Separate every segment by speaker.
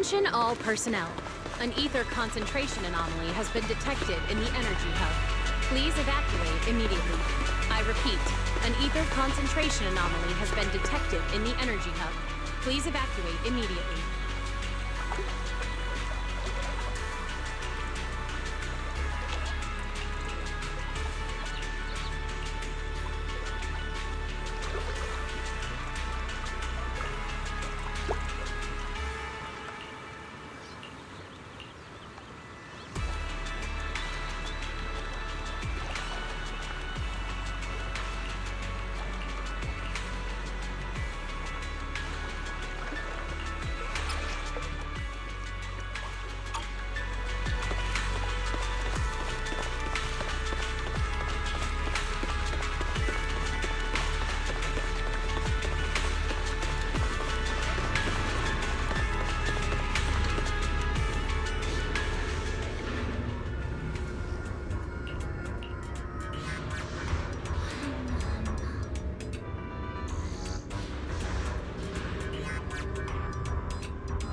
Speaker 1: Attention all personnel. An ether concentration anomaly has been detected in the energy hub. Please evacuate immediately. I repeat, an ether concentration anomaly has been detected in the energy hub. Please evacuate immediately.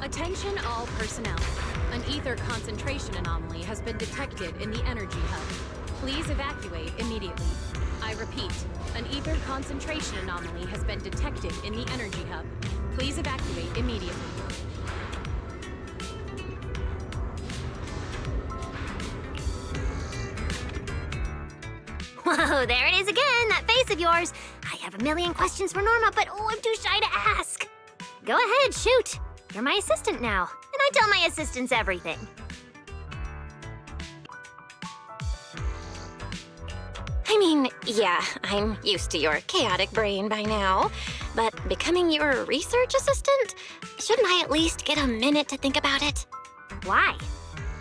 Speaker 1: Attention all personnel. An ether concentration anomaly has been detected in the energy hub. Please evacuate immediately. I repeat, an ether concentration anomaly has been detected in the energy hub. Please evacuate immediately.
Speaker 2: Whoa, there it is again, that face of yours. I have a million questions for Norma, but I'm too shy to ask. Go ahead, shoot. You're my assistant now, and I tell my assistants everything.
Speaker 3: I mean, yeah, I'm used to your chaotic brain by now, but becoming your research assistant? Shouldn't I at least get a minute to think about it?
Speaker 2: Why?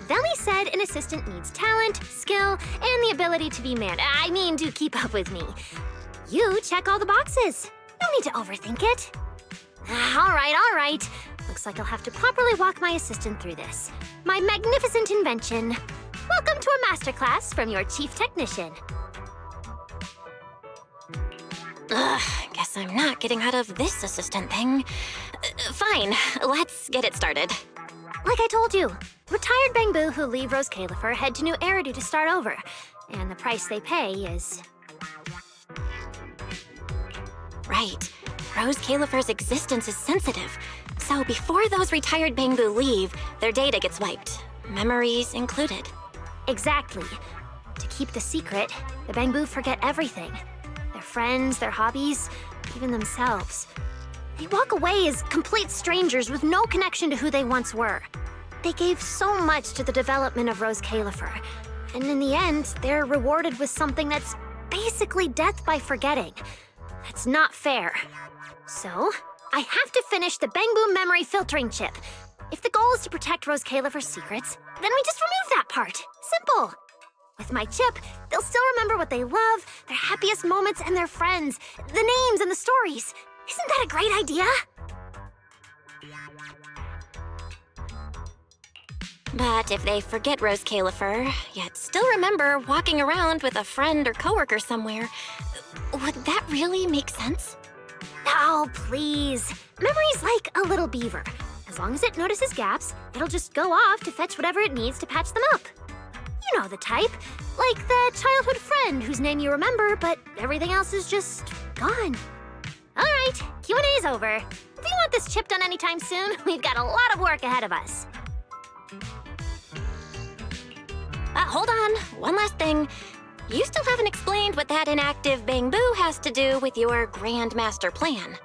Speaker 2: Veli said an assistant needs talent, skill, and the ability to be to keep up with me. You check all the boxes. No need to overthink it. All right. Looks like I'll have to properly walk my assistant through this. My magnificent invention. Welcome to a masterclass from your chief technician.
Speaker 3: Ugh, guess I'm not getting out of this assistant thing. Fine, let's get it started.
Speaker 2: Like I told you, retired Bangboo who leave Rose Califer head to New Eridu to start over. And the price they pay is...
Speaker 3: Right. Rose Califer's existence is sensitive. So before those retired Bangboo leave, their data gets wiped. Memories included.
Speaker 2: Exactly. To keep the secret, the Bangboo forget everything. Their friends, their hobbies, even themselves. They walk away as complete strangers with no connection to who they once were. They gave so much to the development of Rose Califer, and in the end, they're rewarded with something that's basically death by forgetting. That's not fair. So, I have to finish the Bangboo memory filtering chip. If the goal is to protect Rose Califer's secrets, then we just remove that part. Simple. With my chip, they'll still remember what they love, their happiest moments, and their friends, the names and the stories. Isn't that a great idea?
Speaker 3: But if they forget Rose Califer, yet still remember walking around with a friend or coworker somewhere, would that really make sense?
Speaker 2: Oh, please. Memory's like a little beaver. As long as it notices gaps, it'll just go off to fetch whatever it needs to patch them up. You know the type. Like the childhood friend whose name you remember, but everything else is just gone. All right, Q&A's over. If you want this chip done anytime soon, we've got a lot of work ahead of us.
Speaker 3: Hold on, one last thing. You still haven't explained what that inactive Bangboo has to do with your grand master plan.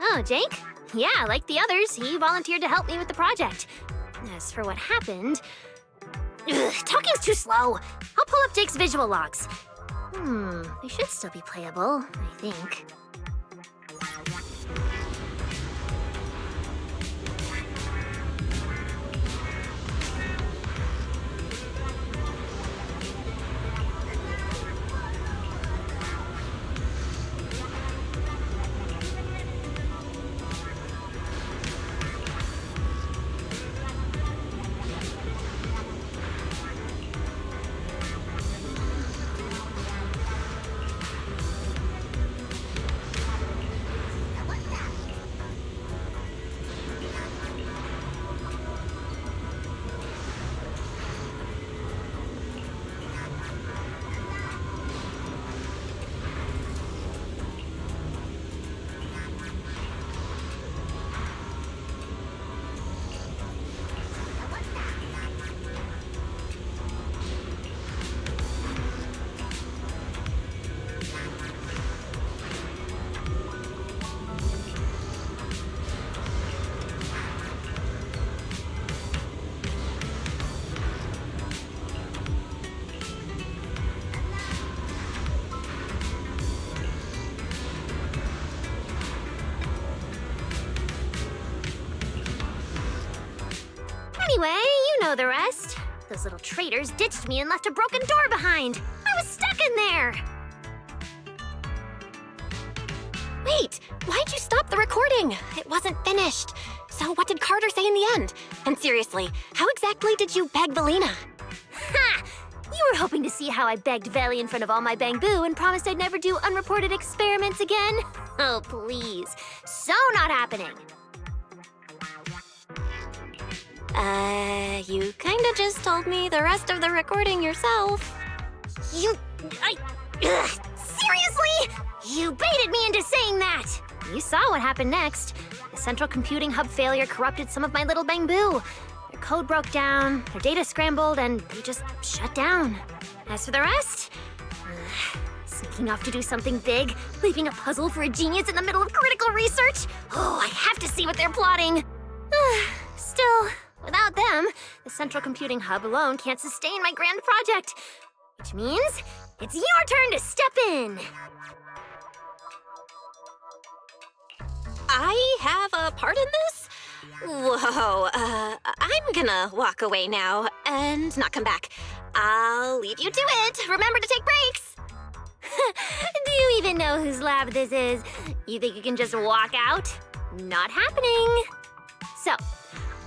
Speaker 2: Oh, Jake? Yeah, like the others, he volunteered to help me with the project. As for what happened... talking's too slow. I'll pull up Jake's visual logs. They should still be playable, I think. Anyway, you know the rest. Those little traitors ditched me and left a broken door behind. I was stuck in there.
Speaker 3: Wait, why'd you stop the recording? It wasn't finished. So what did Carter say in the end? And seriously, how exactly did you beg Valina?
Speaker 2: Ha! You were hoping to see how I begged Valley in front of all my Bangboo and promised I'd never do unreported experiments again? Oh, please. So not happening.
Speaker 3: You kinda just told me the rest of the recording yourself.
Speaker 2: Seriously? You baited me into saying that! You saw what happened next. The central computing hub failure corrupted some of my little Bangboo. Their code broke down, their data scrambled, and they just shut down. As for the rest, sneaking off to do something big, leaving a puzzle for a genius in the middle of critical research. Oh, I have to see what they're plotting. Still, without them, the central computing hub alone can't sustain my grand project. Which means it's your turn to step in.
Speaker 3: I have a part in this? Whoa, I'm gonna walk away now and not come back. I'll leave you to it. Remember to take breaks.
Speaker 2: Do you even know whose lab this is? You think you can just walk out? Not happening. So,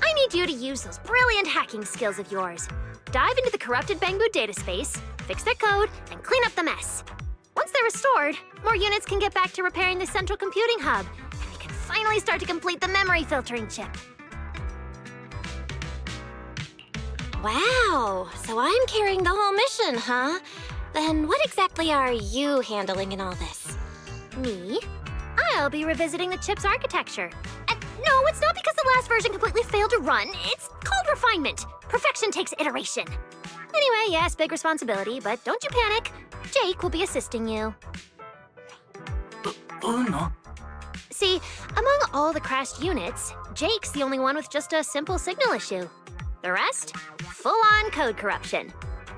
Speaker 2: I need you to use those brilliant hacking skills of yours. Dive into the corrupted Bangboo data space, fix their code, and clean up the mess. Once they're restored, more units can get back to repairing the central computing hub, and we can finally start to complete the memory filtering chip.
Speaker 3: Wow, so I'm carrying the whole mission, huh? Then what exactly are you handling in all this?
Speaker 2: Me? I'll be revisiting the chip's architecture. No, it's not because the last version completely failed to run. It's called refinement. Perfection takes iteration. Anyway, yes, big responsibility, but don't you panic. Jake will be assisting you.
Speaker 4: No.
Speaker 2: See, among all the crashed units, Jake's the only one with just a simple signal issue. The rest, full-on code corruption.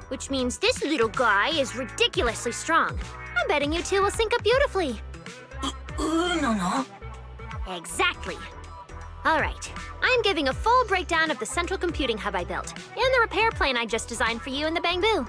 Speaker 2: Which means this little guy is ridiculously strong. I'm betting you two will sync up beautifully.
Speaker 4: No.
Speaker 2: Exactly. All right, I'm giving a full breakdown of the central computing hub I built, and the repair plan I just designed for you in the Bangboo.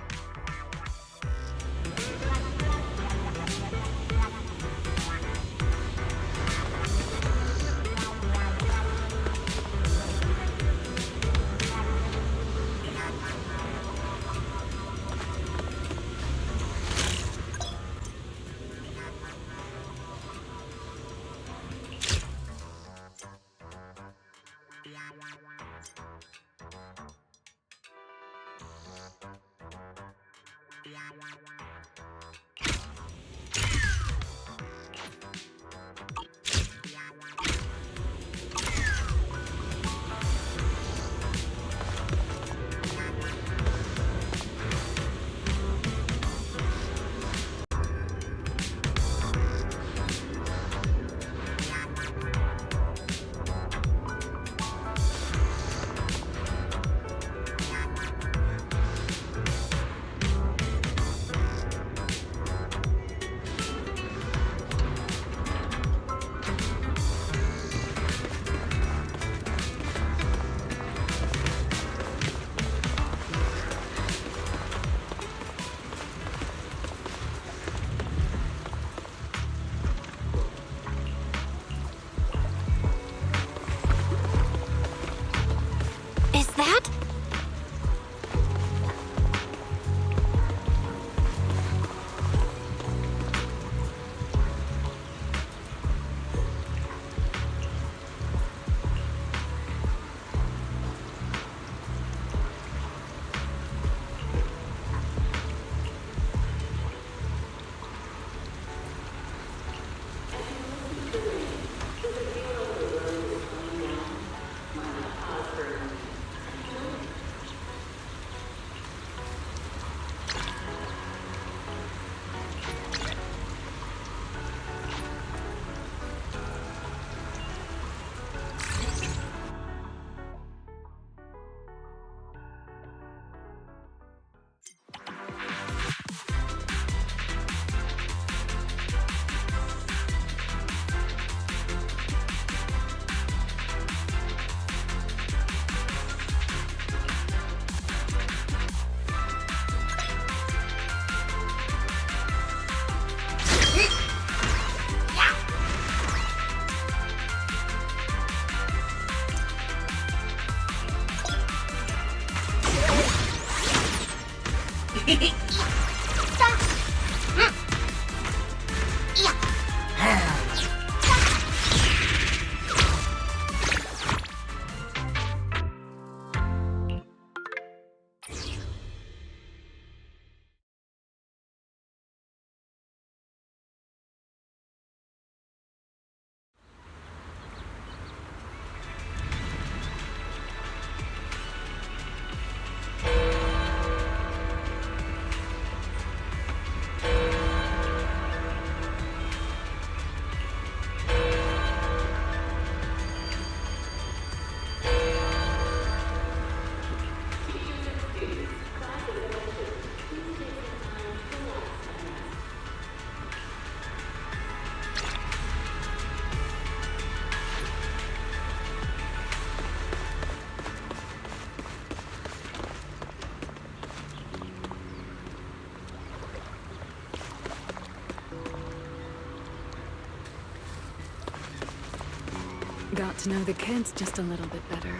Speaker 5: Got to know the kids just a little bit better.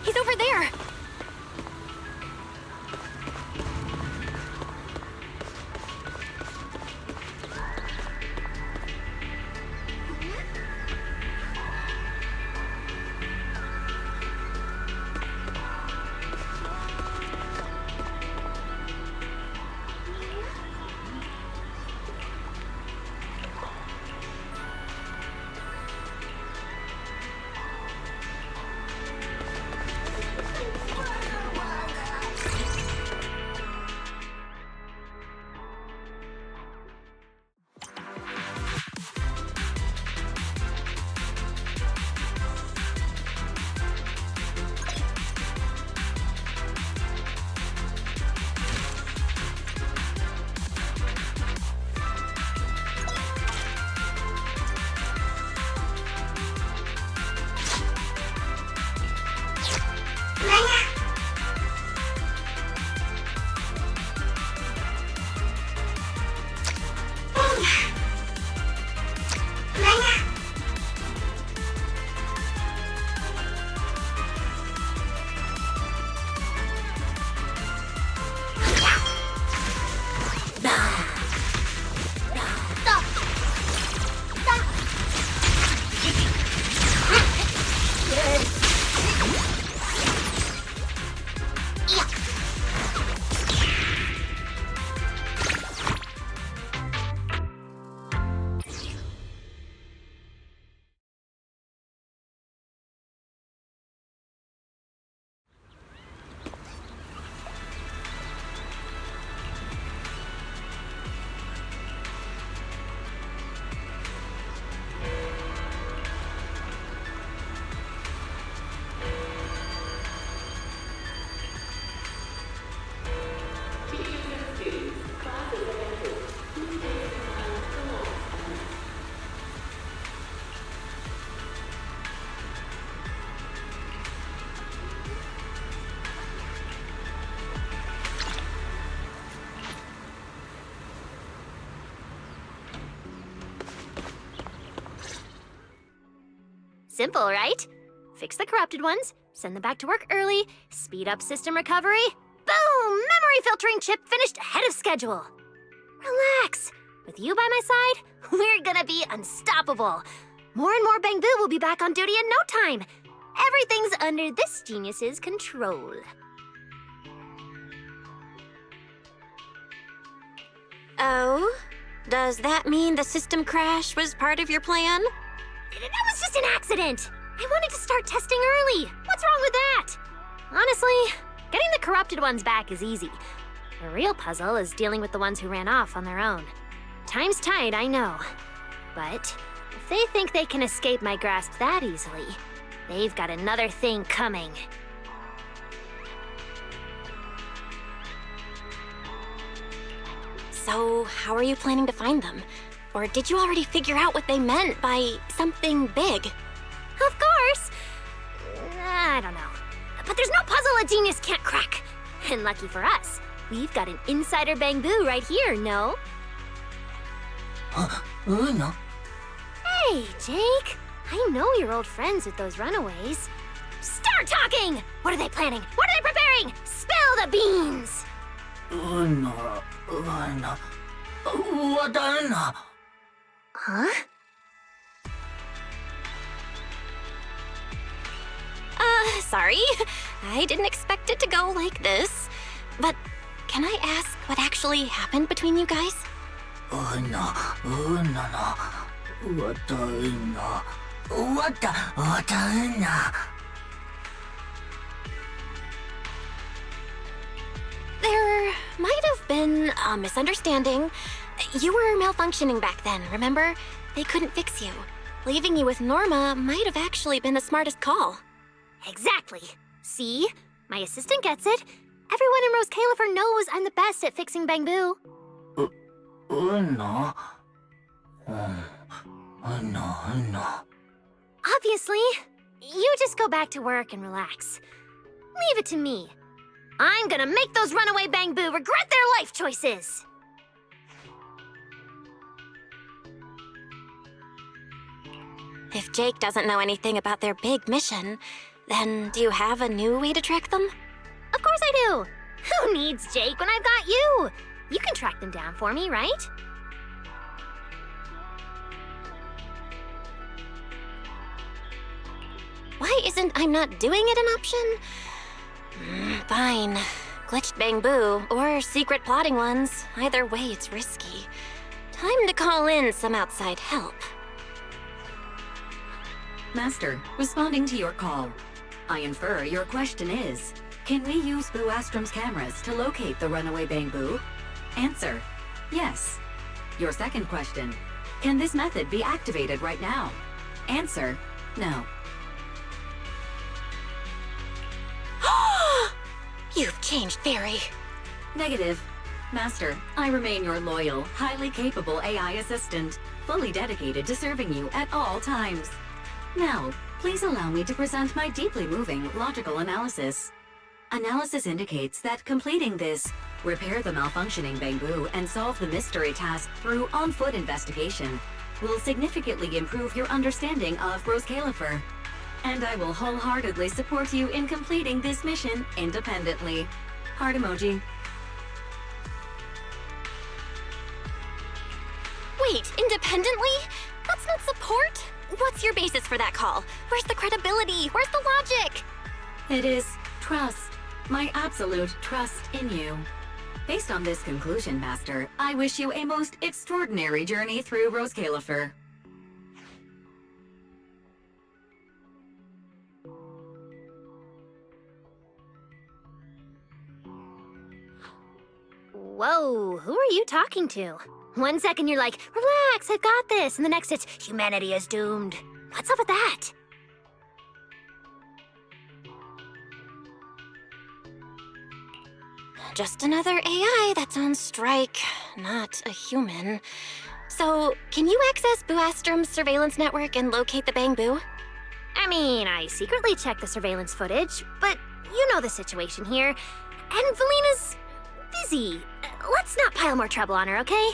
Speaker 2: He's over there! Simple, right? Fix the corrupted ones, send them back to work early, speed up system recovery. Boom! Memory filtering chip finished ahead of schedule. Relax. With you by my side, we're gonna be unstoppable. More and more Bangboo will be back on duty in no time. Everything's under this genius's control.
Speaker 3: Oh? Does that mean the system crash was part of your plan?
Speaker 2: That was just an accident. I wanted to start testing early. What's wrong with that? Honestly, getting the corrupted ones back is easy. The real puzzle is dealing with the ones who ran off on their own. Time's tight, I know. But if they think they can escape my grasp that easily, they've got another thing coming.
Speaker 3: So, how are you planning to find them? Or did you already figure out what they meant by something big?
Speaker 2: Of course! I don't know. But there's no puzzle a genius can't crack. And lucky for us, we've got an insider Bangboo right here, no?
Speaker 4: Uno.
Speaker 2: Hey, Jake. I know you're old friends with those runaways. Start talking! What are they planning? What are they preparing? Spill the beans!
Speaker 4: 我的呢？
Speaker 2: Huh?
Speaker 3: Sorry. I didn't expect it to go like this. But can I ask what actually happened between you guys?
Speaker 4: 我的呢？
Speaker 3: There might have been a misunderstanding. You were malfunctioning back then, remember? They couldn't fix you. Leaving you with Norma might have actually been the smartest call.
Speaker 2: Exactly. See? My assistant gets it. Everyone in Rose Califer knows I'm the best at fixing Bangboo.
Speaker 4: no.
Speaker 2: Obviously. You just go back to work and relax. Leave it to me. I'm gonna make those runaway Bangboo regret their life choices!
Speaker 3: If Jake doesn't know anything about their big mission, then do you have a new way to track them?
Speaker 2: Of course I do! Who needs Jake when I've got you? You can track them down for me, right?
Speaker 3: Why isn't I'm not doing it an option? Fine. Glitched Bangboo, or secret plotting ones. Either way, it's risky. Time to call in some outside help.
Speaker 5: Master, responding to your call. I infer your question is, can we use Boo Astrum's cameras to locate the runaway Bangboo? Answer, yes. Your second question, can this method be activated right now? Answer, no.
Speaker 3: You've changed, Fairy.
Speaker 5: Negative. Master, I remain your loyal, highly capable AI assistant, fully dedicated to serving you at all times. Now, please allow me to present my deeply moving logical analysis. Analysis indicates that completing this, repair the malfunctioning Bangboo and solve the mystery task through on-foot investigation, will significantly improve your understanding of Rose Califer. And I will wholeheartedly support you in completing this mission independently. Heart emoji.
Speaker 3: Wait, independently? That's not support? What's your basis for that call? Where's the credibility? Where's the logic?
Speaker 5: It is trust. My absolute trust in you. Based on this conclusion, Master, I wish you a most extraordinary journey through Rose Califer.
Speaker 2: Whoa, who are you talking to? One second you're like, relax, I've got this, and the next it's, humanity is doomed. What's up with that?
Speaker 3: Just another AI that's on strike, not a human. So, can you access Boo Astrum's surveillance network and locate the Bangboo?
Speaker 2: I mean, I secretly checked the surveillance footage, but you know the situation here. And Valina's busy. Let's not pile more trouble on her, okay?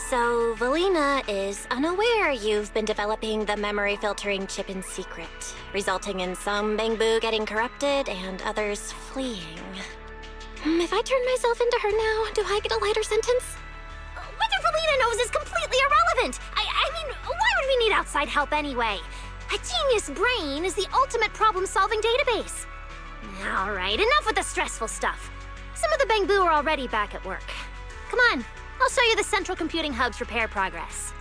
Speaker 3: So, Valina is unaware you've been developing the memory filtering chip in secret, resulting in some Bangboo getting corrupted and others fleeing. If I turn myself into her now, do I get a lighter sentence?
Speaker 2: Whether Valina knows is completely irrelevant. I mean, why would we need outside help anyway? A genius brain is the ultimate problem-solving database. All right, enough with the stressful stuff. Some of the Bangboo are already back at work. Come on, I'll show you the Central Computing Hub's repair progress.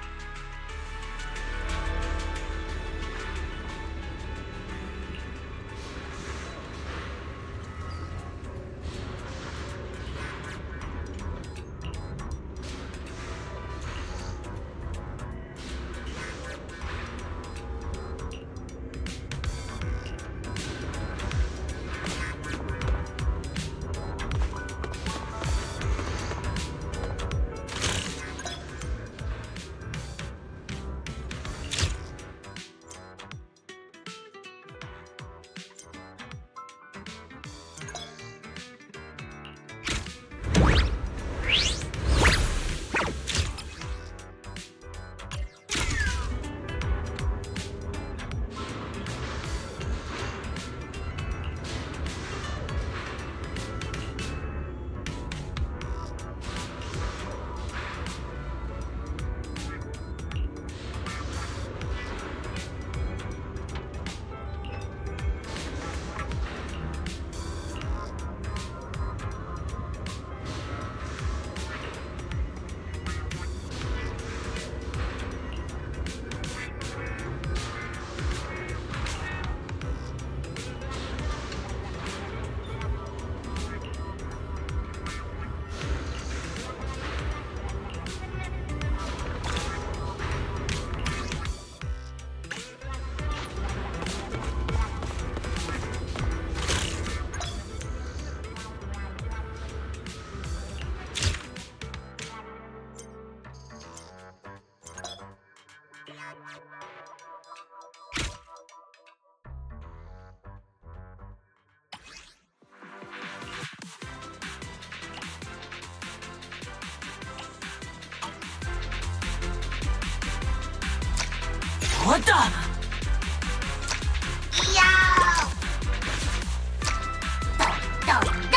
Speaker 4: 終わった。いやー。ドンドンドン。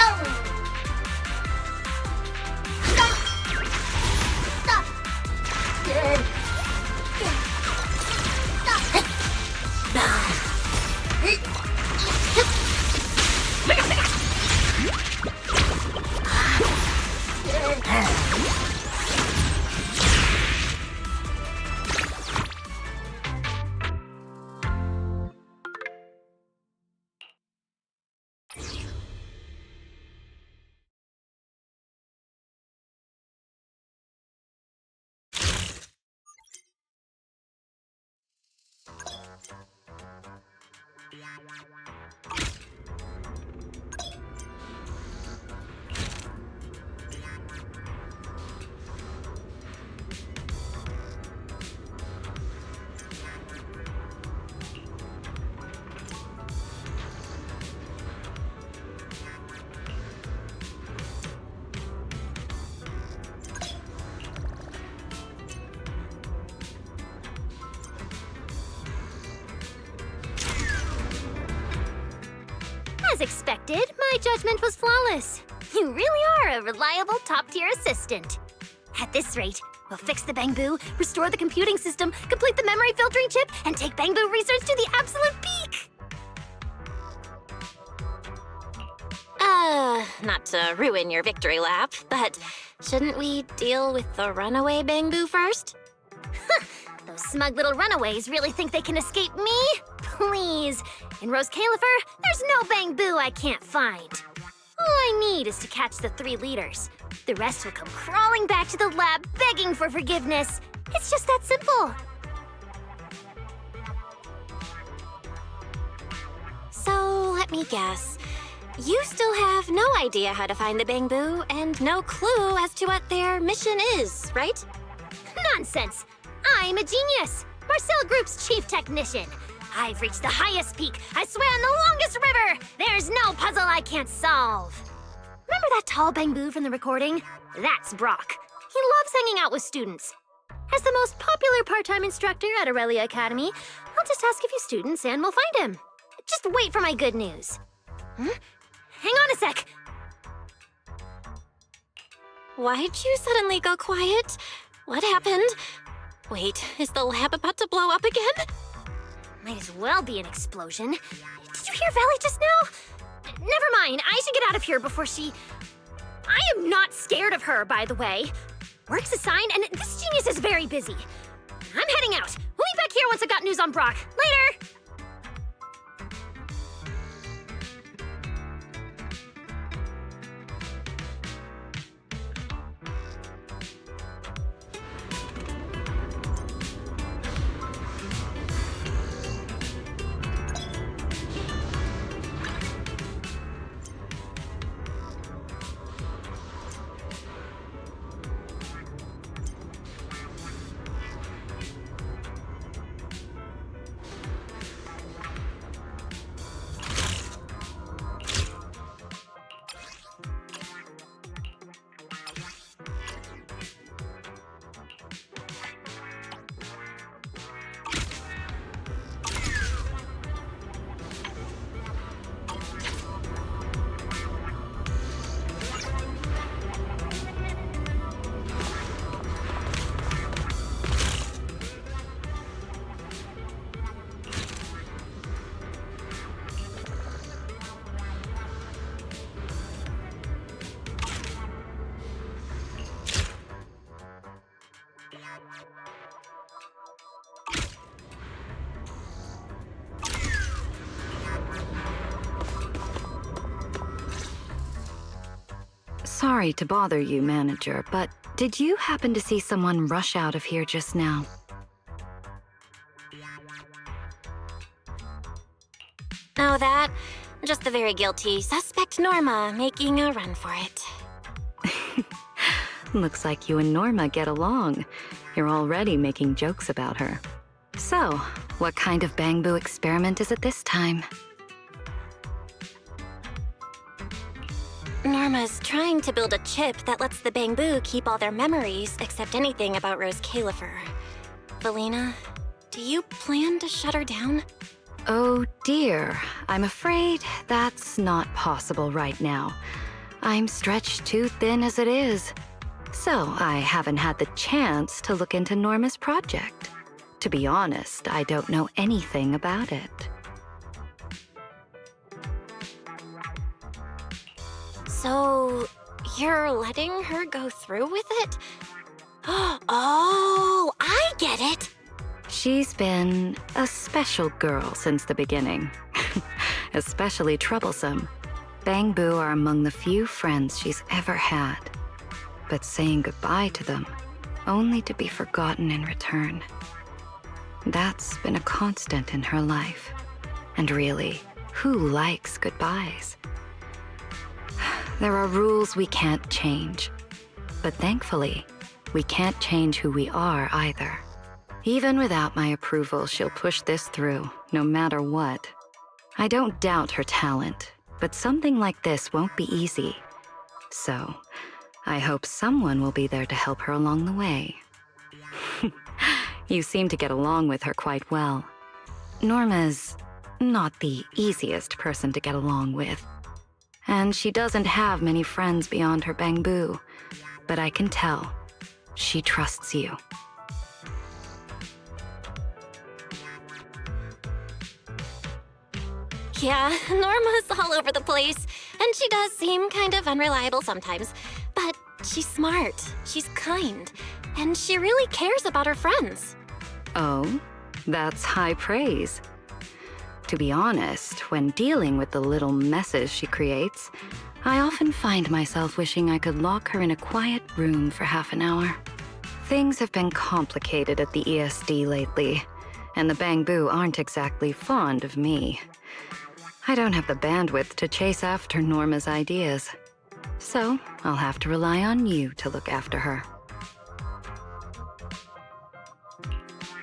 Speaker 2: As expected, my judgment was flawless. You really are a reliable top-tier assistant. At this rate, we'll fix the Bangboo, restore the computing system, complete the memory filtering chip, and take Bangboo research to the absolute peak!
Speaker 3: Not to ruin your victory lap, but shouldn't we deal with the runaway Bangboo first?
Speaker 2: Those smug little runaways really think they can escape me? Please. In Rose Califer, there's no Bangboo I can't find. All I need is to catch the 3 leaders. The rest will come crawling back to the lab begging for forgiveness. It's just that simple.
Speaker 3: So, let me guess. You still have no idea how to find the Bangboo and no clue as to what their mission is, right?
Speaker 2: Nonsense! I'm a genius! Marcel Group's chief technician. I've reached the highest peak. I swam the longest river. There's no puzzle I can't solve. Remember that tall Bangboo from the recording? That's Brock. He loves hanging out with students. As the most popular part-time instructor at Aurelia Academy, I'll just ask a few students and we'll find him. Just wait for my good news. Hang on a sec.
Speaker 3: Why'd you suddenly go quiet? What happened? Wait, is the lab about to blow up again?
Speaker 2: Might as well be an explosion. Did you hear Valley just now? Never mind, I should get out of here before she... I am not scared of her, by the way. Work's assigned, and this genius is very busy. I'm heading out. We'll be back here once I've got news on Brock. Later!
Speaker 6: Sorry to bother you, Manager, but did you happen to see someone rush out of here just now?
Speaker 3: Oh, that? Just the very guilty suspect Norma making a run for it.
Speaker 6: Looks like you and Norma get along. You're already making jokes about her. So, what kind of Bangboo experiment is it this time?
Speaker 3: Norma's trying to build a chip that lets the Bangboo keep all their memories except anything about Rose Califer. Valina, Do you plan to shut her down?
Speaker 6: Oh dear, I'm afraid that's not possible right now. I'm stretched too thin as it is. So I haven't had the chance to look into Norma's project. To be honest, I don't know anything about it.
Speaker 3: So, you're letting her go through with it? Oh, I get it!
Speaker 6: She's been a special girl since the beginning. Especially troublesome. Bangboo are among the few friends she's ever had. But saying goodbye to them, only to be forgotten in return. That's been a constant in her life. And really, who likes goodbyes? There are rules we can't change. But thankfully, we can't change who we are either. Even without my approval, she'll push this through, no matter what. I don't doubt her talent, but something like this won't be easy. So, I hope someone will be there to help her along the way. You seem to get along with her quite well. Norma's not the easiest person to get along with. And she doesn't have many friends beyond her Bangboo. But I can tell, she trusts you.
Speaker 3: Yeah, Norma's all over the place, and she does seem kind of unreliable sometimes. But she's smart, she's kind, and she really cares about her friends.
Speaker 6: Oh, that's high praise. To be honest, when dealing with the little messes she creates, I often find myself wishing I could lock her in a quiet room for half an hour. Things have been complicated at the ESD lately, and the Bangboo aren't exactly fond of me. I don't have the bandwidth to chase after Norma's ideas. So, I'll have to rely on you to look after her.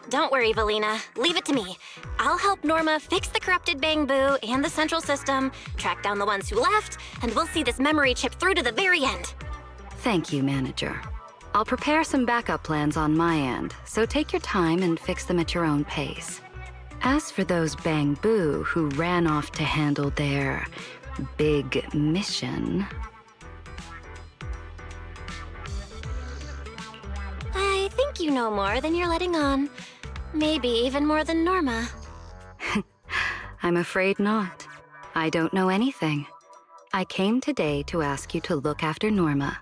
Speaker 3: Don't worry, Valina. Leave it to me. I'll help Norma fix the corrupted Bangboo and the central system, track down the ones who left, and we'll see this memory chip through to the very end.
Speaker 6: Thank you, Manager. I'll prepare some backup plans on my end, so take your time and fix them at your own pace. As for those Bangboo who ran off to handle their big mission...
Speaker 3: I think you know more than you're letting on. Maybe even more than Norma.
Speaker 6: I'm afraid not. I don't know anything. I came today to ask you to look after Norma.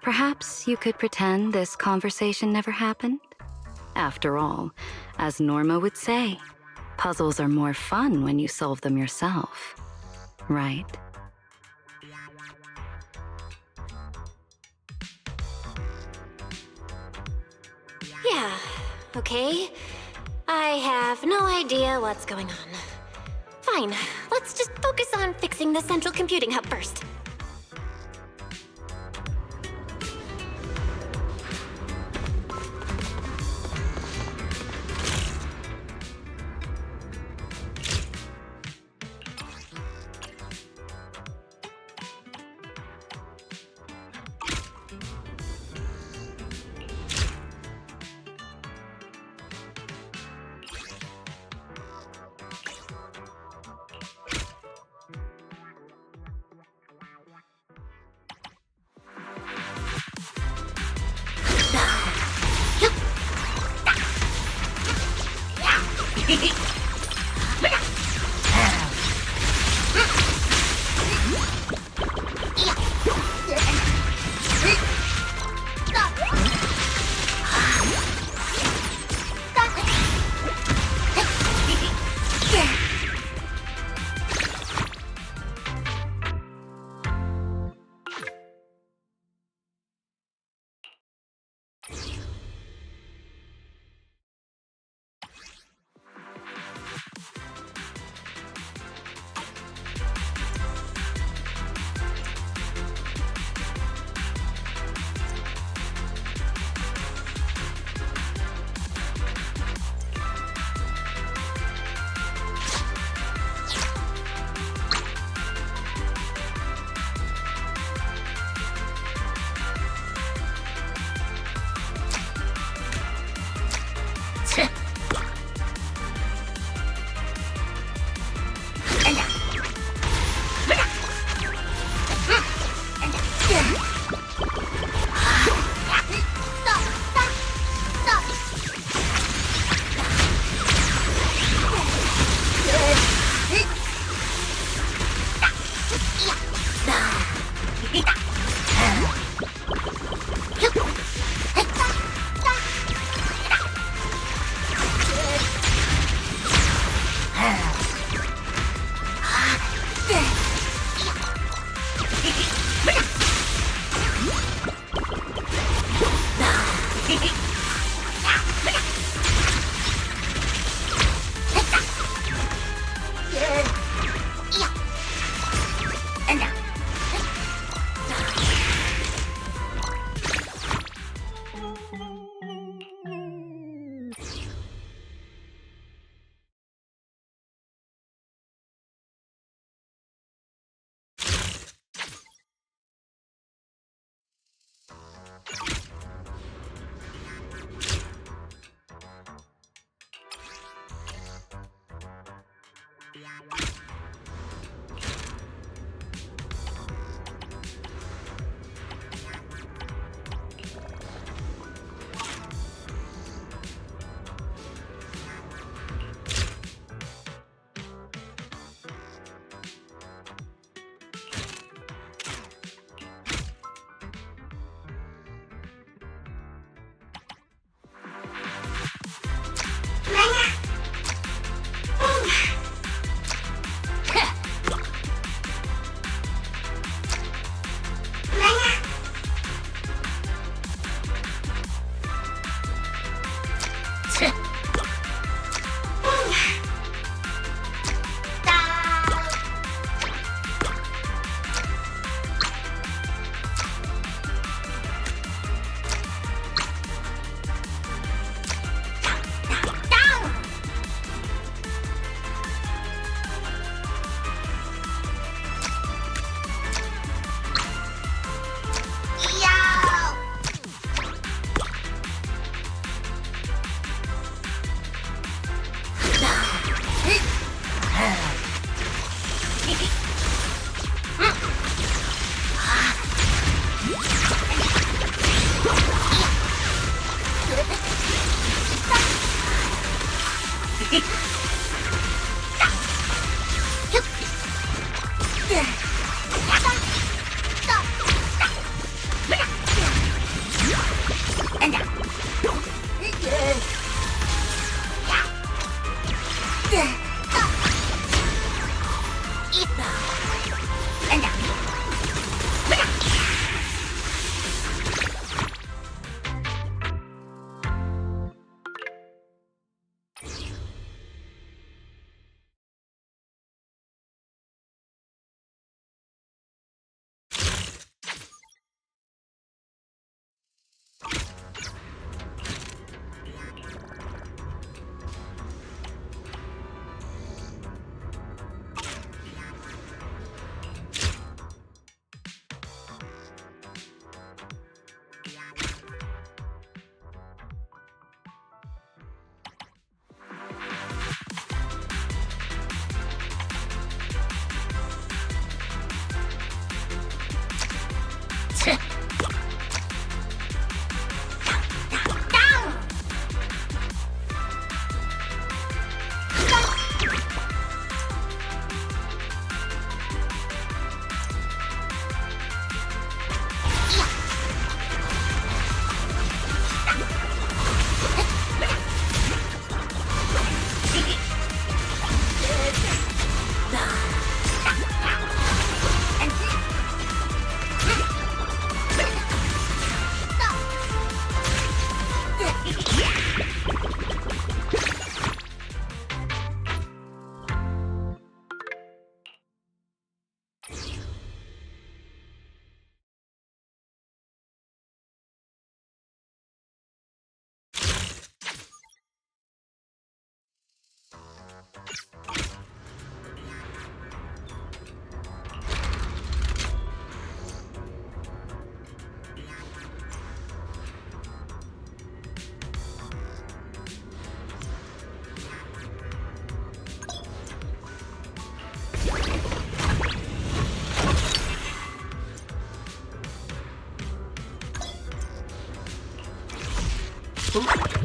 Speaker 6: Perhaps you could pretend this conversation never happened? After all, as Norma would say, puzzles are more fun when you solve them yourself. Right?
Speaker 3: Yeah, okay. I have no idea what's going on. Fine, let's just focus on fixing the central computing hub first.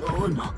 Speaker 4: Oh no.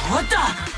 Speaker 4: What the?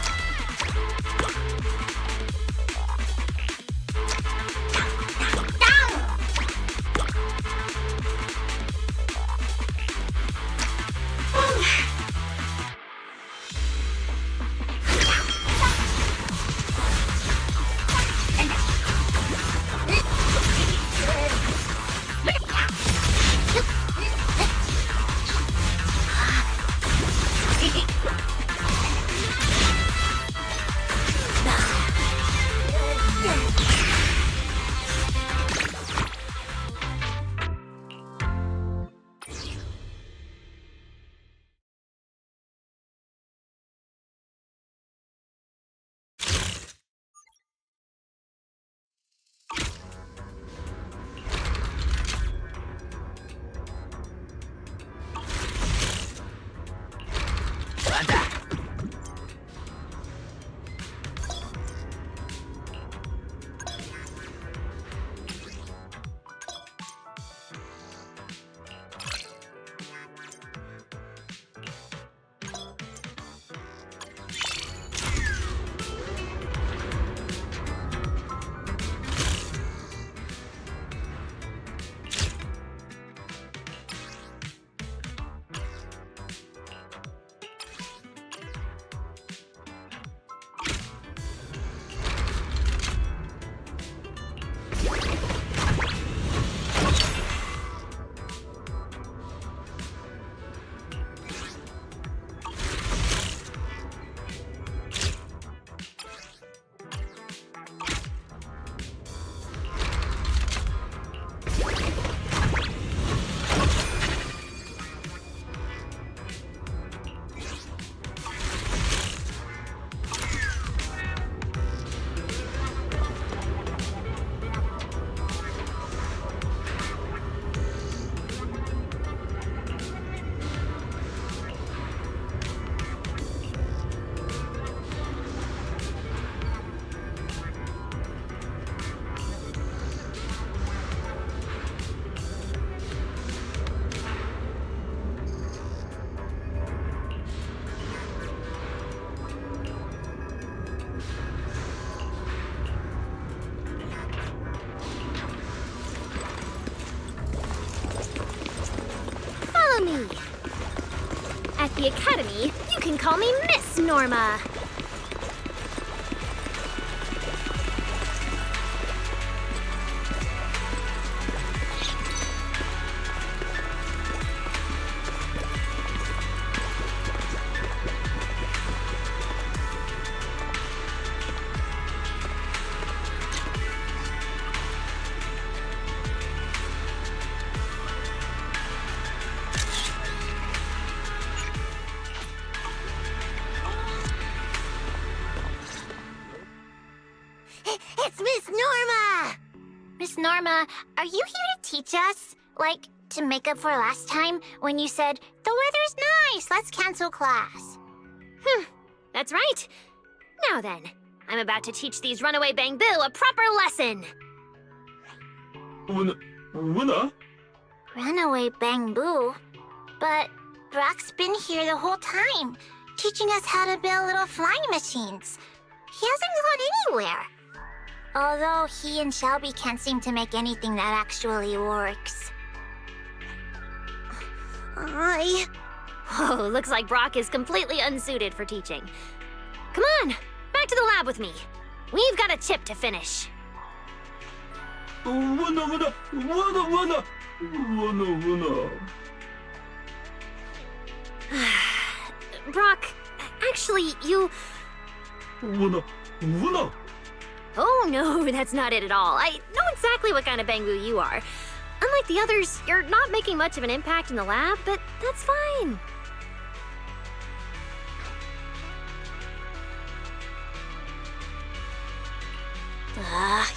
Speaker 2: Me. At the Academy, you can call me Miss Norma.
Speaker 3: It's Miss Norma! Miss Norma, are you here to teach us? Like, to make up for last time when you said, the weather's nice, let's cancel class.
Speaker 2: That's right. Now then, I'm about to teach these runaway Bangboo a proper lesson.
Speaker 7: Winner?
Speaker 3: Runaway Bangboo? But Brock's been here the whole time, teaching us how to build little flying machines. He hasn't gone anywhere. Although he and Shelby can't seem to make anything that actually works.
Speaker 2: Whoa, looks like Brock is completely unsuited for teaching. Come on, back to the lab with me. We've got a chip to finish.
Speaker 7: Winner!
Speaker 2: Brock, actually, you...
Speaker 7: Winner!
Speaker 2: Oh no, that's not it at all. I know exactly what kind of Bangboo you are. Unlike the others, you're not making much of an impact in the lab, but that's fine.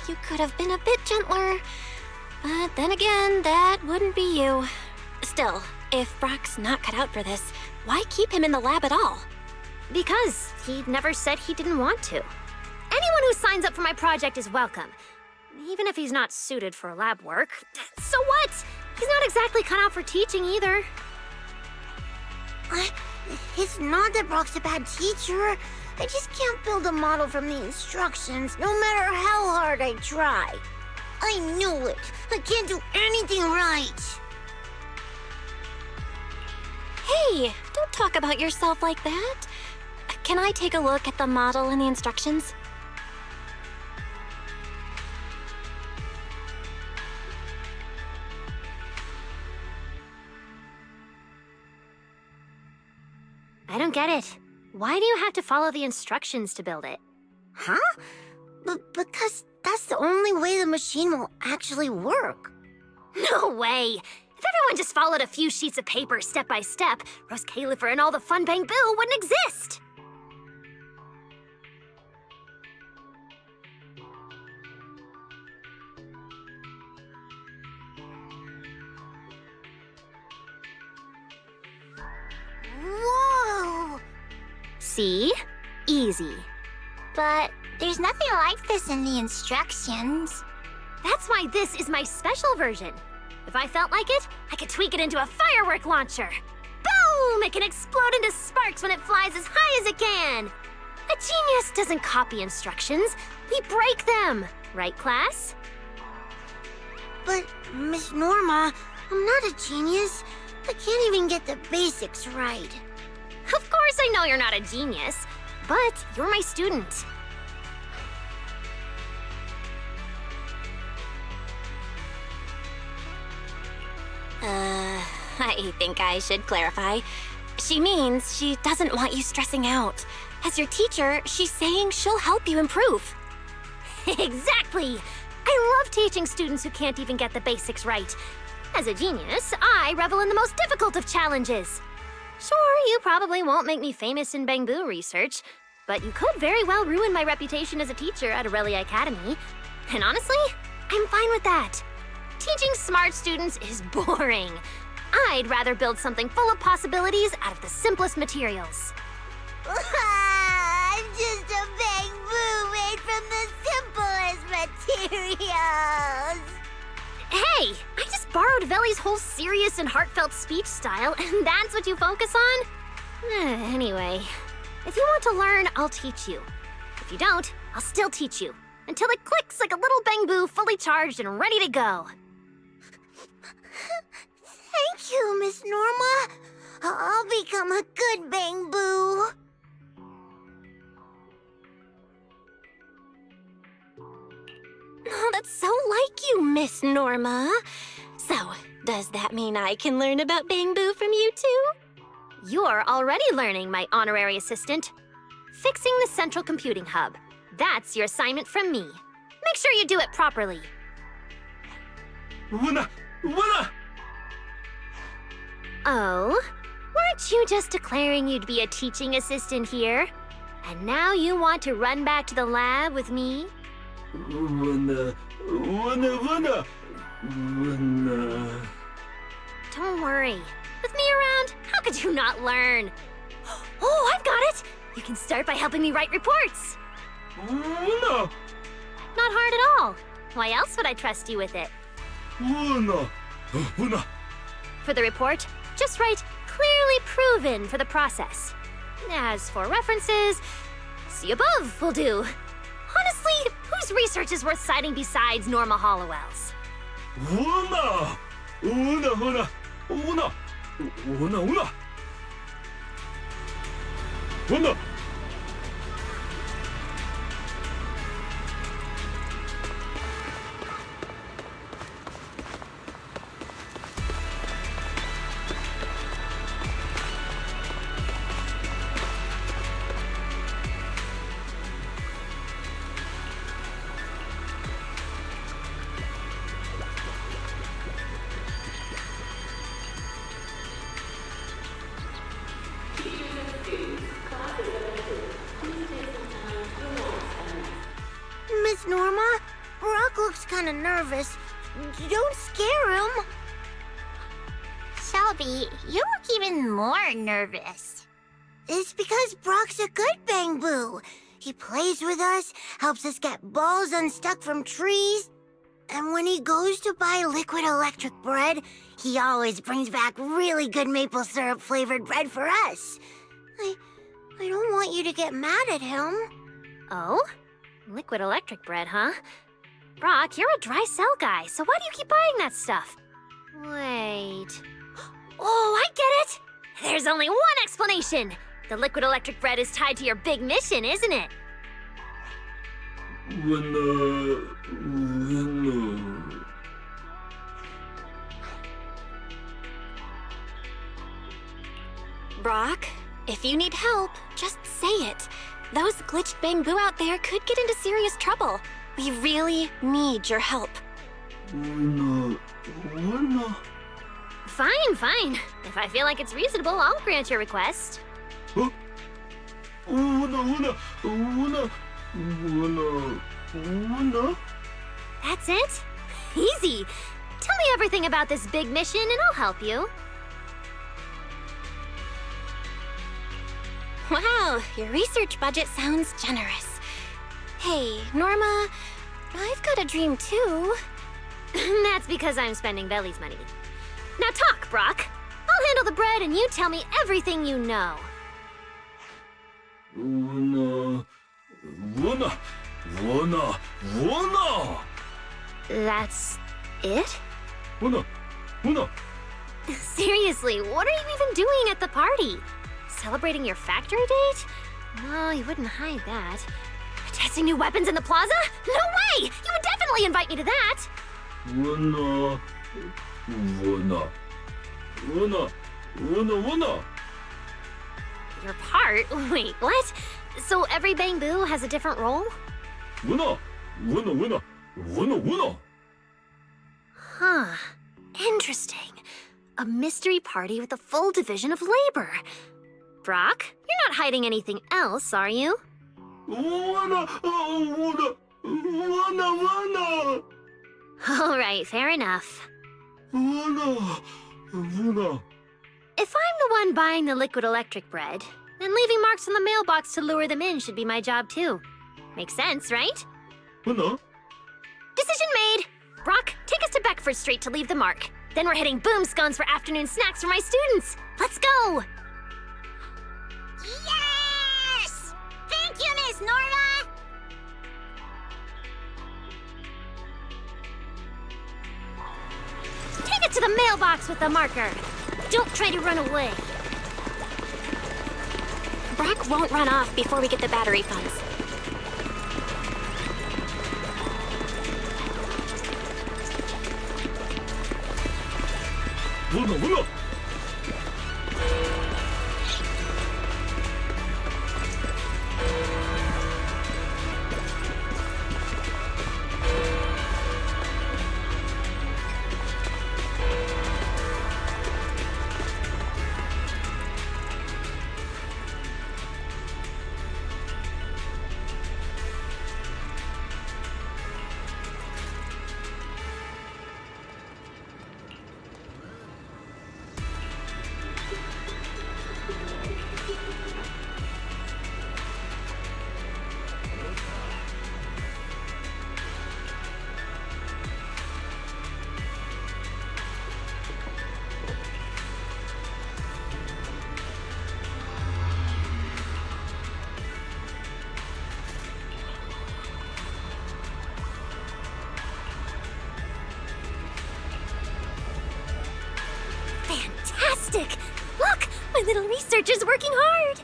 Speaker 3: You could have been a bit gentler. But then again, that wouldn't be you. Still, if Brock's not cut out for this, why keep him in the lab at all?
Speaker 2: Because he never said he didn't want to. Anyone who signs up for my project is welcome. Even if he's not suited for lab work. So what? He's not exactly cut out for teaching either.
Speaker 4: It's not that Brock's a bad teacher. I just can't build a model from the instructions, no matter how hard I try. I knew it. I can't do anything right.
Speaker 3: Hey, don't talk about yourself like that. Can I take a look at the model and the instructions?
Speaker 2: I don't get it. Why do you have to follow the instructions to build it?
Speaker 4: Huh? Because that's the only way the machine will actually work.
Speaker 2: No way! If everyone just followed a few sheets of paper step by step, Rose Califer and all the fun Bangboo wouldn't exist!
Speaker 4: Whoa!
Speaker 2: See? Easy.
Speaker 4: But there's nothing like this in the instructions.
Speaker 2: That's why this is my special version. If I felt like it, I could tweak it into a firework launcher. Boom! It can explode into sparks when it flies as high as it can. A genius doesn't copy instructions. We break them. Right, class?
Speaker 4: But, Miss Norma, I'm not a genius. I can't even get the basics right.
Speaker 2: Of course I know you're not a genius, but you're my student.
Speaker 3: I think I should clarify. She means she doesn't want you stressing out. As your teacher, she's saying she'll help you improve.
Speaker 2: Exactly! I love teaching students who can't even get the basics right. As a genius, I revel in the most difficult of challenges. Sure, you probably won't make me famous in Bangboo research, but you could very well ruin my reputation as a teacher at Aurelia Academy. And honestly, I'm fine with that. Teaching smart students is boring. I'd rather build something full of possibilities out of the simplest materials.
Speaker 4: I'm just a Bangboo made from the simplest materials.
Speaker 2: Hey, I just borrowed Veli's whole serious and heartfelt speech style, and that's what you focus on? Anyway, if you want to learn, I'll teach you. If you don't, I'll still teach you, until it clicks like a little Bangboo fully charged and ready to go.
Speaker 4: Thank you, Miss Norma. I'll become a good Bangboo.
Speaker 3: Oh, that's so like you, Miss Norma. So, does that mean I can learn about Bangboo from you too?
Speaker 2: You're already learning, my honorary assistant. Fixing the central computing hub. That's your assignment from me. Make sure you do it properly.
Speaker 7: Winner! Winner!
Speaker 2: Oh? Weren't you just declaring you'd be a teaching assistant here? And now you want to run back to the lab with me?
Speaker 7: Winner! Winner! Winner! Winner!
Speaker 2: Don't worry. With me around, how could you not learn? Oh, I've got it! You can start by helping me write reports.
Speaker 7: Winner!
Speaker 2: Not hard at all. Why else would I trust you with it?
Speaker 7: Winner! Winner!
Speaker 2: For the report, just write clearly proven for the process. As for references, see above will do. Honestly, whose research is worth citing besides Norma Hollowell's?
Speaker 7: Winner! Winner! Winner! Winner! Winner! Winner! Winner!
Speaker 4: Miss Norma, Brock looks kind of nervous. Don't scare him. Shelby, you look even more nervous. It's because Brock's a good Bangboo. He plays with us, helps us get balls unstuck from trees. And when he goes to buy liquid electric bread, he always brings back really good maple syrup flavored bread for us. I don't want you to get mad at him.
Speaker 2: Oh? Liquid electric bread, huh? Brock, you're a dry cell guy, so why do you keep buying that stuff? Wait. Oh, I get it! There's only one explanation! The liquid electric bread is tied to your big mission, isn't it?
Speaker 3: Brock, if you need help, just say it. Those glitched Bangboo out there could get into serious trouble. We really need your help.
Speaker 2: Fine, fine. If I feel like it's reasonable, I'll grant your request. That's it? Easy. Tell me everything about this big mission and I'll help you.
Speaker 3: Wow, your research budget sounds generous. Hey, Norma, I've got a dream too.
Speaker 2: That's because I'm spending Belly's money. Now talk, Brock. I'll handle the bread and you tell me everything you know. That's it? Seriously, what are you even doing at the party? Celebrating your factory date? No, you wouldn't hide that. Testing new weapons in the plaza? No way! You would definitely invite me to that! Your part? Wait, what? So every Bangboo has a different role? Huh. Interesting. A mystery party with a full division of labor. Brock, you're not hiding anything else, are you? All right, fair enough. If I'm the one buying the liquid electric bread, then leaving marks on the mailbox to lure them in should be my job too. Makes sense, right? Decision made! Brock, take us to Beckford Street to leave the mark. Then we're hitting Boom Scones for afternoon snacks for my students. Let's go!
Speaker 4: Yes! Thank you, Miss Norma!
Speaker 2: Take it to the mailbox with the marker. Don't try to run away.
Speaker 3: Brock won't run off before we get the battery funds.
Speaker 2: Fantastic! Look, my little researcher's working hard.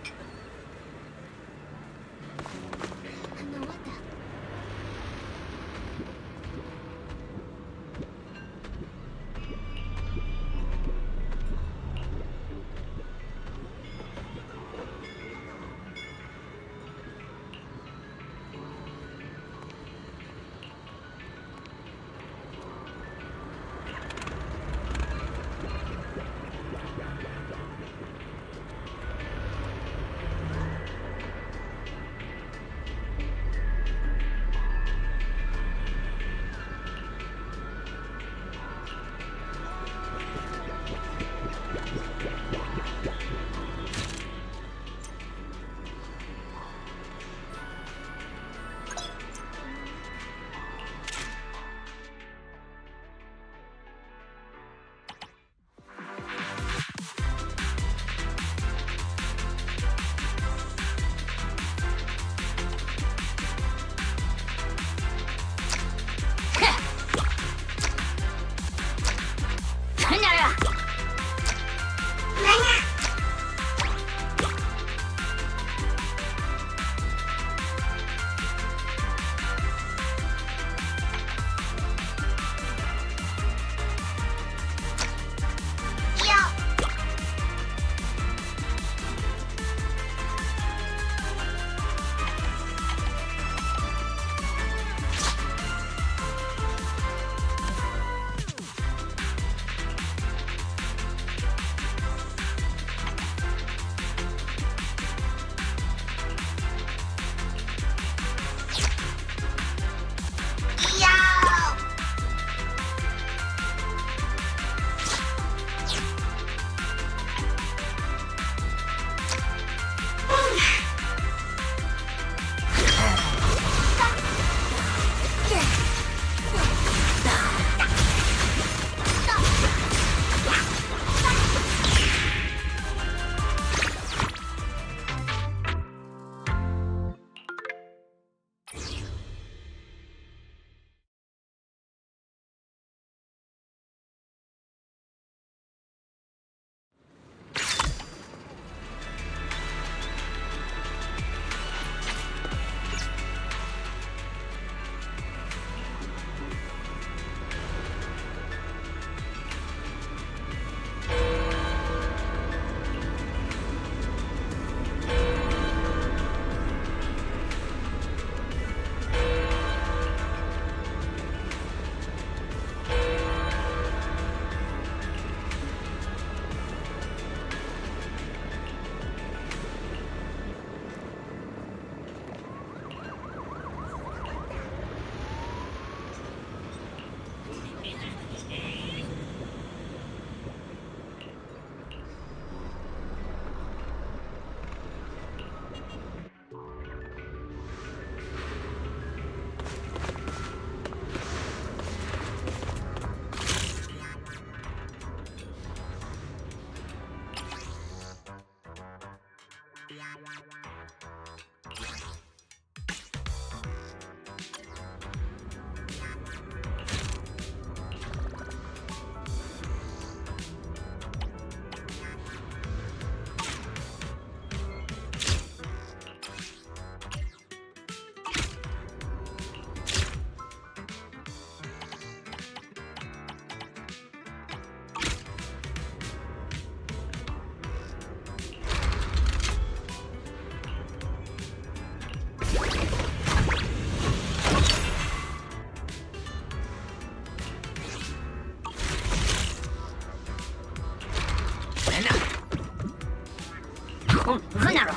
Speaker 4: 하나로.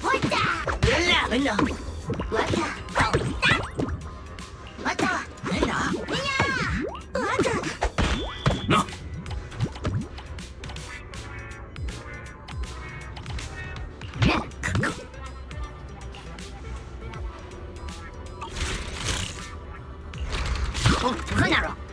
Speaker 4: 왔다. 흘러. 왔다. 왔다. 흘러. 왔다.
Speaker 7: 나.
Speaker 4: 하나로.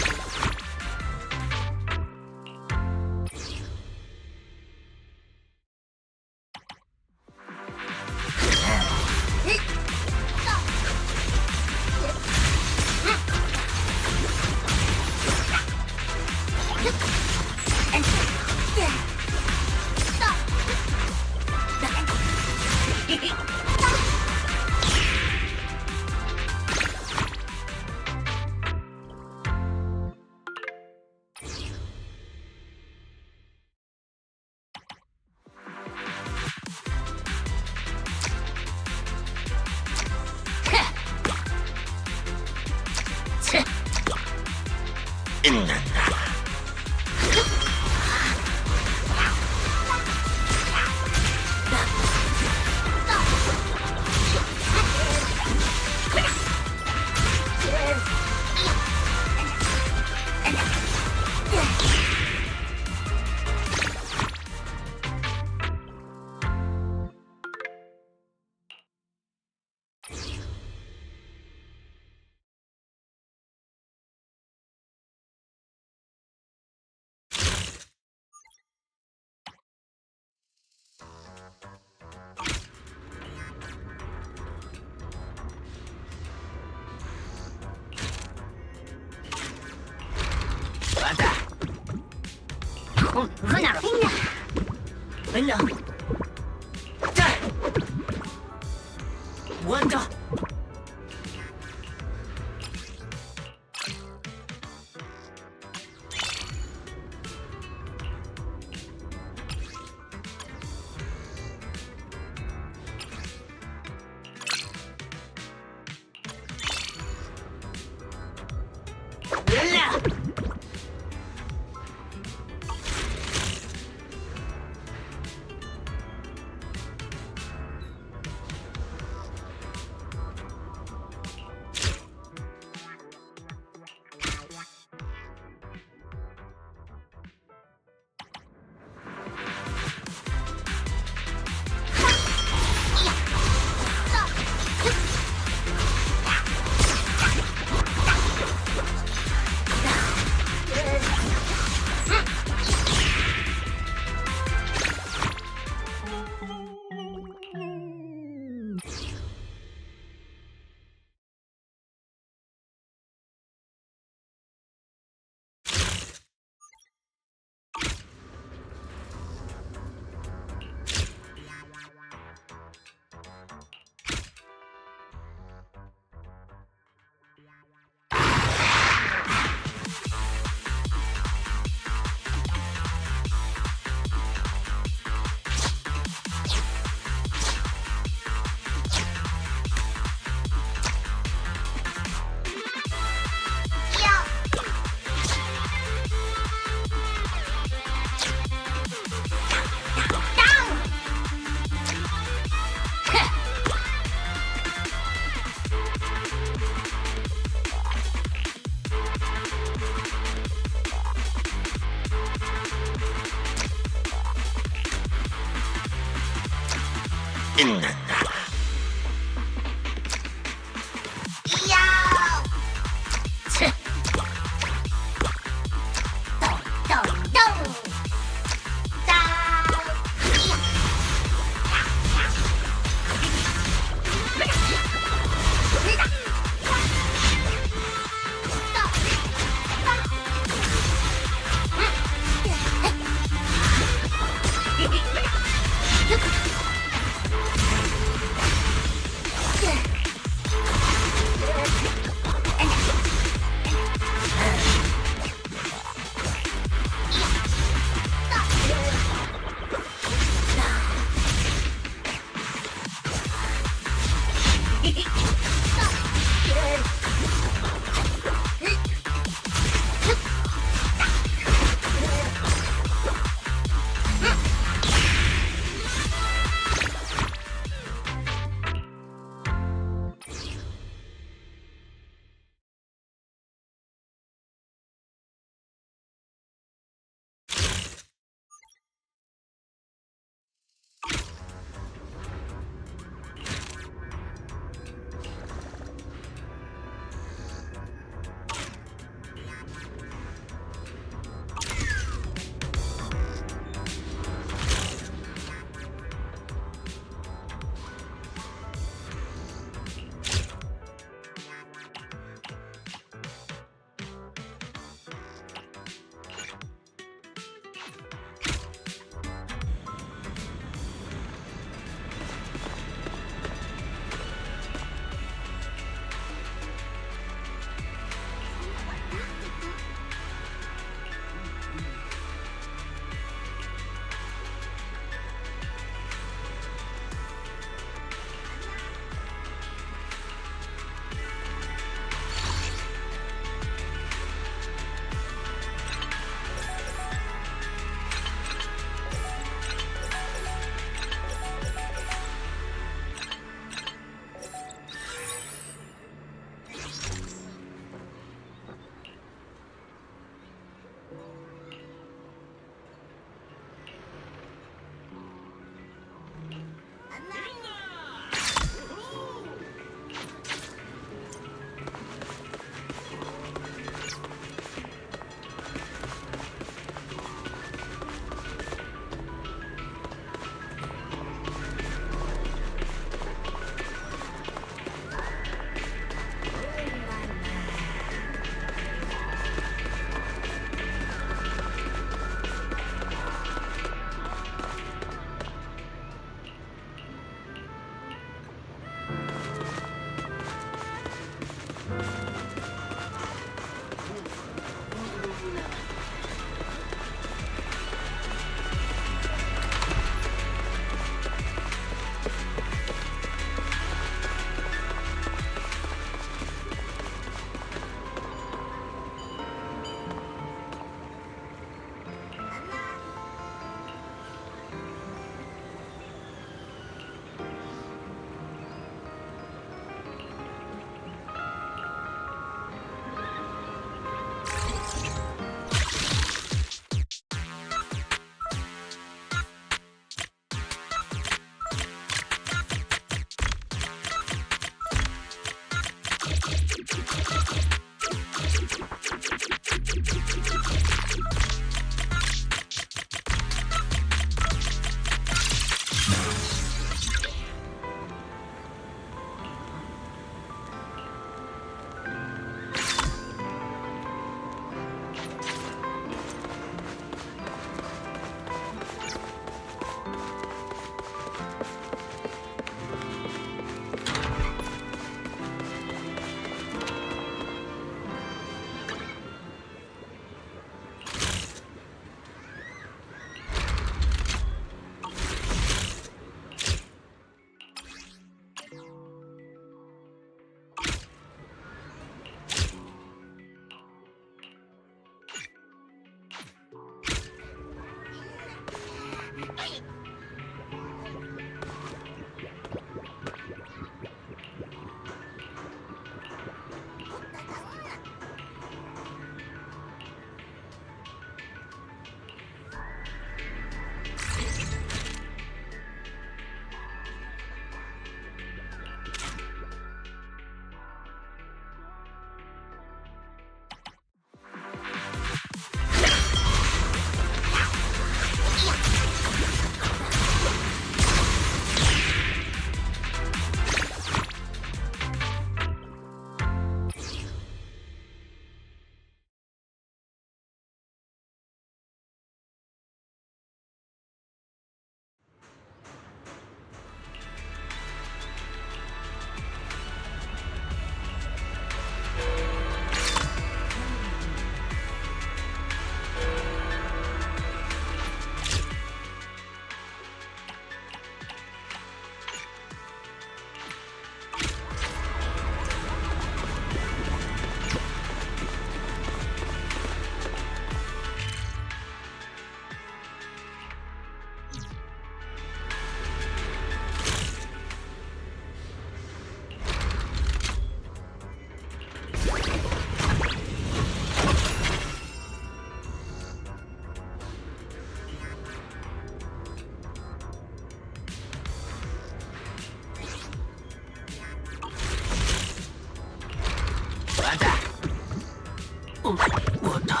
Speaker 8: 我的。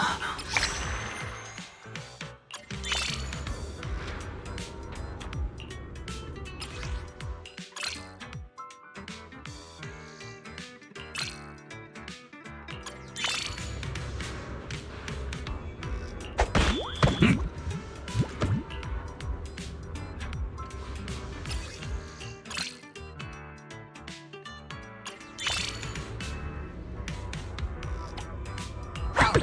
Speaker 4: Oh,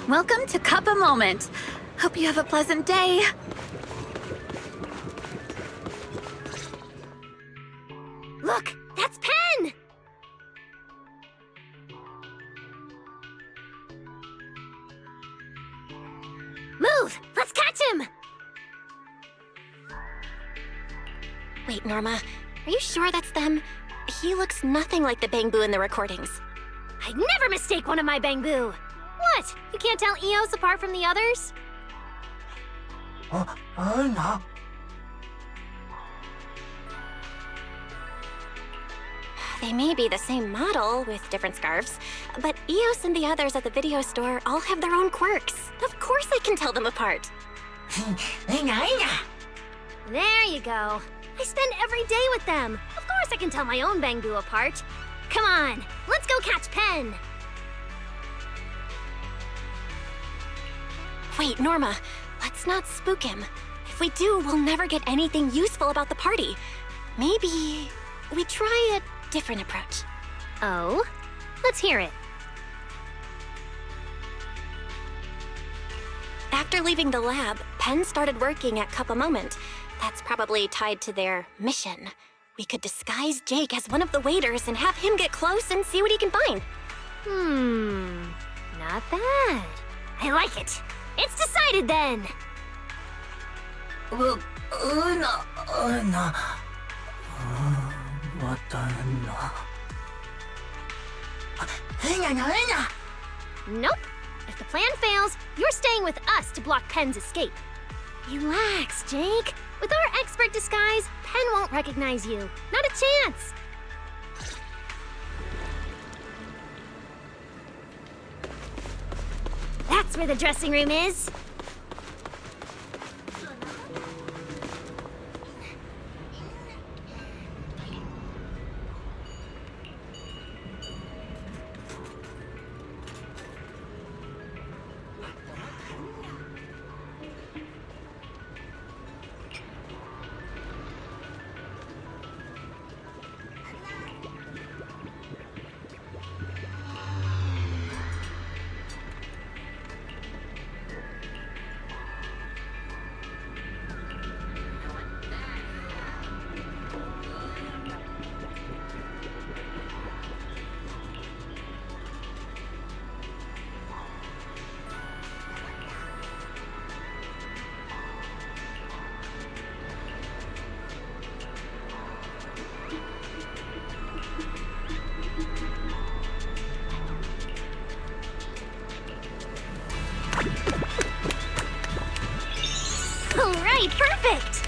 Speaker 8: Welcome to Cuppa Moment. Hope you have a pleasant day.
Speaker 2: Look, that's Pen! Move! Let's catch him!
Speaker 3: Wait, Norma, are you sure that's them? He looks nothing like the Bangboo in the recordings.
Speaker 2: I'd never mistake one of my Bangboo! What? You can't tell Eos apart from the others?
Speaker 3: They may be the same model with different scarves, but Eos and the others at the video store all have their own quirks. Of course I can tell them apart.
Speaker 2: There you go. I spend every day with them. Of course I can tell my own Bangboo apart. Come on, let's go catch Pen.
Speaker 3: Wait, Norma, let's not spook him. If we do, we'll never get anything useful about the party. Maybe we try a different approach.
Speaker 2: Oh? Let's hear it.
Speaker 3: After leaving the lab, Pen started working at Cuppa Moment. That's probably tied to their mission. We could disguise Jake as one of the waiters and have him get close and see what he can find.
Speaker 2: Not bad. I like it. It's decided then. Nope. If the plan fails, you're staying with us to block Pen's escape. Relax, Jake. With our expert disguise, Pen won't recognize you. Not a chance. That's where the dressing room is. All right, perfect!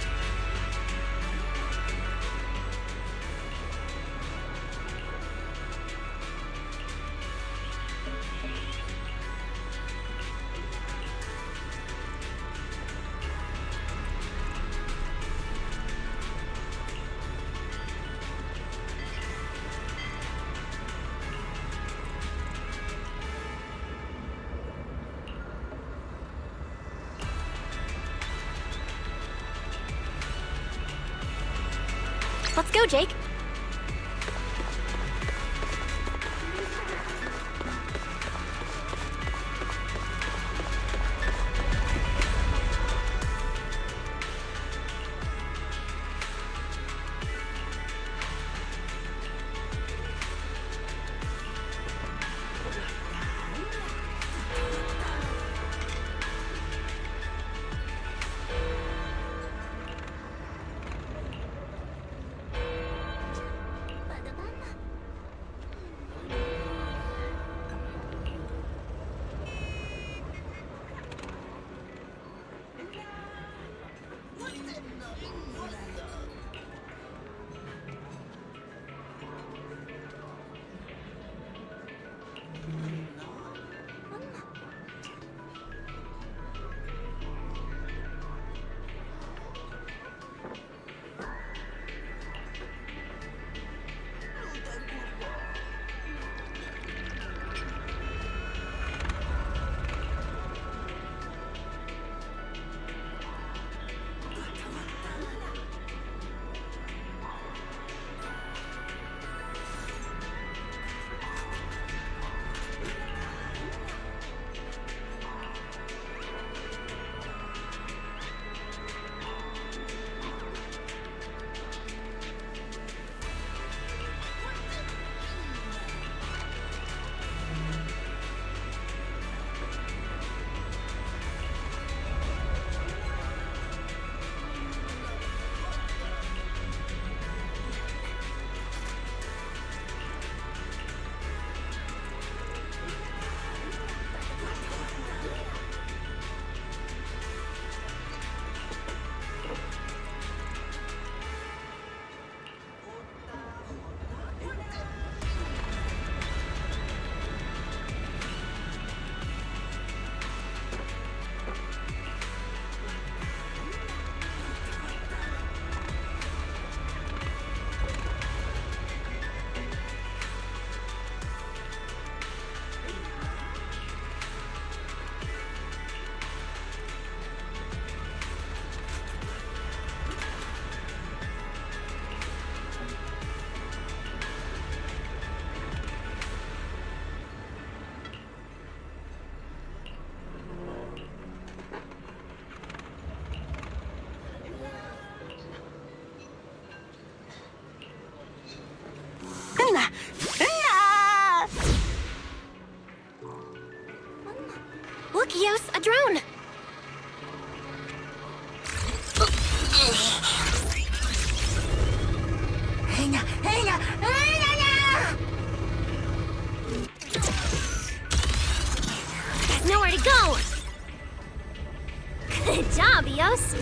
Speaker 3: Let's go, Jake. Yos, a drone!
Speaker 2: There's nowhere to go! Good job, Eos!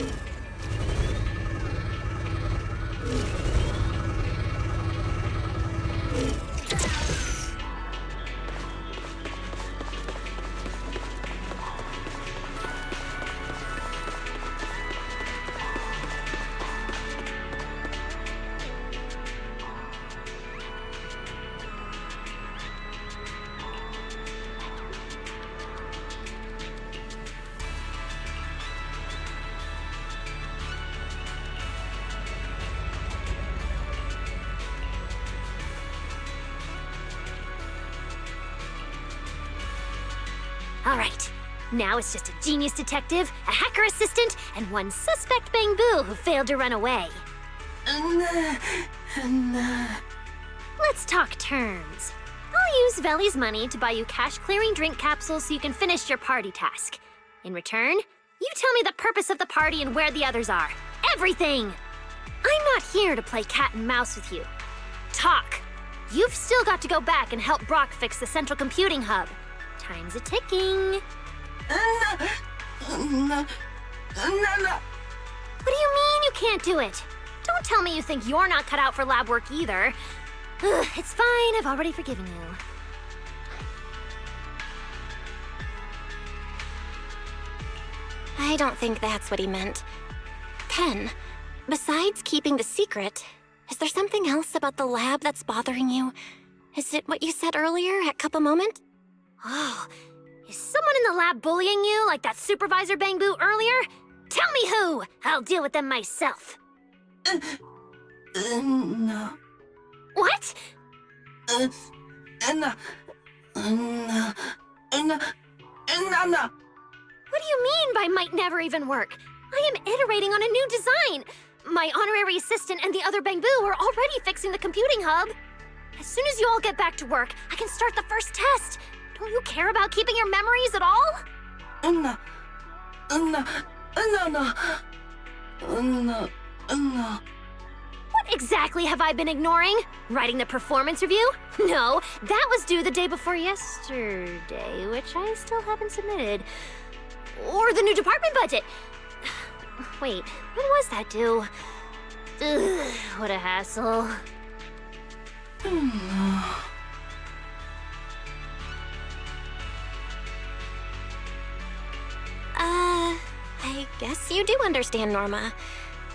Speaker 2: All right, now it's just a genius detective, a hacker assistant, and one suspect Bangboo who failed to run away. Let's talk terms. I'll use Veli's money to buy you cash-clearing drink capsules so you can finish your party task. In return, you tell me the purpose of the party and where the others are. Everything! I'm not here to play cat and mouse with you. Talk! You've still got to go back and help Brock fix the central computing hub. Time's a-ticking. What do you mean you can't do it? Don't tell me you think you're not cut out for lab work either. Ugh, it's fine, I've already forgiven you.
Speaker 3: I don't think that's what he meant. Pen, besides keeping the secret, is there something else about the lab that's bothering you? Is it what you said earlier at Cup a Moment?
Speaker 2: Oh, is someone in the lab bullying you like that supervisor Bangboo earlier? Tell me who! I'll deal with them myself.
Speaker 9: No.
Speaker 2: What?
Speaker 9: No.
Speaker 2: What do you mean by might never even work? I am iterating on a new design. My honorary assistant and the other Bangboo are already fixing the computing hub. As soon as you all get back to work, I can start the first test. Don't you care about keeping your memories at all?
Speaker 9: No.
Speaker 2: What exactly have I been ignoring? Writing the performance review? No, that was due the day before yesterday, which I still haven't submitted. Or the new department budget. Wait, when was that due? Ugh, what a hassle.
Speaker 3: I guess you do understand, Norma.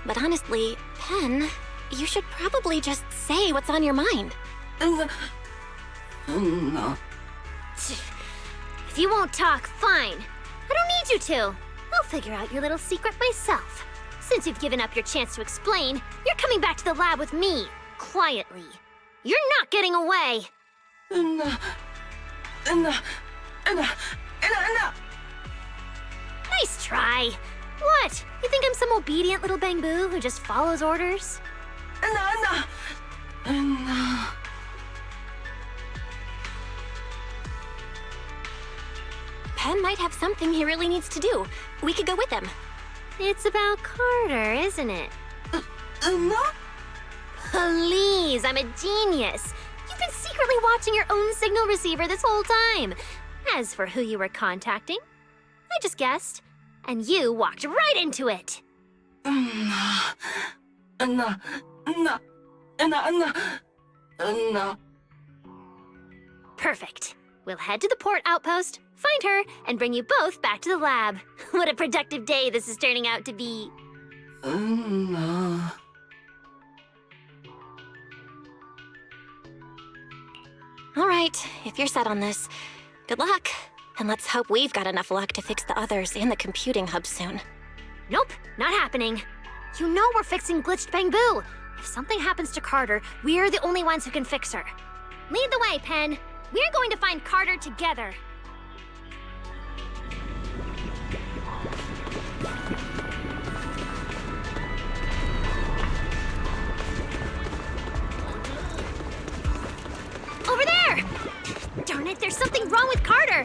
Speaker 3: But honestly, Pen, you should probably just say what's on your mind.
Speaker 9: No.
Speaker 2: If you won't talk, fine. I don't need you to. I'll figure out your little secret myself. Since you've given up your chance to explain, you're coming back to the lab with me, quietly. You're not getting away. Nice try. What? You think I'm some obedient little Bangboo who just follows orders?
Speaker 3: Pen might have something he really needs to do. We could go with him.
Speaker 2: It's about Carter, isn't it?
Speaker 9: No.
Speaker 2: Please, I'm a genius. You've been secretly watching your own signal receiver this whole time. As for who you were contacting, I just guessed. And you walked right into it.
Speaker 9: No.
Speaker 2: Perfect. We'll head to the port outpost, find her, and bring you both back to the lab. What a productive day this is turning out to be.
Speaker 9: No.
Speaker 3: All right, if you're set on this, good luck. And let's hope we've got enough luck to fix the others and the computing hub soon.
Speaker 2: Nope, not happening. You know we're fixing glitched Bangboo. If something happens to Carter, we're the only ones who can fix her. Lead the way, Pen. We're going to find Carter together. Over there! Darn it, there's something wrong with Carter!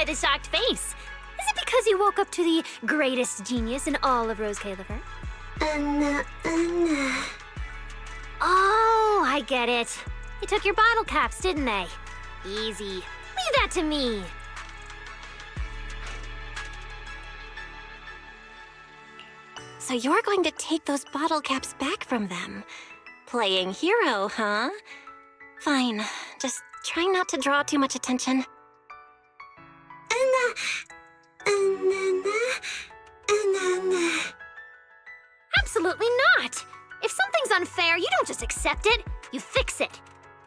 Speaker 2: Why the shocked face? Is it because you woke up to the greatest genius in all of Rose Califer? Oh, I get it. They took your bottle caps, didn't they? Easy. Leave that to me.
Speaker 3: So you're going to take those bottle caps back from them. Playing hero, huh? Fine. Just try not to draw too much attention.
Speaker 2: Absolutely not! If something's unfair, you don't just accept it, you fix it.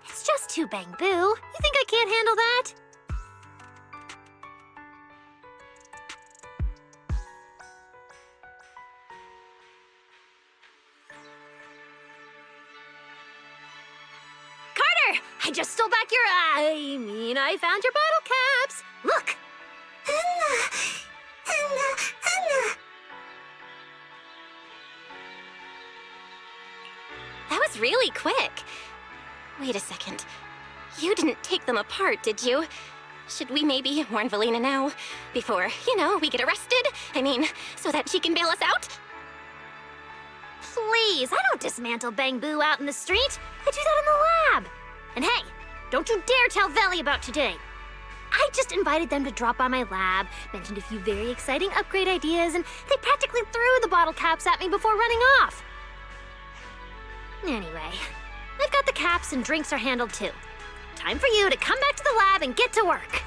Speaker 2: It's just too Bangboo. You think I can't handle that? Carter! I just stole back your... I found your bottle caps! Look!
Speaker 3: That was really quick. Wait a second. You didn't take them apart, did you? Should we maybe warn Valina now? Before, we get arrested? I mean, so that she can bail us out?
Speaker 2: Please, I don't dismantle Bangboo out in the street. I do that in the lab. And hey, don't you dare tell Veli about today. I just invited them to drop by my lab, mentioned a few very exciting upgrade ideas, and they practically threw the bottle caps at me before running off. Anyway, I've got the caps and drinks are handled too. Time for you to come back to the lab and get to work.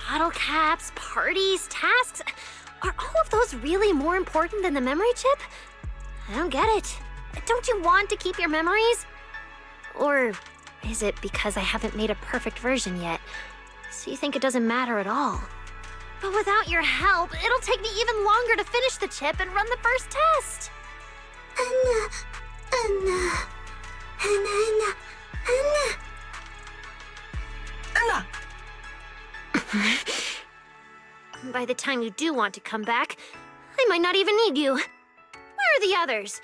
Speaker 2: Bottle caps, parties, tasks. Are all of those really more important than the memory chip? I don't get it. Don't you want to keep your memories? Or is it because I haven't made a perfect version yet? So you think it doesn't matter at all? But without your help, it'll take me even longer to finish the chip and run the first test. By the time you do want to come back, I might not even need you. Where are the others?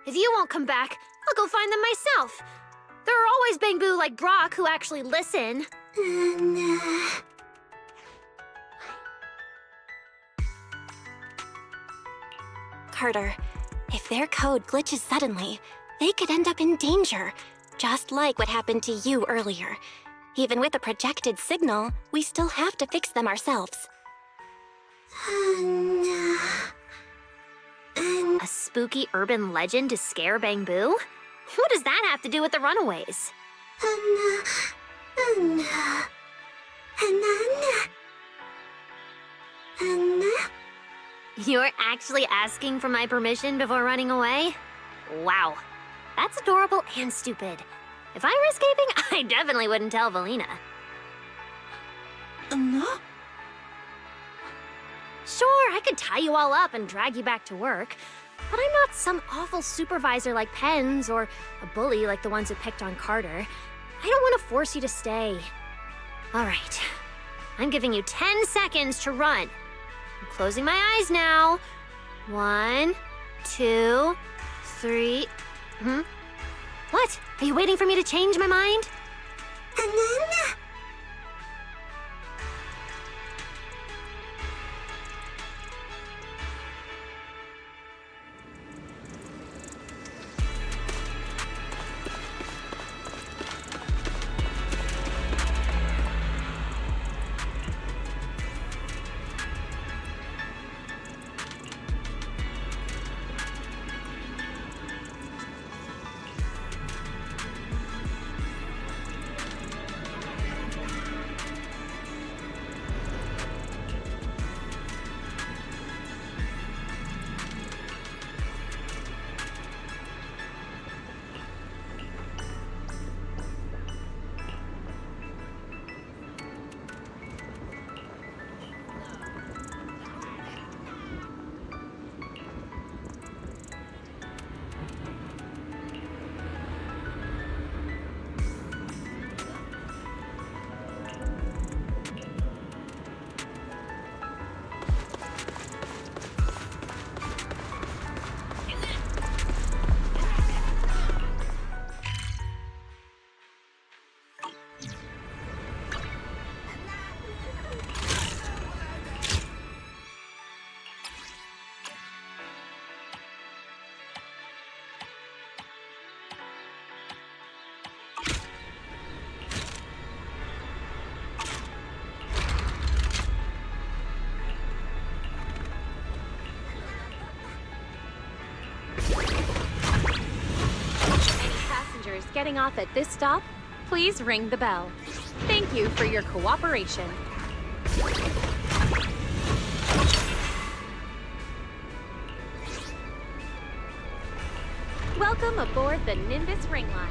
Speaker 2: If you won't come back, I'll go find them myself. There are always Bangboo like Brock who actually listen.
Speaker 3: Carter, if their code glitches suddenly, they could end up in danger, just like what happened to you earlier. Even with a projected signal, we still have to fix them ourselves.
Speaker 2: A spooky urban legend to scare Bangboo? What does that have to do with the Runaways? You're actually asking for my permission before running away? Wow, that's adorable and stupid. If I were escaping, I definitely wouldn't tell Valina. Sure, I could tie you all up and drag you back to work, but I'm not some awful supervisor like Pens or a bully like the ones who picked on Carter. I don't want to force you to stay. All right, I'm giving you 10 seconds to run. I'm closing my eyes now. 1, 2, 3. What? Are you waiting for me to change my mind?
Speaker 1: getting off at this stop, please ring the bell. Thank you for your cooperation. Welcome aboard the Nimbus Ring Line.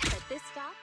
Speaker 1: At this stop,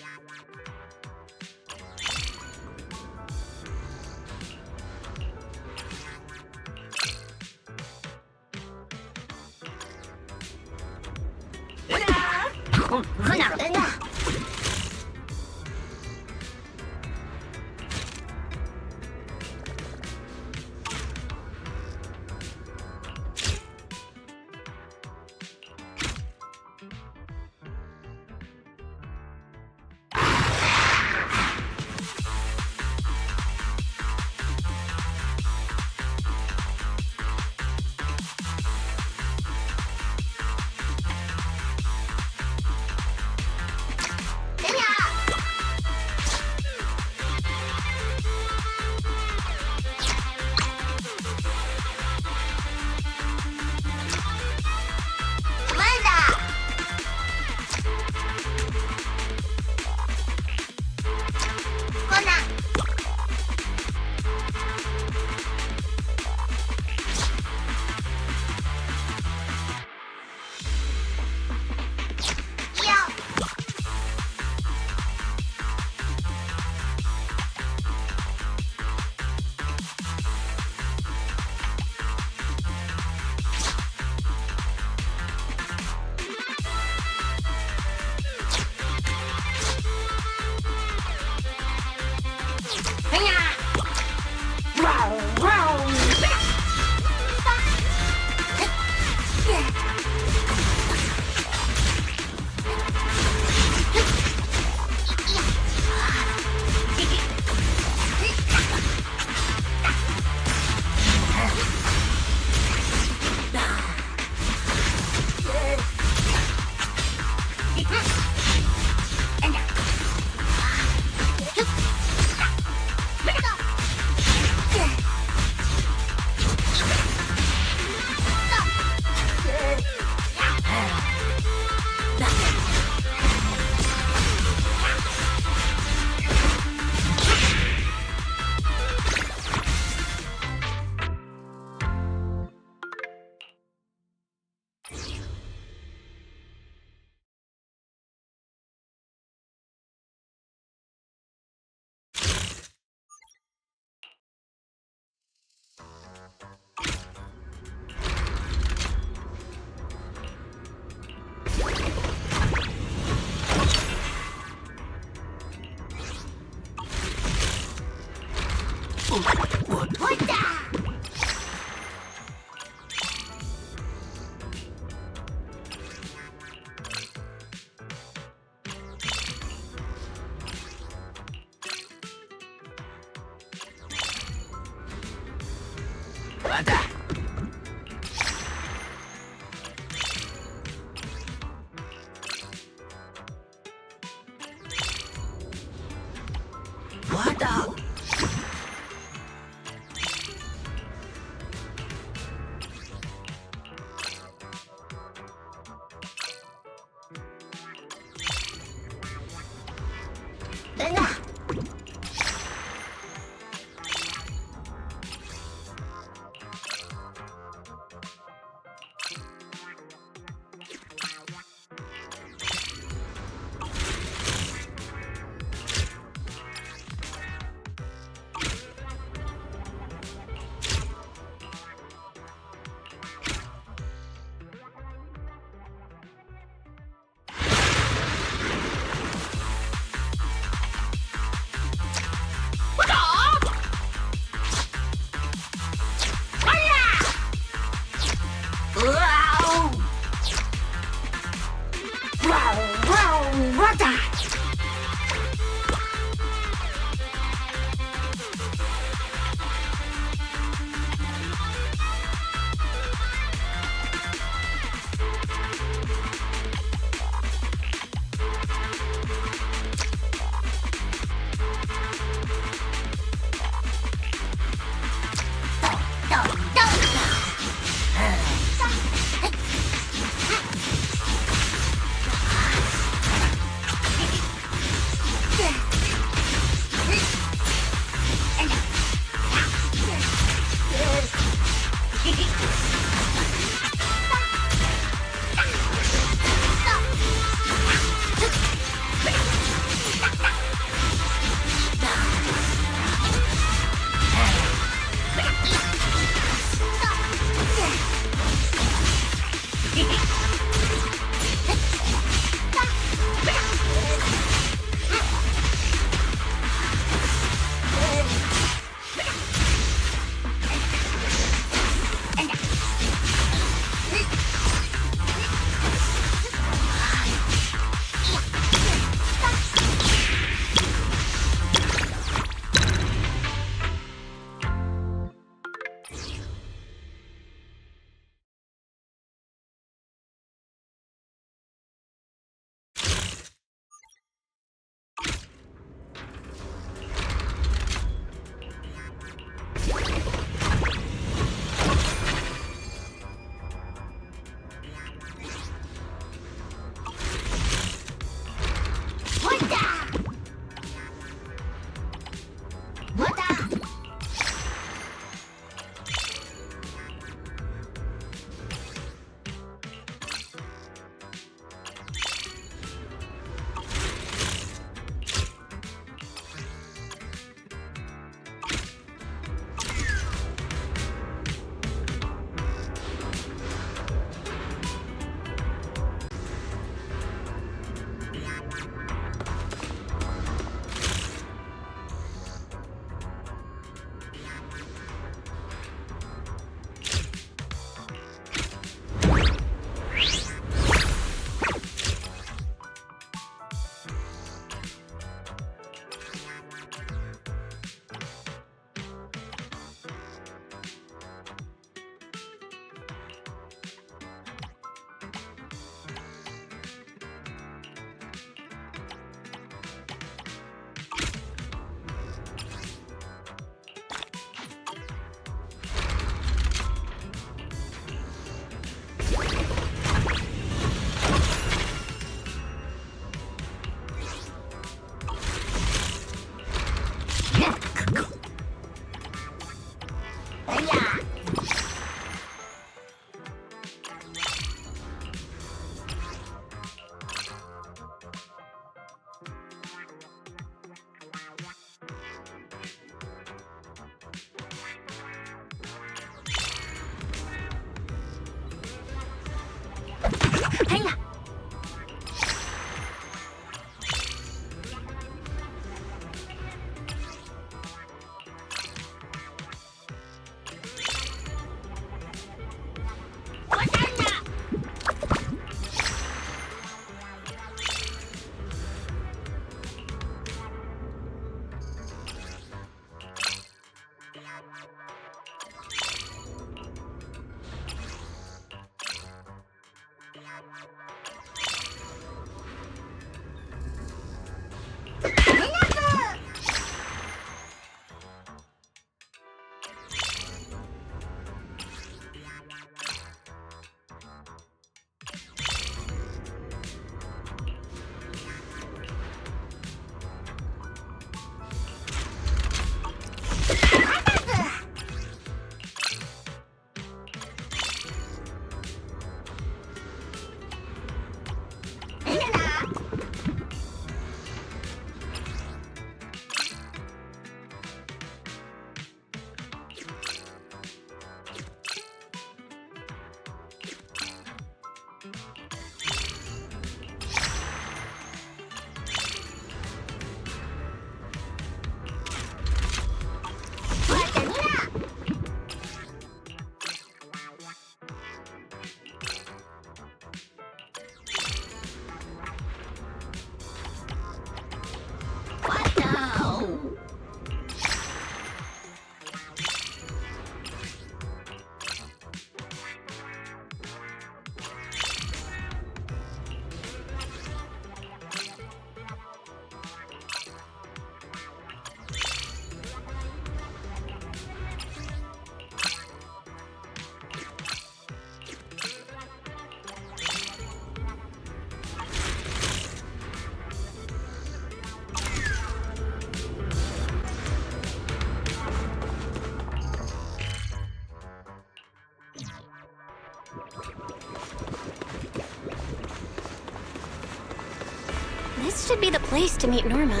Speaker 3: This should be the place to meet Norma.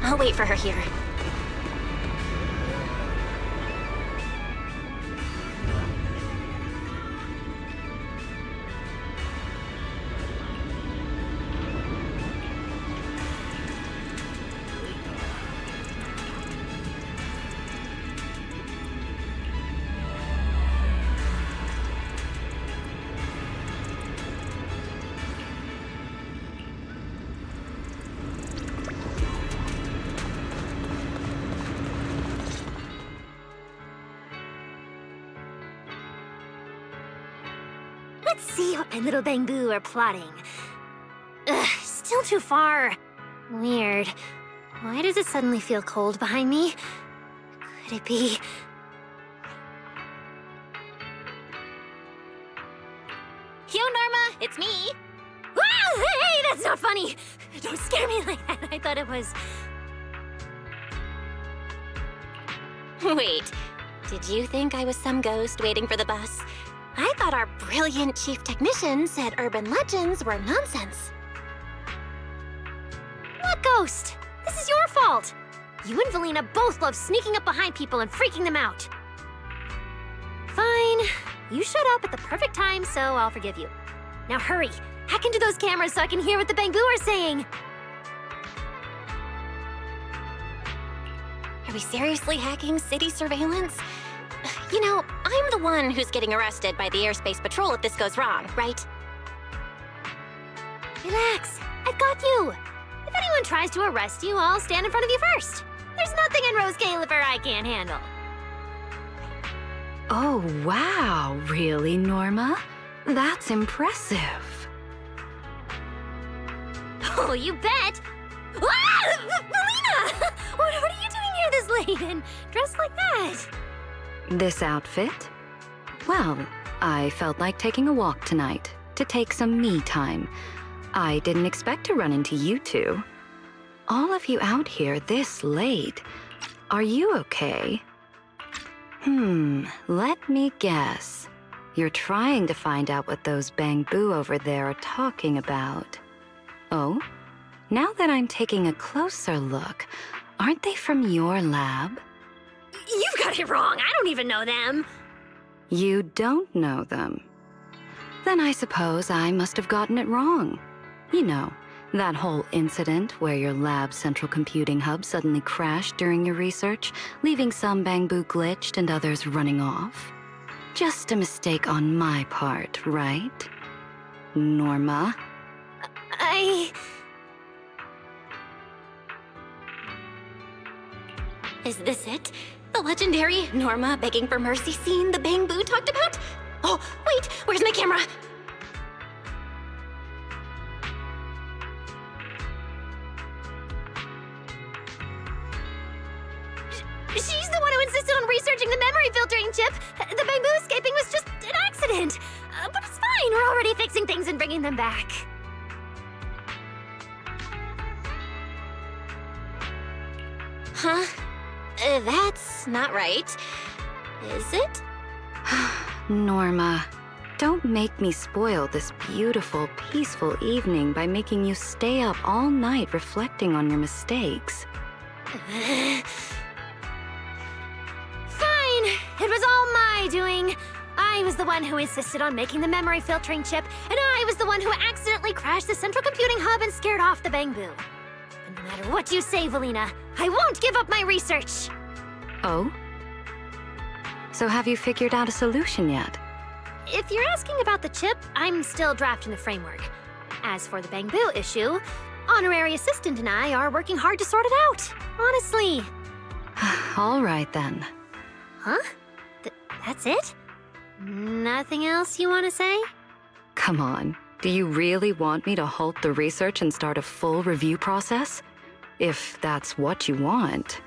Speaker 3: I'll wait for her here.
Speaker 2: Let's see what my little Bangboo are plotting. Ugh, still too far. Weird. Why does it suddenly feel cold behind me? Could it be...
Speaker 3: Yo, Norma, it's me.
Speaker 2: Ah, hey, that's not funny! Don't scare me like that. I thought it was...
Speaker 3: Wait, did you think I was some ghost waiting for the bus? I thought our brilliant chief technician said urban legends were nonsense.
Speaker 2: What ghost? This is your fault! You and Valina both love sneaking up behind people and freaking them out. Fine. You showed up at the perfect time, so I'll forgive you. Now hurry! Hack into those cameras so I can hear what the Bangboo are saying!
Speaker 3: Are we seriously hacking city surveillance? You know, I'm the one who's getting arrested by the Airspace Patrol if this goes wrong, right?
Speaker 2: Relax, I've got you! If anyone tries to arrest you, I'll stand in front of you first. There's nothing in Rose Califer I can't handle.
Speaker 6: Oh, wow. Really, Norma? That's impressive.
Speaker 2: Oh, you bet! Ah! Valina! What are you doing here this late and dressed like that?
Speaker 6: This outfit? Well, I felt like taking a walk tonight to take some me time. I didn't expect to run into you two. All of you out here this late. Are you okay? Let me guess. You're trying to find out what those Bangboo over there are talking about. Oh? Now that I'm taking a closer look, aren't they from your lab?
Speaker 2: You've got it wrong. I don't even know them.
Speaker 6: You don't know them. Then I suppose I must have gotten it wrong. You know, that whole incident where your lab's central computing hub suddenly crashed during your research, leaving some Bangboo glitched and others running off. Just a mistake on my part, right? Norma?
Speaker 3: Is this it? The legendary Norma begging for mercy scene the Bangboo talked about? Oh, wait, where's my camera?
Speaker 2: She's the one who insisted on researching the memory filtering chip. The Bangboo escaping was just an accident. But it's fine, we're already fixing things and bringing them back.
Speaker 3: Huh? That's not right. Is it?
Speaker 6: Norma, don't make me spoil this beautiful, peaceful evening by making you stay up all night reflecting on your mistakes.
Speaker 2: Fine. It was all my doing. I was the one who insisted on making the memory filtering chip, and I was the one who accidentally crashed the central computing hub and scared off the Bangboo. And no matter what you say, Valina, I won't give up my research.
Speaker 6: Oh? So have you figured out a solution yet?
Speaker 2: If you're asking about the chip, I'm still drafting the framework. As for the Bangboo issue, Honorary Assistant and I are working hard to sort it out. Honestly.
Speaker 6: All right then.
Speaker 2: Huh? That's it? Nothing else you want to say?
Speaker 6: Come on. Do you really want me to halt the research and start a full review process? If that's what you want.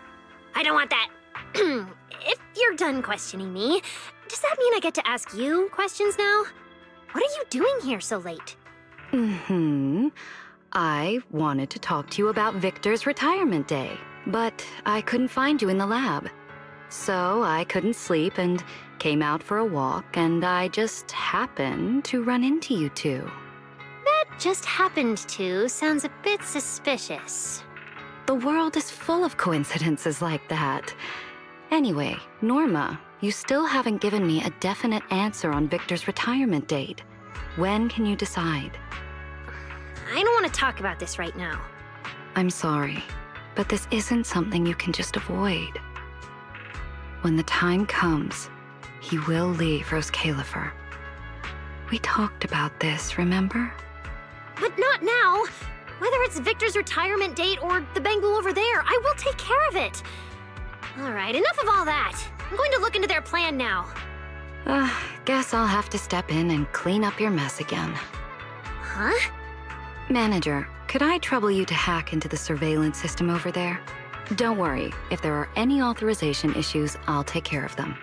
Speaker 2: I don't want that. If you're done questioning me, does that mean I get to ask you questions now? What are you doing here so late?
Speaker 6: I wanted to talk to you about Victor's retirement day, but I couldn't find you in the lab. So I couldn't sleep and came out for a walk, and I just happened to run into you two.
Speaker 2: That just happened to sounds a bit suspicious.
Speaker 6: The world is full of coincidences like that. Anyway, Norma, you still haven't given me a definite answer on Victor's retirement date. When can you decide?
Speaker 2: I don't want to talk about this right now.
Speaker 6: I'm sorry, but this isn't something you can just avoid. When the time comes, he will leave Rose Califer. We talked about this, remember?
Speaker 2: But not now. Whether it's Victor's retirement date or the Bangboo over there, I will take care of it. All right, enough of all that. I'm going to look into their plan now.
Speaker 6: Guess I'll have to step in and clean up your mess again.
Speaker 2: Huh?
Speaker 6: Manager, could I trouble you to hack into the surveillance system over there? Don't worry, if there are any authorization issues, I'll take care of them.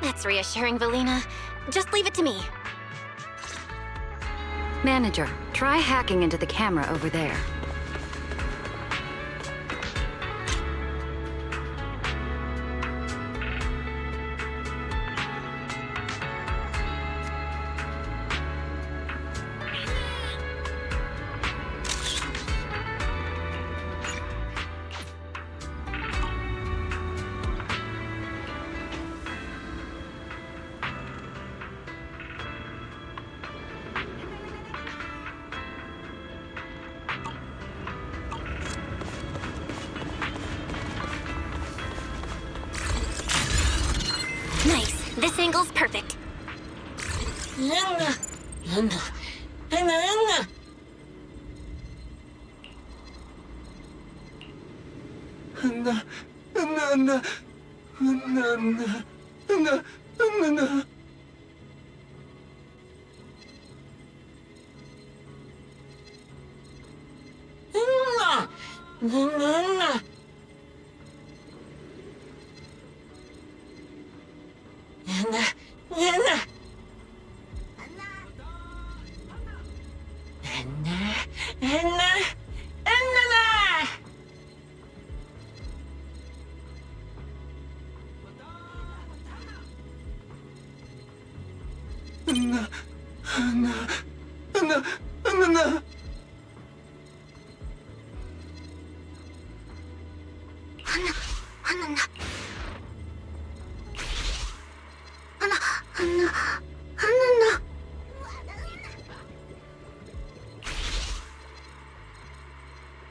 Speaker 3: That's reassuring, Valina. Just leave it to me.
Speaker 6: Manager, try hacking into the camera over there.
Speaker 3: Nice. This angle's perfect.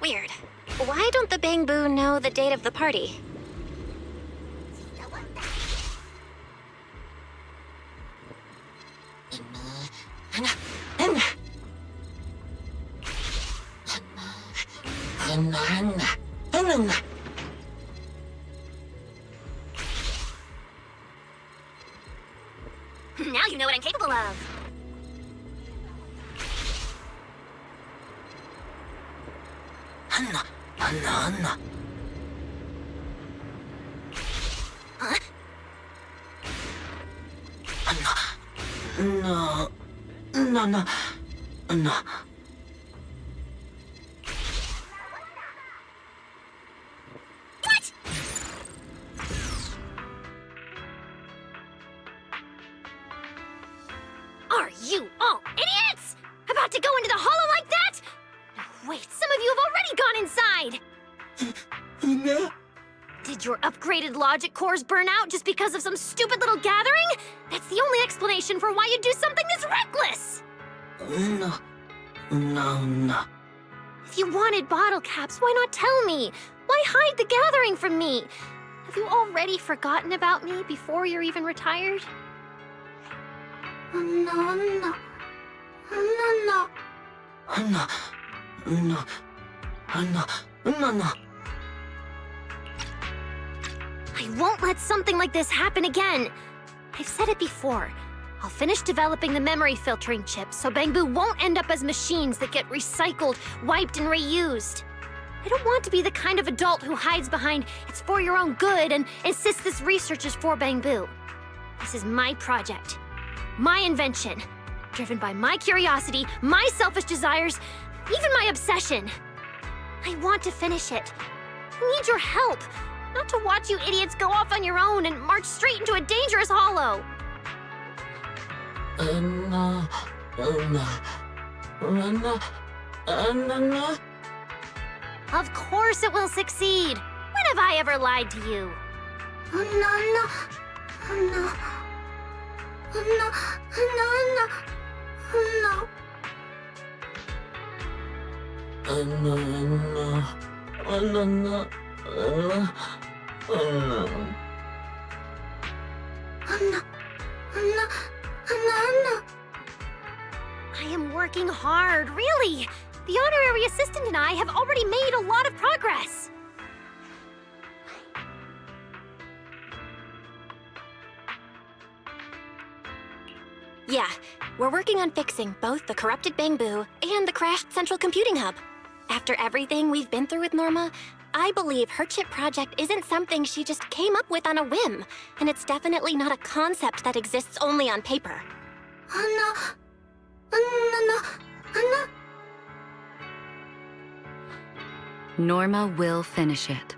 Speaker 3: Weird. Why don't the Bangboo know the date of the party?
Speaker 2: Now you know what I'm capable of.
Speaker 9: Anna, Anna, Anna. Anna. No, no, no, no.
Speaker 2: What? Are you all idiots? About to go into the hollow like that? No, wait, some of you have already gone inside.
Speaker 9: No.
Speaker 2: Did your upgraded logic cores burn out just because of some stupid little gathering? That's the only explanation for why you'd do something this reckless!
Speaker 9: No. No, no.
Speaker 2: If you wanted bottle caps, why not tell me? Why hide the gathering from me? Have you already forgotten about me before you're even retired?
Speaker 4: No, no. No, no.
Speaker 9: Anna. No. Anna. No, no.
Speaker 2: I won't let something like this happen again. I've said it before. I'll finish developing the memory filtering chip so Bangboo won't end up as machines that get recycled, wiped, and reused. I don't want to be the kind of adult who hides behind it's for your own good and insists this research is for Bangboo. This is my project, my invention, driven by my curiosity, my selfish desires, even my obsession. I want to finish it. I need your help. Not to watch you idiots go off on your own and march straight into a dangerous hollow.
Speaker 9: Anna. Anna. Anna. Anna.
Speaker 2: Of course it will succeed. When have I ever lied to you?
Speaker 4: No, no. No. No, no, no.
Speaker 9: Anna. Anna. Anna. Anna. Anna.
Speaker 4: Anna. Anna. Anna.
Speaker 2: I am working hard, really. The honorary assistant and I have already made a lot of progress.
Speaker 3: Yeah, we're working on fixing both the corrupted Bangboo and the crashed central computing hub. After everything we've been through with Norma, I believe her chip project isn't something she just came up with on a whim, and it's definitely not a concept that exists only on paper.
Speaker 4: Anna. Anna. Anna.
Speaker 6: Norma will finish it.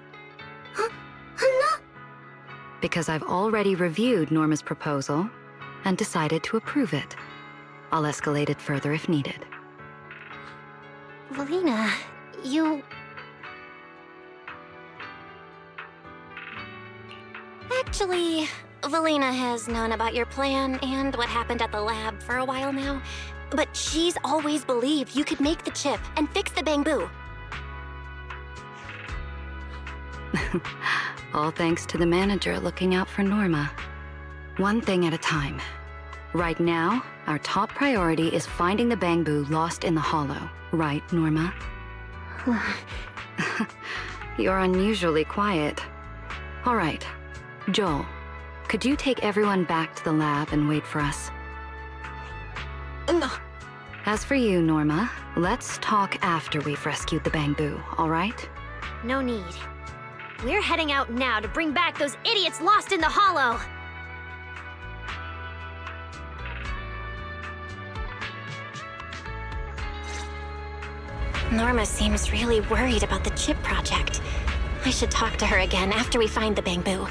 Speaker 4: Anna.
Speaker 6: Because I've already reviewed Norma's proposal and decided to approve it. I'll escalate it further if needed.
Speaker 2: Valina, you...
Speaker 3: Actually, Valina has known about your plan and what happened at the lab for a while now, but she's always believed you could make the chip and fix the Bangboo.
Speaker 6: All thanks to the manager looking out for Norma. One thing at a time. Right now, our top priority is finding the Bangboo lost in the hollow. Right, Norma? You're unusually quiet. All right. Joel, could you take everyone back to the lab and wait for us?
Speaker 9: No.
Speaker 6: As for you, Norma, let's talk after we've rescued the Bangboo, all right?
Speaker 2: No need. We're heading out now to bring back those idiots lost in the hollow.
Speaker 3: Norma seems really worried about the chip project. I should talk to her again after we find the Bangboo.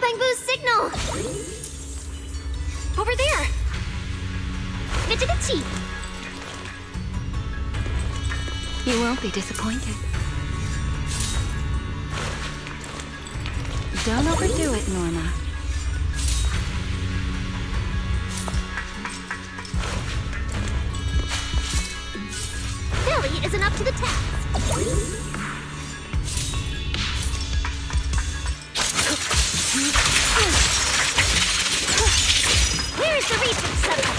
Speaker 2: Bangboo's signal! Over there! Mitch-a-ditchy!
Speaker 6: You won't be disappointed. Don't overdo it, Norma.
Speaker 2: Billy isn't up to the task. Where's the research center?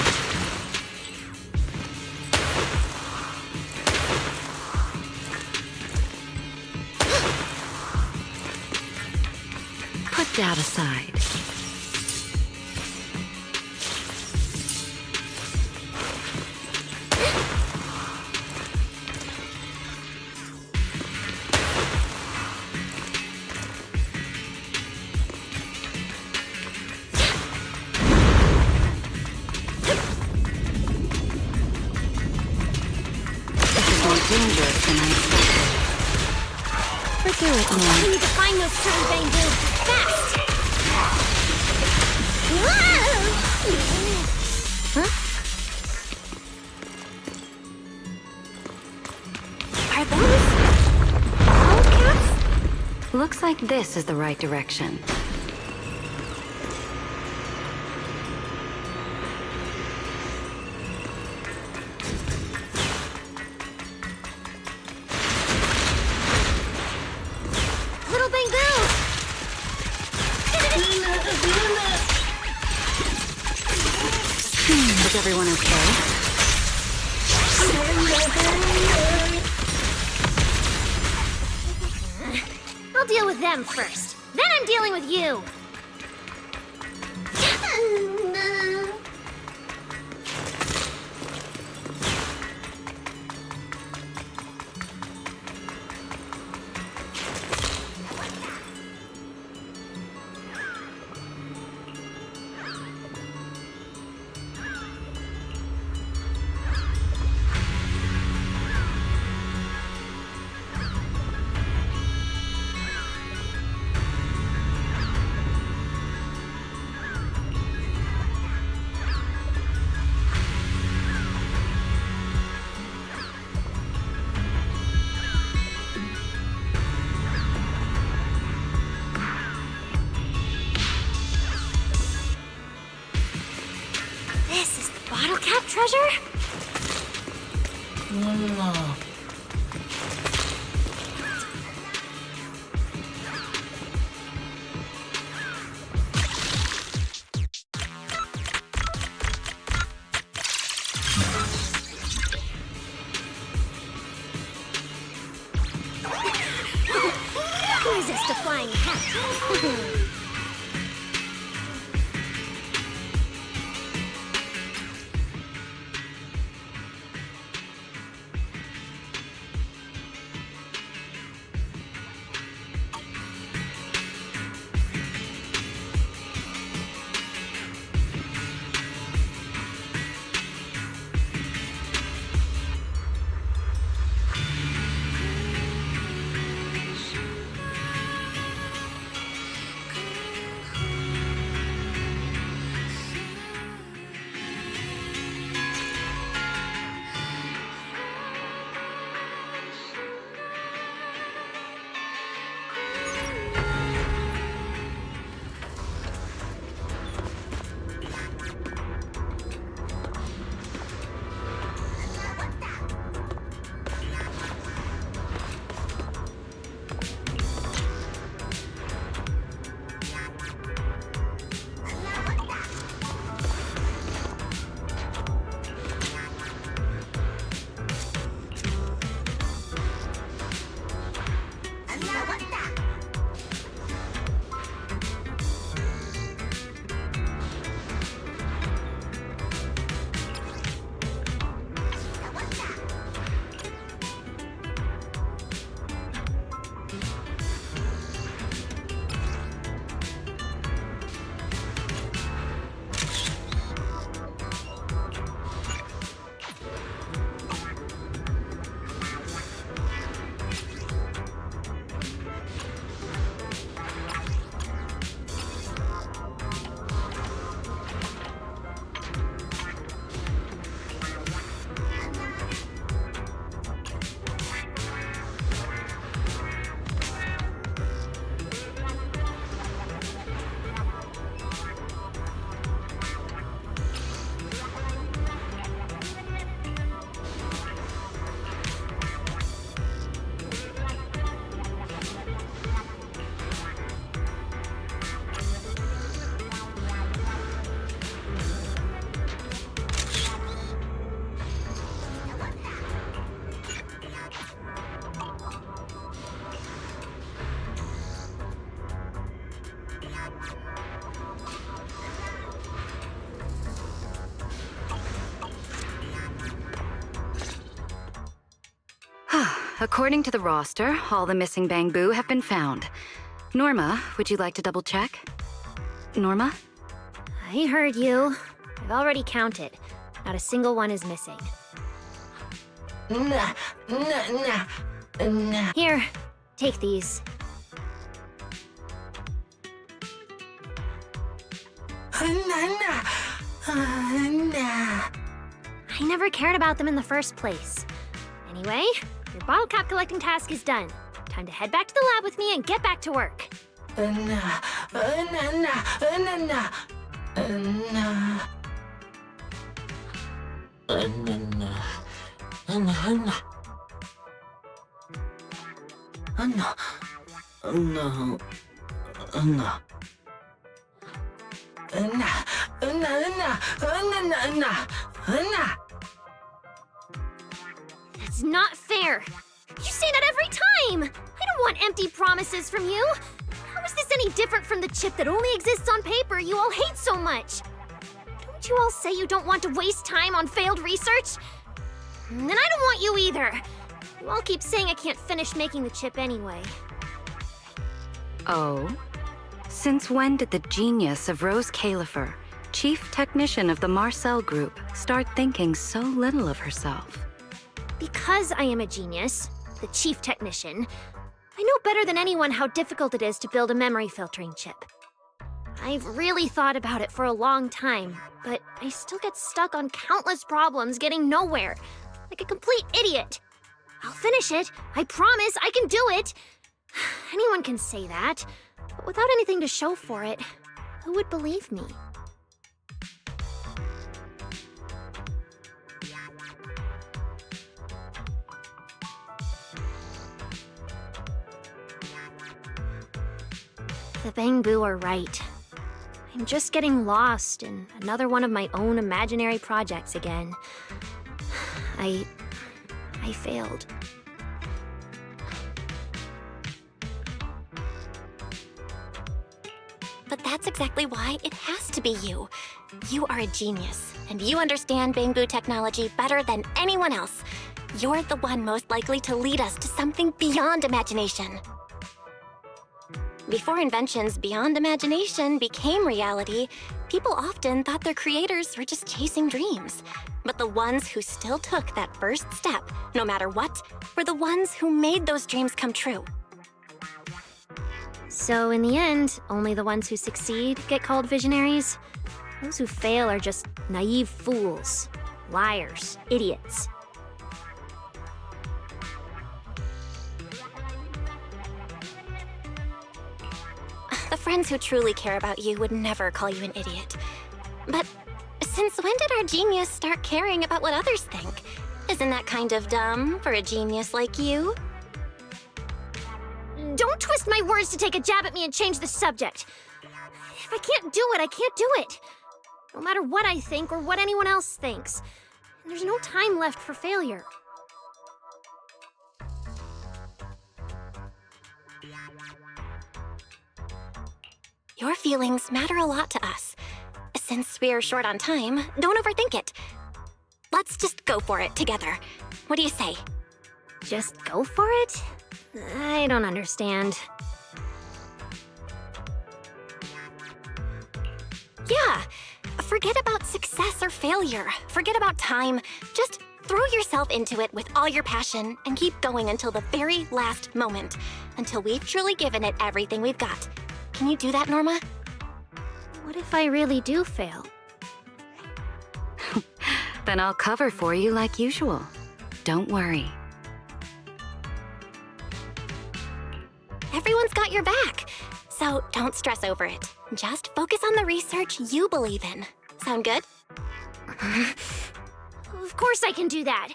Speaker 6: Put doubt aside. Dangerous than I expected. But do it more.
Speaker 2: We need to find those turn Bangboo fast! Huh? Are those owl cats?
Speaker 6: Looks like this is the right direction. Is everyone okay?
Speaker 2: I'll deal with them first. Then I'm dealing with you. This is the bottle cap treasure?
Speaker 9: No.
Speaker 2: Resist a flying cat.
Speaker 6: according to the roster, all the missing Bangboo have been found. Norma, would you like to double check? Norma?
Speaker 2: I heard you. I've already counted. Not a single one is missing.
Speaker 9: Nah, nah, nah, nah.
Speaker 2: Here, take these.
Speaker 9: Nah.
Speaker 2: I never cared about them in the first place. Anyway, your bottle cap collecting task is done. Time to head back to the lab with me and get back to work. That's not fair. You say that every time. I don't want empty promises from you. How is this any different from the chip that only exists on paper you all hate so much? Don't you all say you don't want to waste time on failed research? Then I don't want you either. You all keep saying I can't finish making the chip anyway.
Speaker 6: Oh? Since when did the genius of Rose Califer, chief technician of the Marcel Group, start thinking so little of herself?
Speaker 2: Because I am a genius, the chief technician, I know better than anyone how difficult it is to build a memory filtering chip. I've really thought about it for a long time, but I still get stuck on countless problems getting nowhere, like a complete idiot. I'll finish it, I promise, I can do it. Anyone can say that, but without anything to show for it, who would believe me? The Bangboo are right. I'm just getting lost in another one of my own imaginary projects again. I failed.
Speaker 3: But that's exactly why it has to be you. You are a genius, and you understand Bangboo technology better than anyone else. You're the one most likely to lead us to something beyond imagination. Before inventions beyond imagination became reality, people often thought their creators were just chasing dreams. But the ones who still took that first step, no matter what, were the ones who made those dreams come true.
Speaker 2: So in the end, only the ones who succeed get called visionaries? Those who fail are just naive fools, liars, idiots.
Speaker 3: The friends who truly care about you would never call you an idiot. But since when did our genius start caring about what others think? Isn't that kind of dumb for a genius like you?
Speaker 2: Don't twist my words to take a jab at me and change the subject. If I can't do it, I can't do it. No matter what I think or what anyone else thinks. And there's no time left for failure.
Speaker 3: Your feelings matter a lot to us. Since we're short on time, don't overthink it. Let's just go for it together. What do you say?
Speaker 2: Just go for it? I don't understand.
Speaker 3: Yeah, forget about success or failure. Forget about time. Just throw yourself into it with all your passion and keep going until the very last moment. Until we've truly given it everything we've got. Can you do that, Norma?
Speaker 2: What if I really do fail?
Speaker 6: Then I'll cover for you like usual. Don't worry.
Speaker 3: Everyone's got your back, so don't stress over it. Just focus on the research you believe in. Sound good?
Speaker 2: Of course I can do that.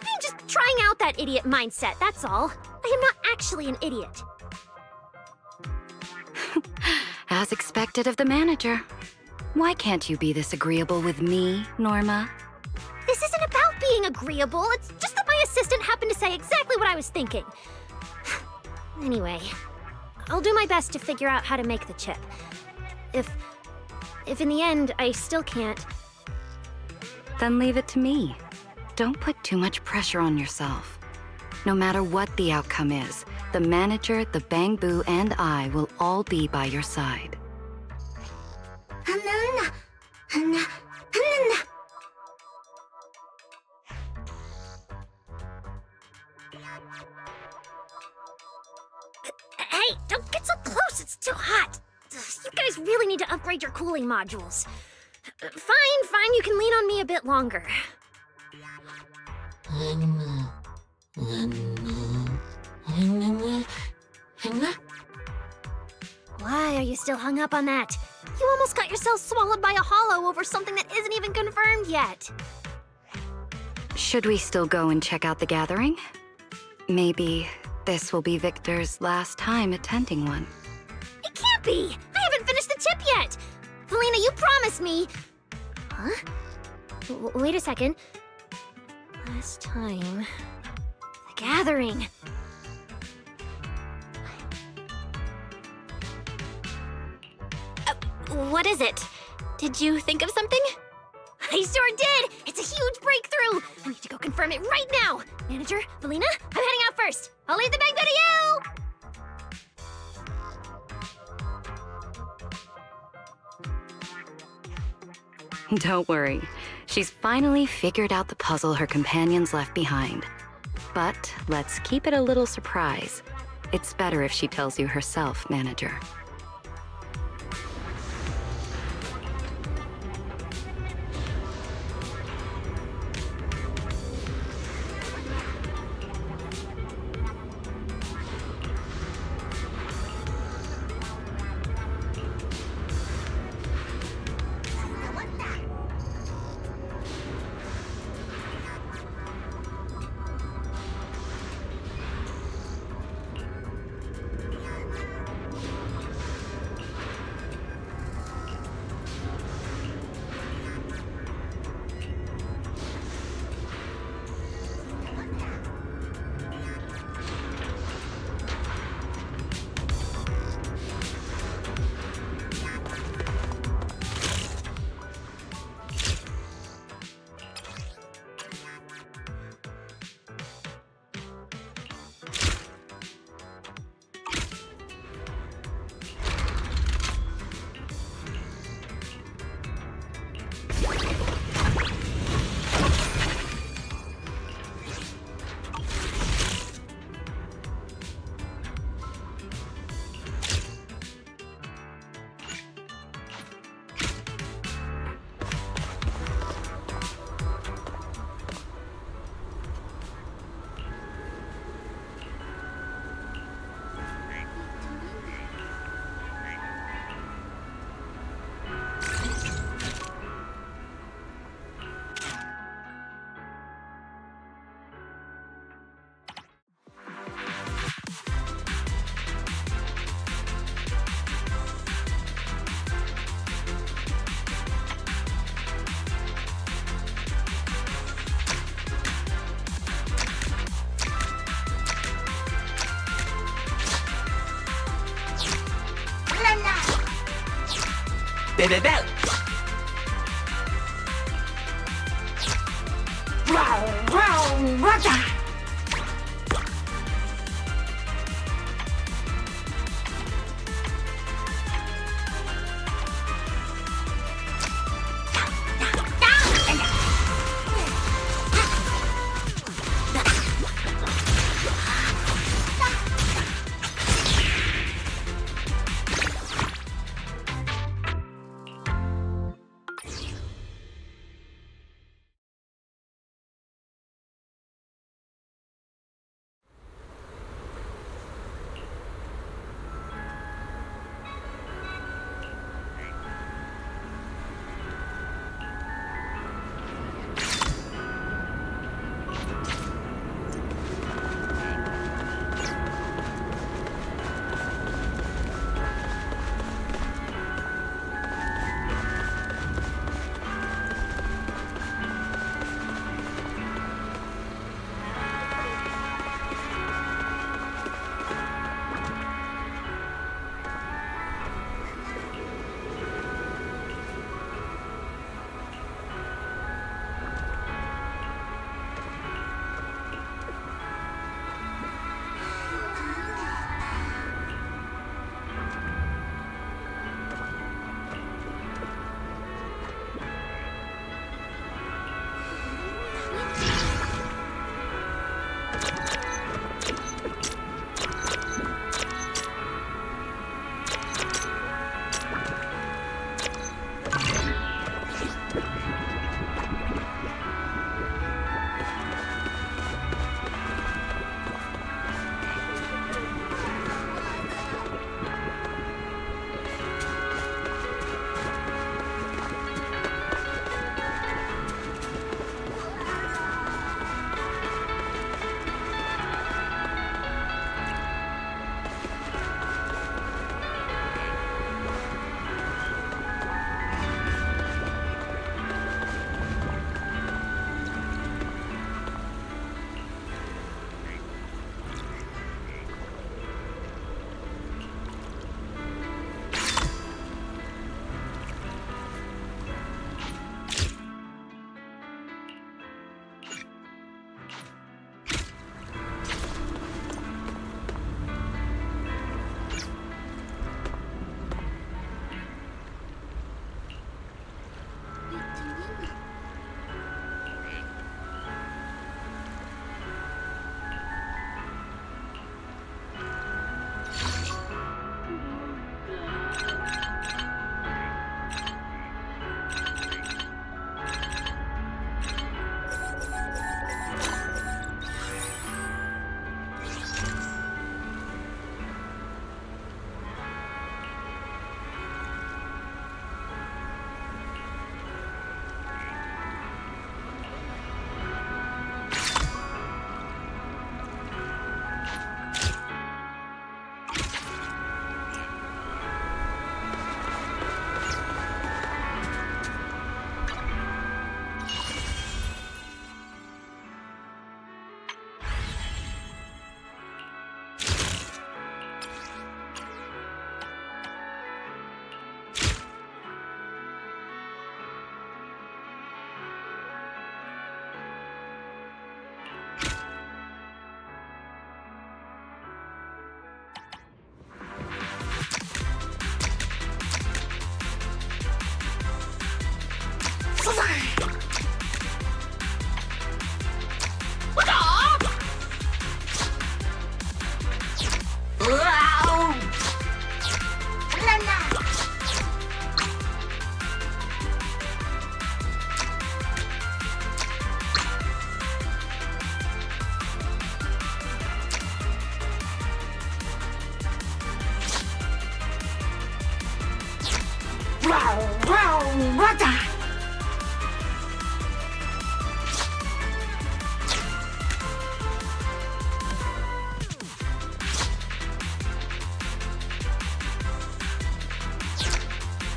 Speaker 2: I'm just trying out that idiot mindset, that's all. I am not actually an idiot.
Speaker 6: As expected of the manager. Why can't you be this agreeable with me, Norma?
Speaker 2: This isn't about being agreeable. It's just that my assistant happened to say exactly what I was thinking. Anyway, I'll do my best to figure out how to make the chip. If in the end I still can't...
Speaker 6: Then leave it to me. Don't put too much pressure on yourself. No matter what the outcome is, the manager, the Bangboo, and I will all be by your side.
Speaker 4: Hanana, hana, hanana.
Speaker 2: Hey, don't get so close, it's too hot. You guys really need to upgrade your cooling modules. Fine, you can lean on me a bit longer. Why are you still hung up on that? You almost got yourself swallowed by a hollow over something that isn't even confirmed yet.
Speaker 6: Should we still go and check out the gathering? Maybe this will be Victor's last time attending one.
Speaker 2: It can't be! I haven't finished the chip yet! Felina, you promised me... Huh? Wait a second. Last time... The gathering.
Speaker 3: What is it? Did you think of something?
Speaker 2: I sure did! It's a huge breakthrough! I need to go confirm it right now! Manager, Felina, I'm heading out first! I'll leave the Bangboo to you!
Speaker 6: Don't worry. She's finally figured out the puzzle her companions left behind. But let's keep it a little surprise. It's better if she tells you herself, Manager.
Speaker 9: Belle. Wow, wow,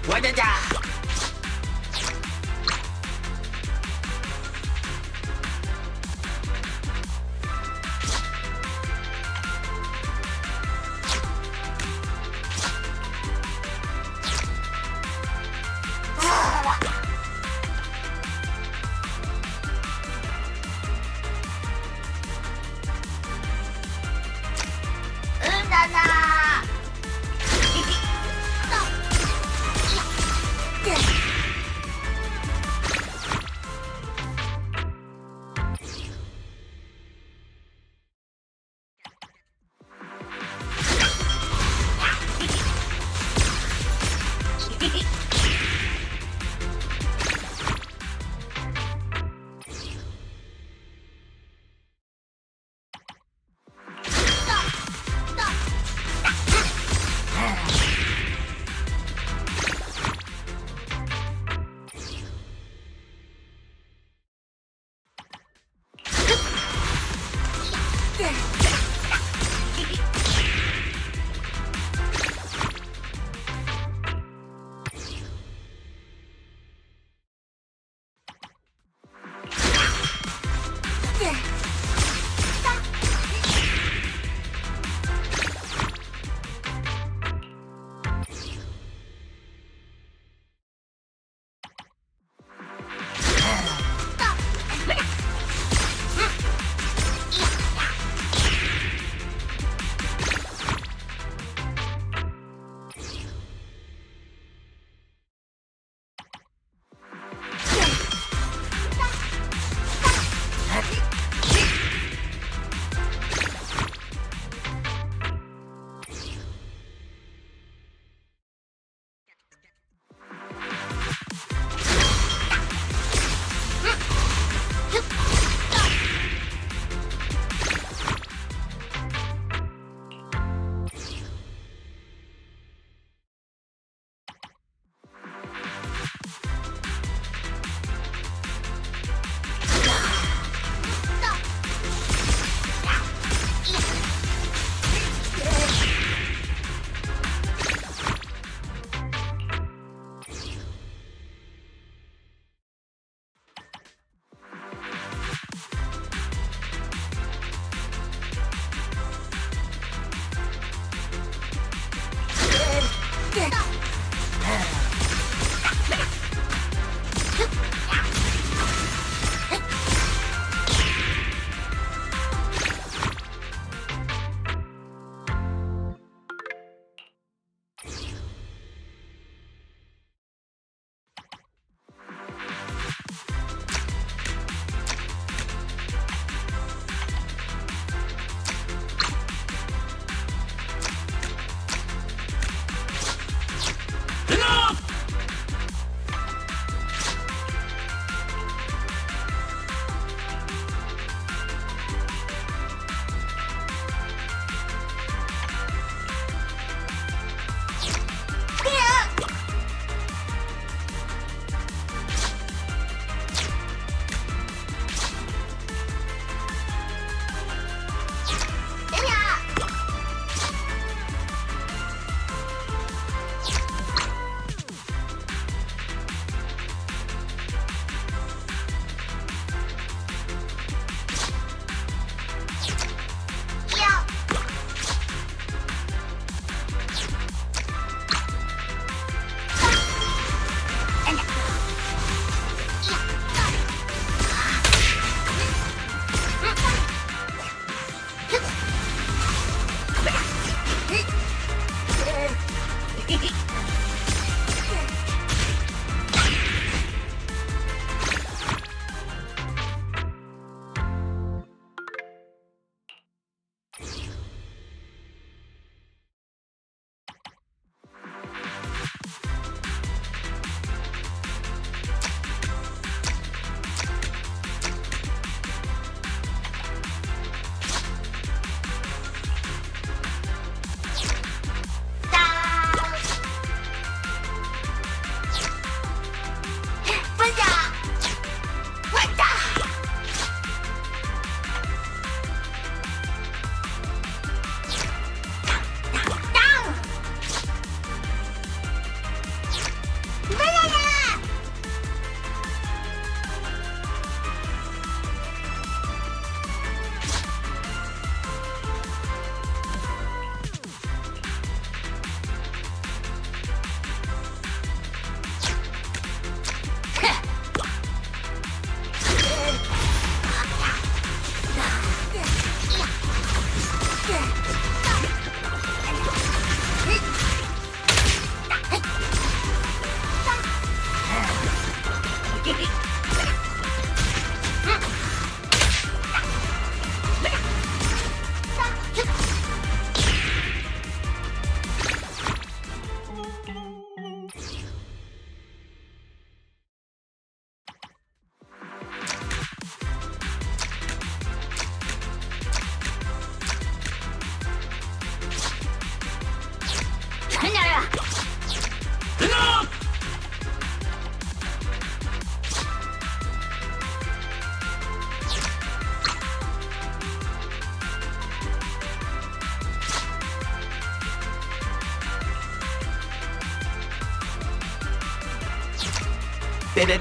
Speaker 9: 와자자.
Speaker 4: 나나.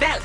Speaker 9: Belle.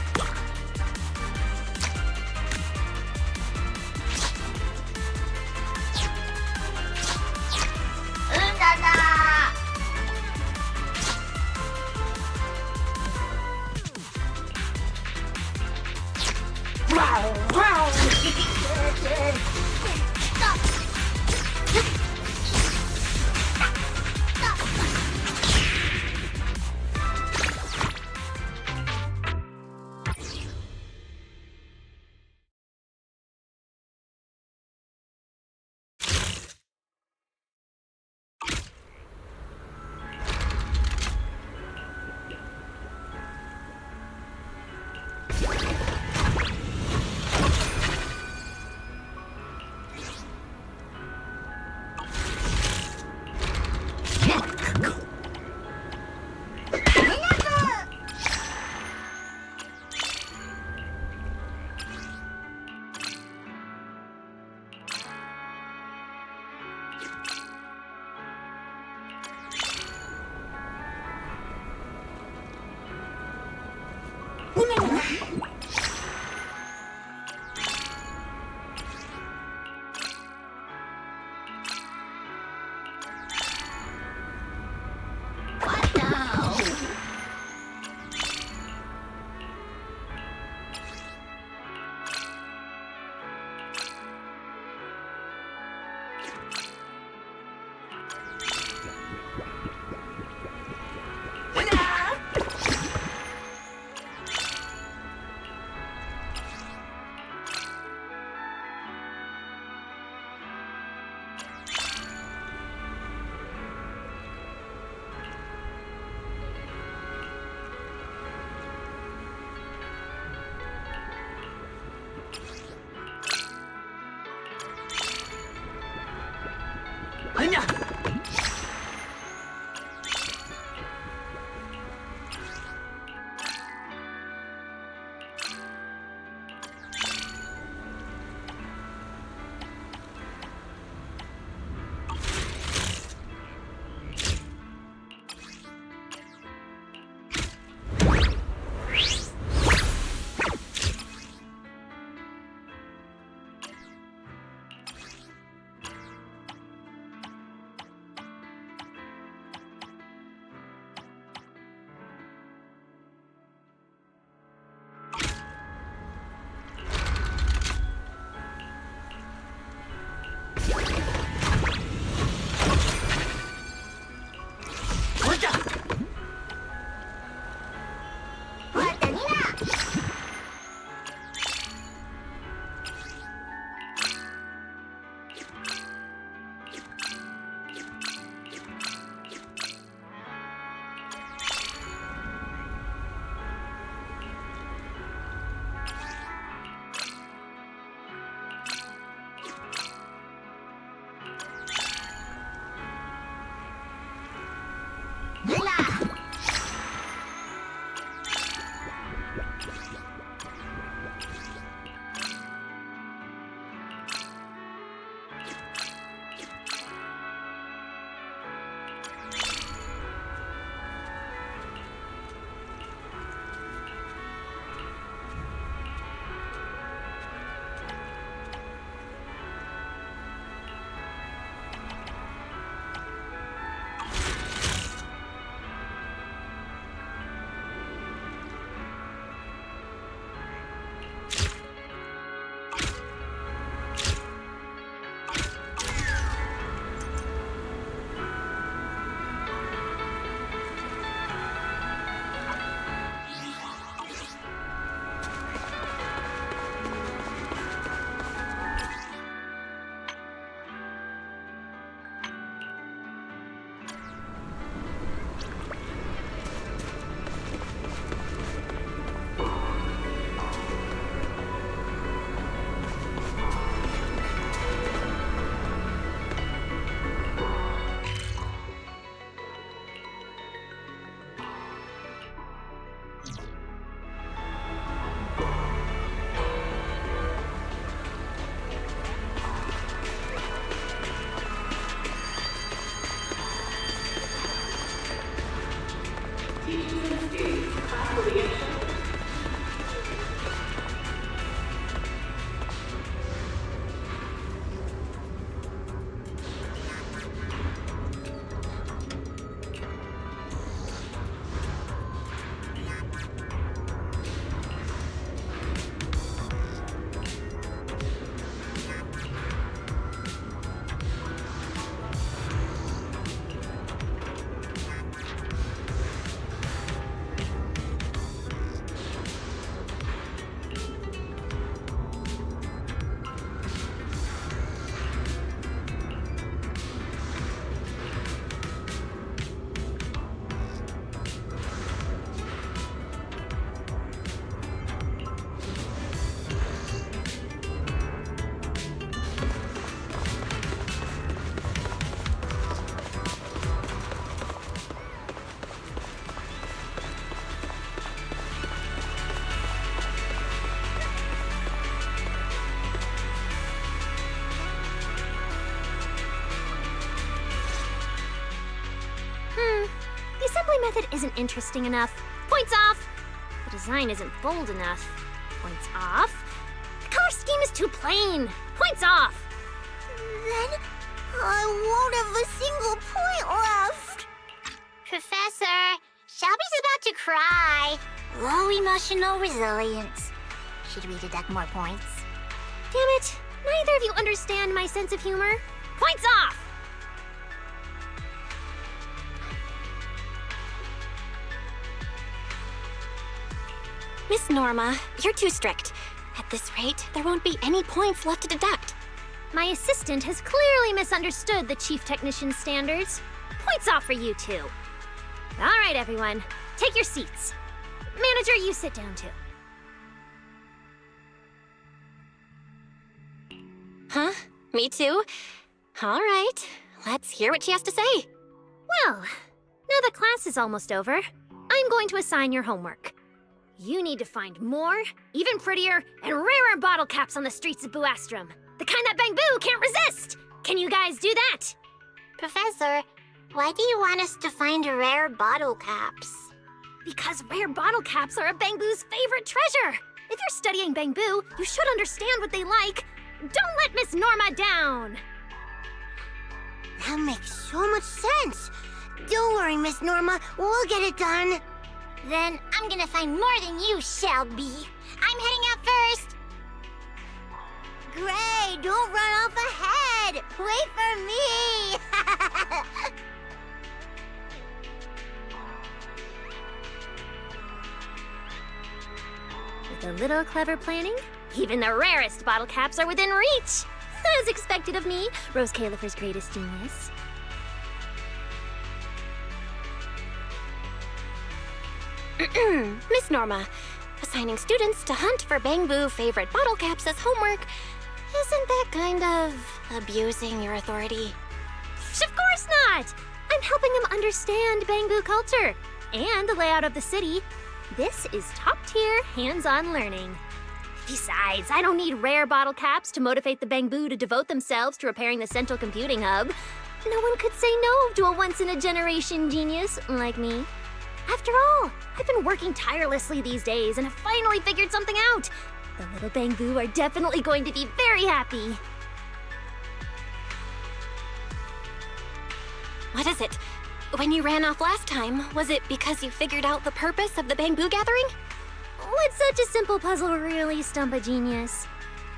Speaker 2: The assembly method isn't interesting enough. Points off! The design isn't bold enough. Points off. The color scheme is too plain. Points off!
Speaker 4: Then I won't have a single point left. Professor, Shelby's about to cry. Low emotional resilience. Should we deduct more points?
Speaker 2: Damn it! Neither of you understand my sense of humor. Points off!
Speaker 3: Miss Norma, you're too strict. At this rate, there won't be any points left to deduct.
Speaker 2: My assistant has clearly misunderstood the chief technician's standards. Points off for you two. All right, everyone. Take your seats. Manager, you sit down too.
Speaker 3: Huh? Me too? All right. Let's hear what she has to say.
Speaker 2: Well, now that class is almost over, I'm going to assign your homework. You need to find more, even prettier, and rarer bottle caps on the streets of Buastrum. The kind that Bangboo can't resist! Can you guys do that?
Speaker 4: Professor, why do you want us to find rare bottle caps?
Speaker 2: Because rare bottle caps are a Bangboo's favorite treasure! If you're studying Bangboo, you should understand what they like. Don't let Miss Norma down!
Speaker 4: That makes so much sense. Don't worry, Miss Norma. We'll get it done. Then I'm gonna find more than you, Shelby. I'm heading out first. Gray, don't run off ahead. Wait for me.
Speaker 2: With a little clever planning, even the rarest bottle caps are within reach. As expected of me, Rose Califer's greatest genius.
Speaker 3: Miss Norma, assigning students to hunt for Bangboo favorite bottle caps as homework, isn't that kind of abusing your authority?
Speaker 2: Of course not! I'm helping them understand Bangboo culture and the layout of the city. This is top-tier, hands-on learning. Besides, I don't need rare bottle caps to motivate the Bangboo to devote themselves to repairing the central computing hub. No one could say no to a once-in-a-generation genius like me. After all, I've been working tirelessly these days and have finally figured something out. The little Bangboo are definitely going to be very happy.
Speaker 3: What is it? When you ran off last time, was it because you figured out the purpose of the Bangboo gathering?
Speaker 2: Would such a simple puzzle really stump a genius?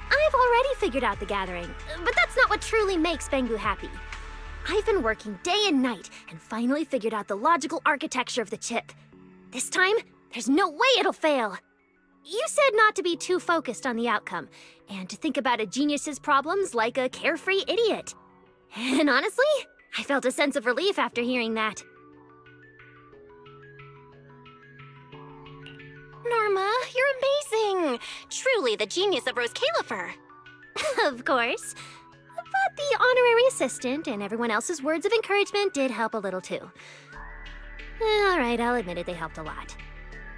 Speaker 2: I've already figured out the gathering, but that's not what truly makes Bangboo happy. I've been working day and night and finally figured out the logical architecture of the chip. This time, there's no way it'll fail. You said not to be too focused on the outcome, and to think about a genius's problems like a carefree idiot. And honestly, I felt a sense of relief after hearing that.
Speaker 3: Norma, you're amazing! Truly the genius of Rose Califer.
Speaker 2: Of course. But the honorary assistant and everyone else's words of encouragement did help a little too. All right, I'll admit it, they helped a lot.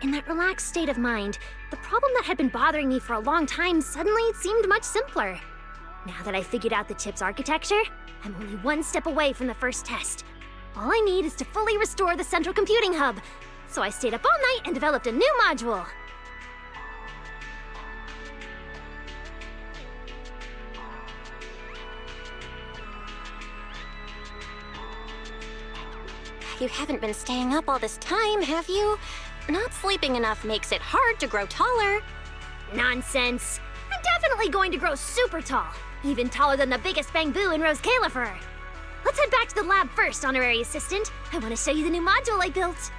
Speaker 2: In that relaxed state of mind, the problem that had been bothering me for a long time suddenly seemed much simpler. Now that I figured out the chip's architecture, I'm only one step away from the first test. All I need is to fully restore the central computing hub. So I stayed up all night and developed a new module.
Speaker 3: You haven't been staying up all this time, have you? Not sleeping enough makes it hard to grow taller.
Speaker 2: Nonsense. I'm definitely going to grow super tall. Even taller than the biggest Bangboo in Rose Califer. Let's head back to the lab first, Honorary Assistant. I want to show you the new module I built.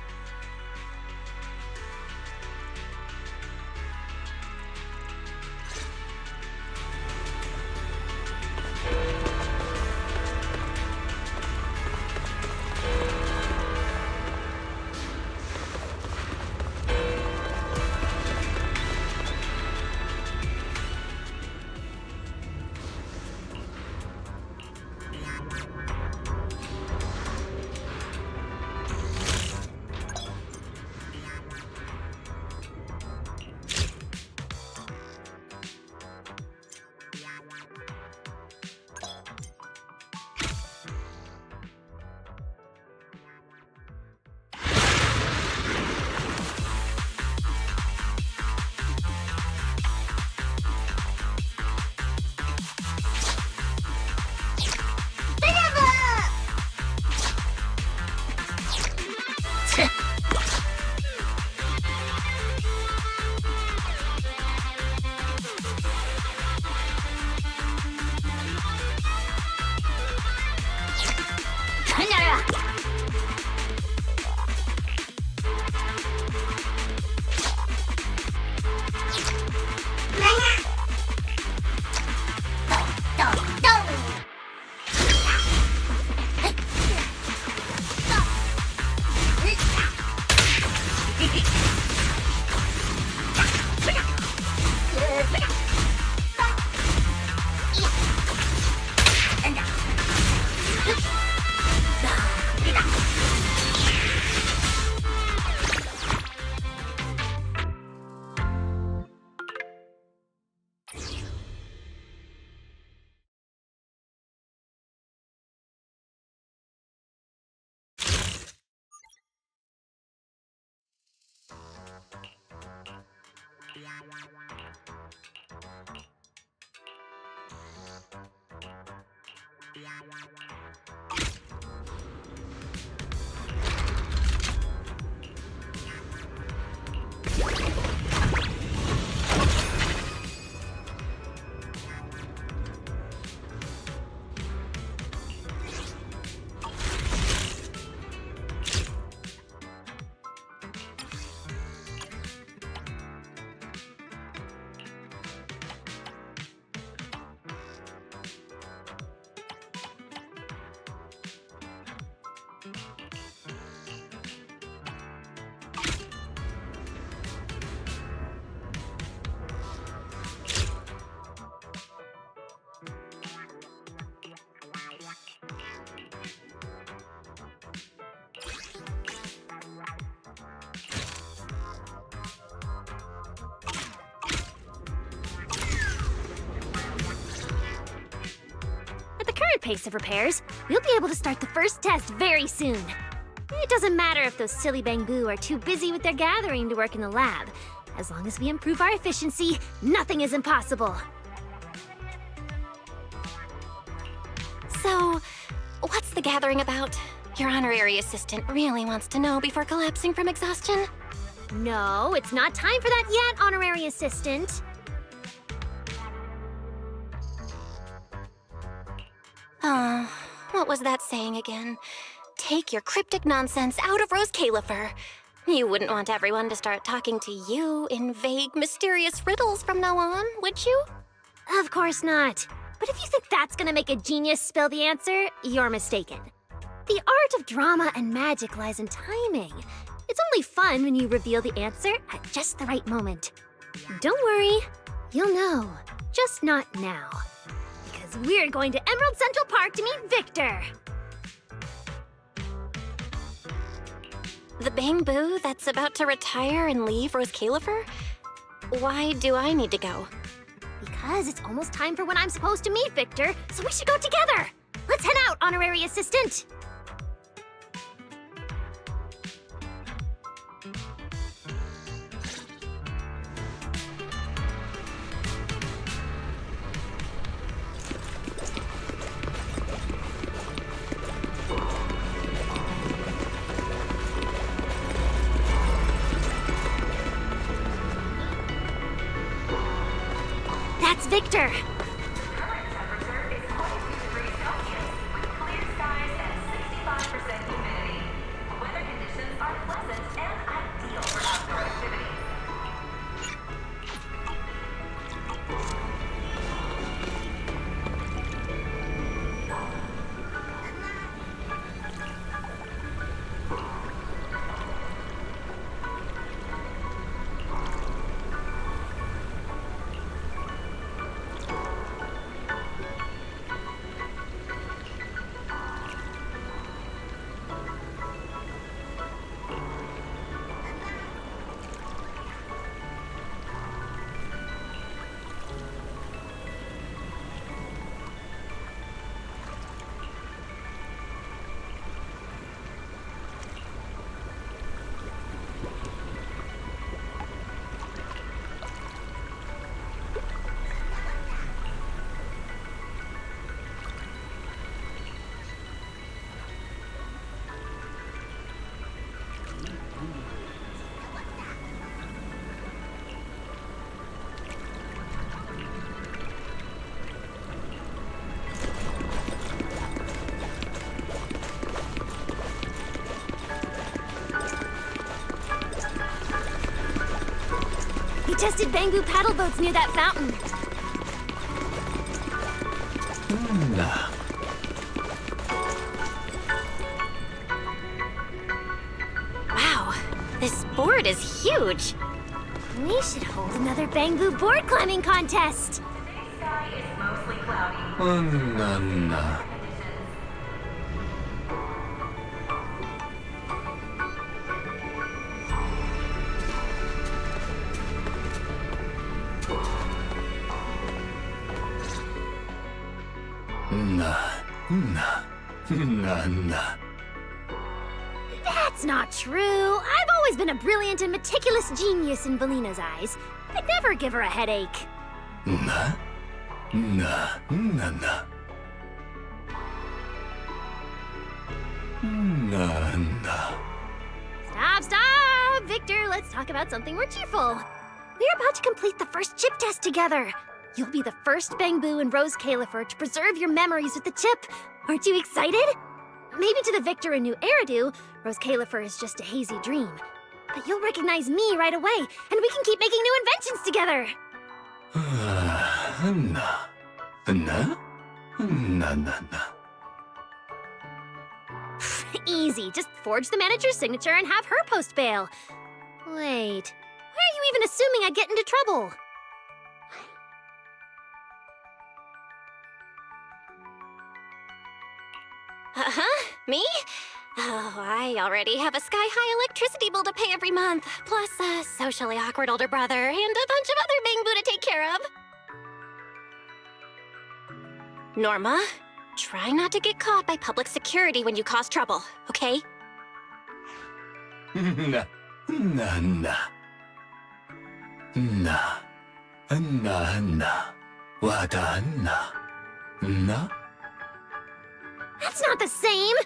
Speaker 2: Pace of repairs, we'll be able to start the first test very soon. It doesn't matter if those silly Bangboo are too busy with their gathering to work in the lab. As long as we improve our efficiency, nothing is impossible.
Speaker 3: So, what's the gathering about? Your honorary assistant really wants to know before collapsing from exhaustion?
Speaker 2: No, it's not time for that yet, honorary assistant.
Speaker 3: Oh, what was that saying again? Take your cryptic nonsense out of Rose Califer. You wouldn't want everyone to start talking to you in vague, mysterious riddles from now on, would you?
Speaker 2: Of course not. But if you think that's gonna make a genius spill the answer, you're mistaken. The art of drama and magic lies in timing. It's only fun when you reveal the answer at just the right moment. Don't worry, you'll know. Just not now. We're going to Emerald Central Park to meet Victor.
Speaker 3: The Bangboo that's about to retire and leave Rose Califer? Why do I need to go?
Speaker 2: Because it's almost time for when I'm supposed to meet Victor, so we should go together. Let's head out, honorary assistant. Victor! We tested Bangboo paddle boats near that fountain.
Speaker 3: Wow, this board is huge.
Speaker 2: We should hold another Bangboo board climbing contest. That's not true. I've always been a brilliant and meticulous genius in Valina's eyes. I'd never give her a headache. Stop! Victor, let's talk about something more cheerful. We're about to complete the first chip test together. You'll be the first Bangboo and Rose Califer to preserve your memories with the chip. Aren't you excited? Maybe to the Victor in New Eridu, Rose Califer is just a hazy dream. But you'll recognize me right away, and we can keep making new inventions together. Easy, just forge the manager's signature and have her post bail. Wait, why are you even assuming I get into trouble?
Speaker 3: Me? Oh, I already have a sky-high electricity bill to pay every month, plus a socially awkward older brother and a bunch of other Bangboo to take care of. Norma, try not to get caught by public security when you cause trouble, okay?
Speaker 2: That's not the same!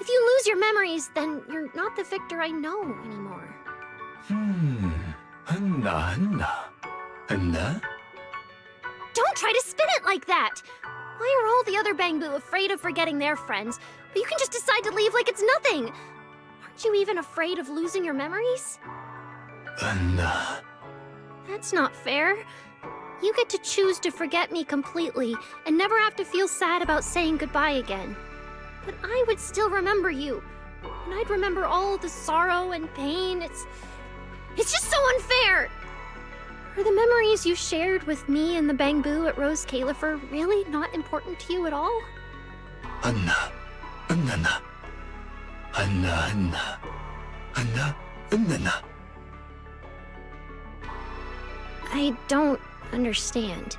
Speaker 2: If you lose your memories, then you're not the Victor I know anymore. Don't try to spin it like that! Why are all the other Bangboo afraid of forgetting their friends, but you can just decide to leave like it's nothing? Aren't you even afraid of losing your memories? That's not fair. You get to choose to forget me completely and never have to feel sad about saying goodbye again. But I would still remember you, and I'd remember all the sorrow and pain. It's just so unfair! Are the memories you shared with me and the Bangboo at Rose Califer really not important to you at all? I don't understand.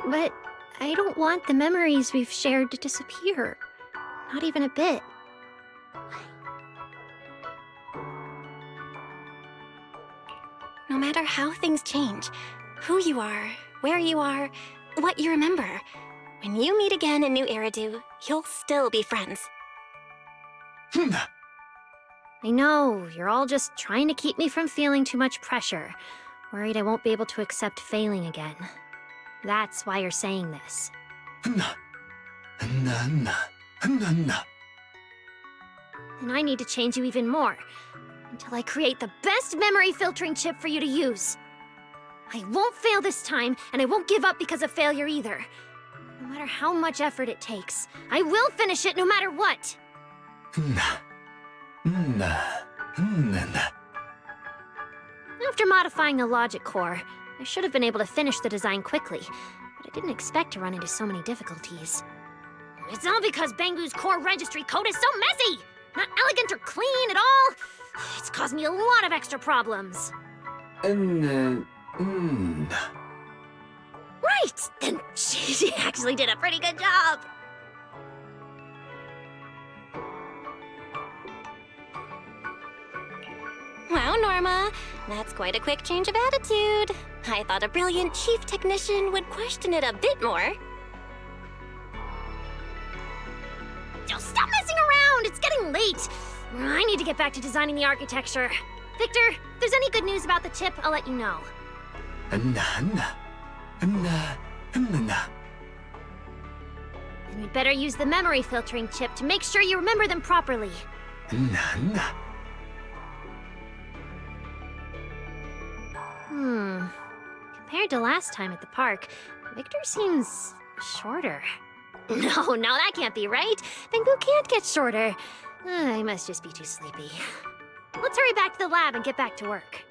Speaker 2: But I don't want the memories we've shared to disappear. Not even a bit.
Speaker 3: No matter how things change, who you are, where you are, what you remember. When you meet again in New Eridu, you'll still be friends.
Speaker 2: I know, you're all just trying to keep me from feeling too much pressure. Worried I won't be able to accept failing again. That's why you're saying this. And I need to change you even more, until I create the best memory filtering chip for you to use. I won't fail this time, and I won't give up because of failure either. No matter how much effort it takes, I will finish it no matter what. After modifying the logic core, I should have been able to finish the design quickly, but I didn't expect to run into so many difficulties. It's all because Bangboo's core registry code is so messy! Not elegant or clean at all! It's caused me a lot of extra problems. Right! Then she actually did a pretty good job!
Speaker 3: Wow, Norma, that's quite a quick change of attitude. I thought a brilliant chief technician would question it a bit more.
Speaker 2: Oh, stop messing around! It's getting late! I need to get back to designing the architecture. Victor, if there's any good news about the chip, I'll let you know. And we'd better use the memory filtering chip to make sure you remember them properly. Compared to last time at the park, Victor seems shorter. No, that can't be right. Bangboo can't get shorter. I must just be too sleepy. Let's hurry back to the lab and get back to work.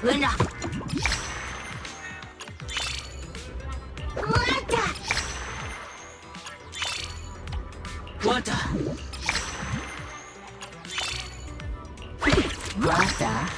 Speaker 4: Una. Wata.
Speaker 9: Wata. Wata.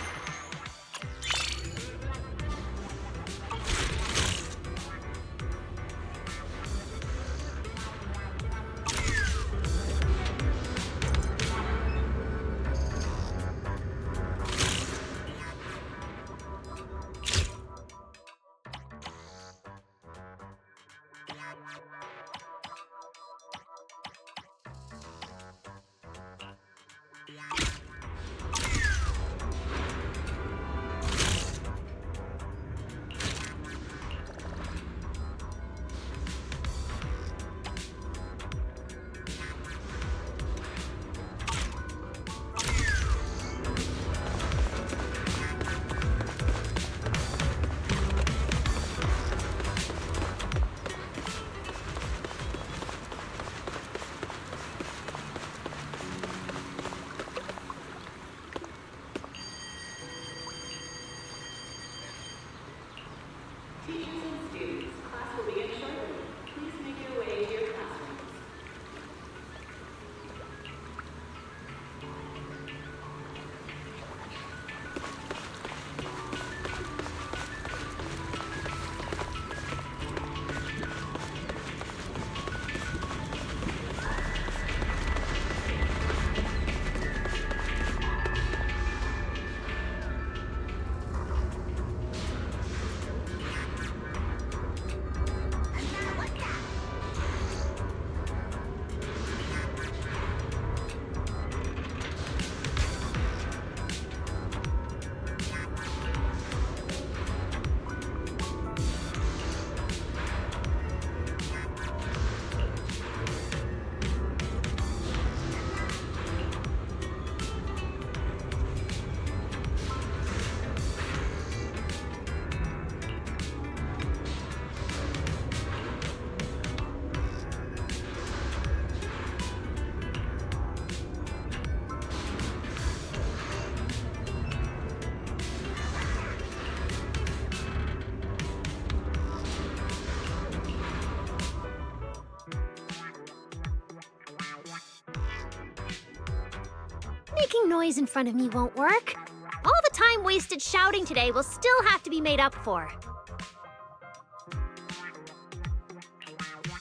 Speaker 2: Making noise in front of me won't work. All the time wasted shouting today will still have to be made up for.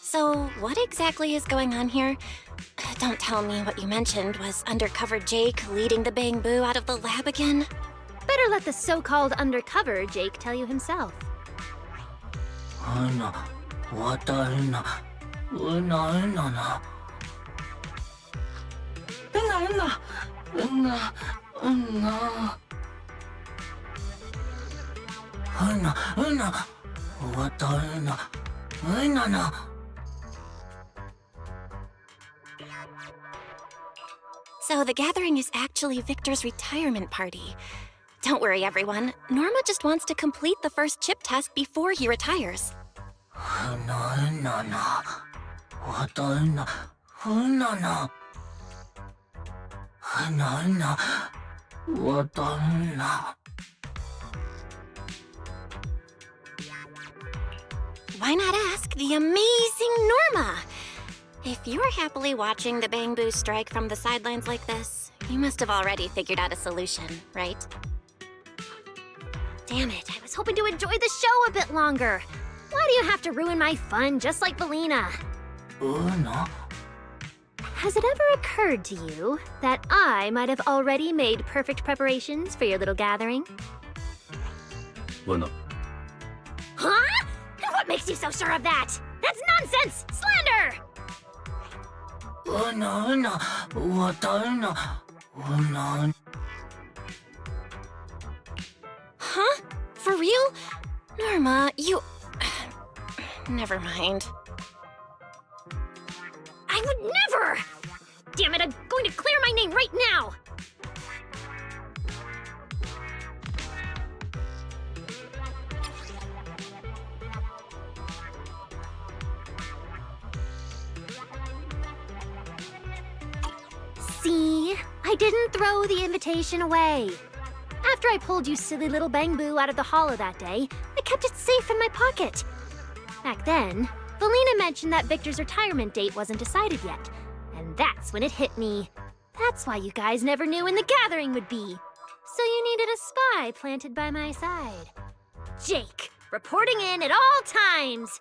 Speaker 3: So, what exactly is going on here? Don't tell me what you mentioned was undercover Jake leading the Bangboo out of the lab again?
Speaker 2: Better let the so-called undercover Jake tell you himself.
Speaker 9: Una. Wata una. Una na. Una. Una. Una. Wata una. Una na.
Speaker 3: So the gathering is actually Victor's retirement party. Don't worry, everyone. Norma just wants to complete the first chip test before he retires.
Speaker 9: Una na. Wata una. Una na. Una. Wata una.
Speaker 3: Why not ask the amazing Norma? If you're happily watching the Bangboo strike from the sidelines like this, you must have already figured out a solution, right?
Speaker 2: Damn it, I was hoping to enjoy the show a bit longer. Why do you have to ruin my fun just like Valina?
Speaker 9: Una.
Speaker 2: Has it ever occurred to you that I might have already made perfect preparations for your little gathering?
Speaker 7: Una.
Speaker 2: Huh? What makes you so sure of that? That's nonsense! Slander!
Speaker 9: Una. Wata una. Una.
Speaker 3: Huh? For real? Norma, you... Never mind.
Speaker 2: I would never! Damn it, I'm going to clear my name right now! See? I didn't throw the invitation away. After I pulled you silly little Bangboo out of the hollow that day, I kept it safe in my pocket. Back then, Valina mentioned that Victor's retirement date wasn't decided yet. And that's when it hit me. That's why you guys never knew when the gathering would be. So you needed a spy planted by my side. Jake, reporting in at all times.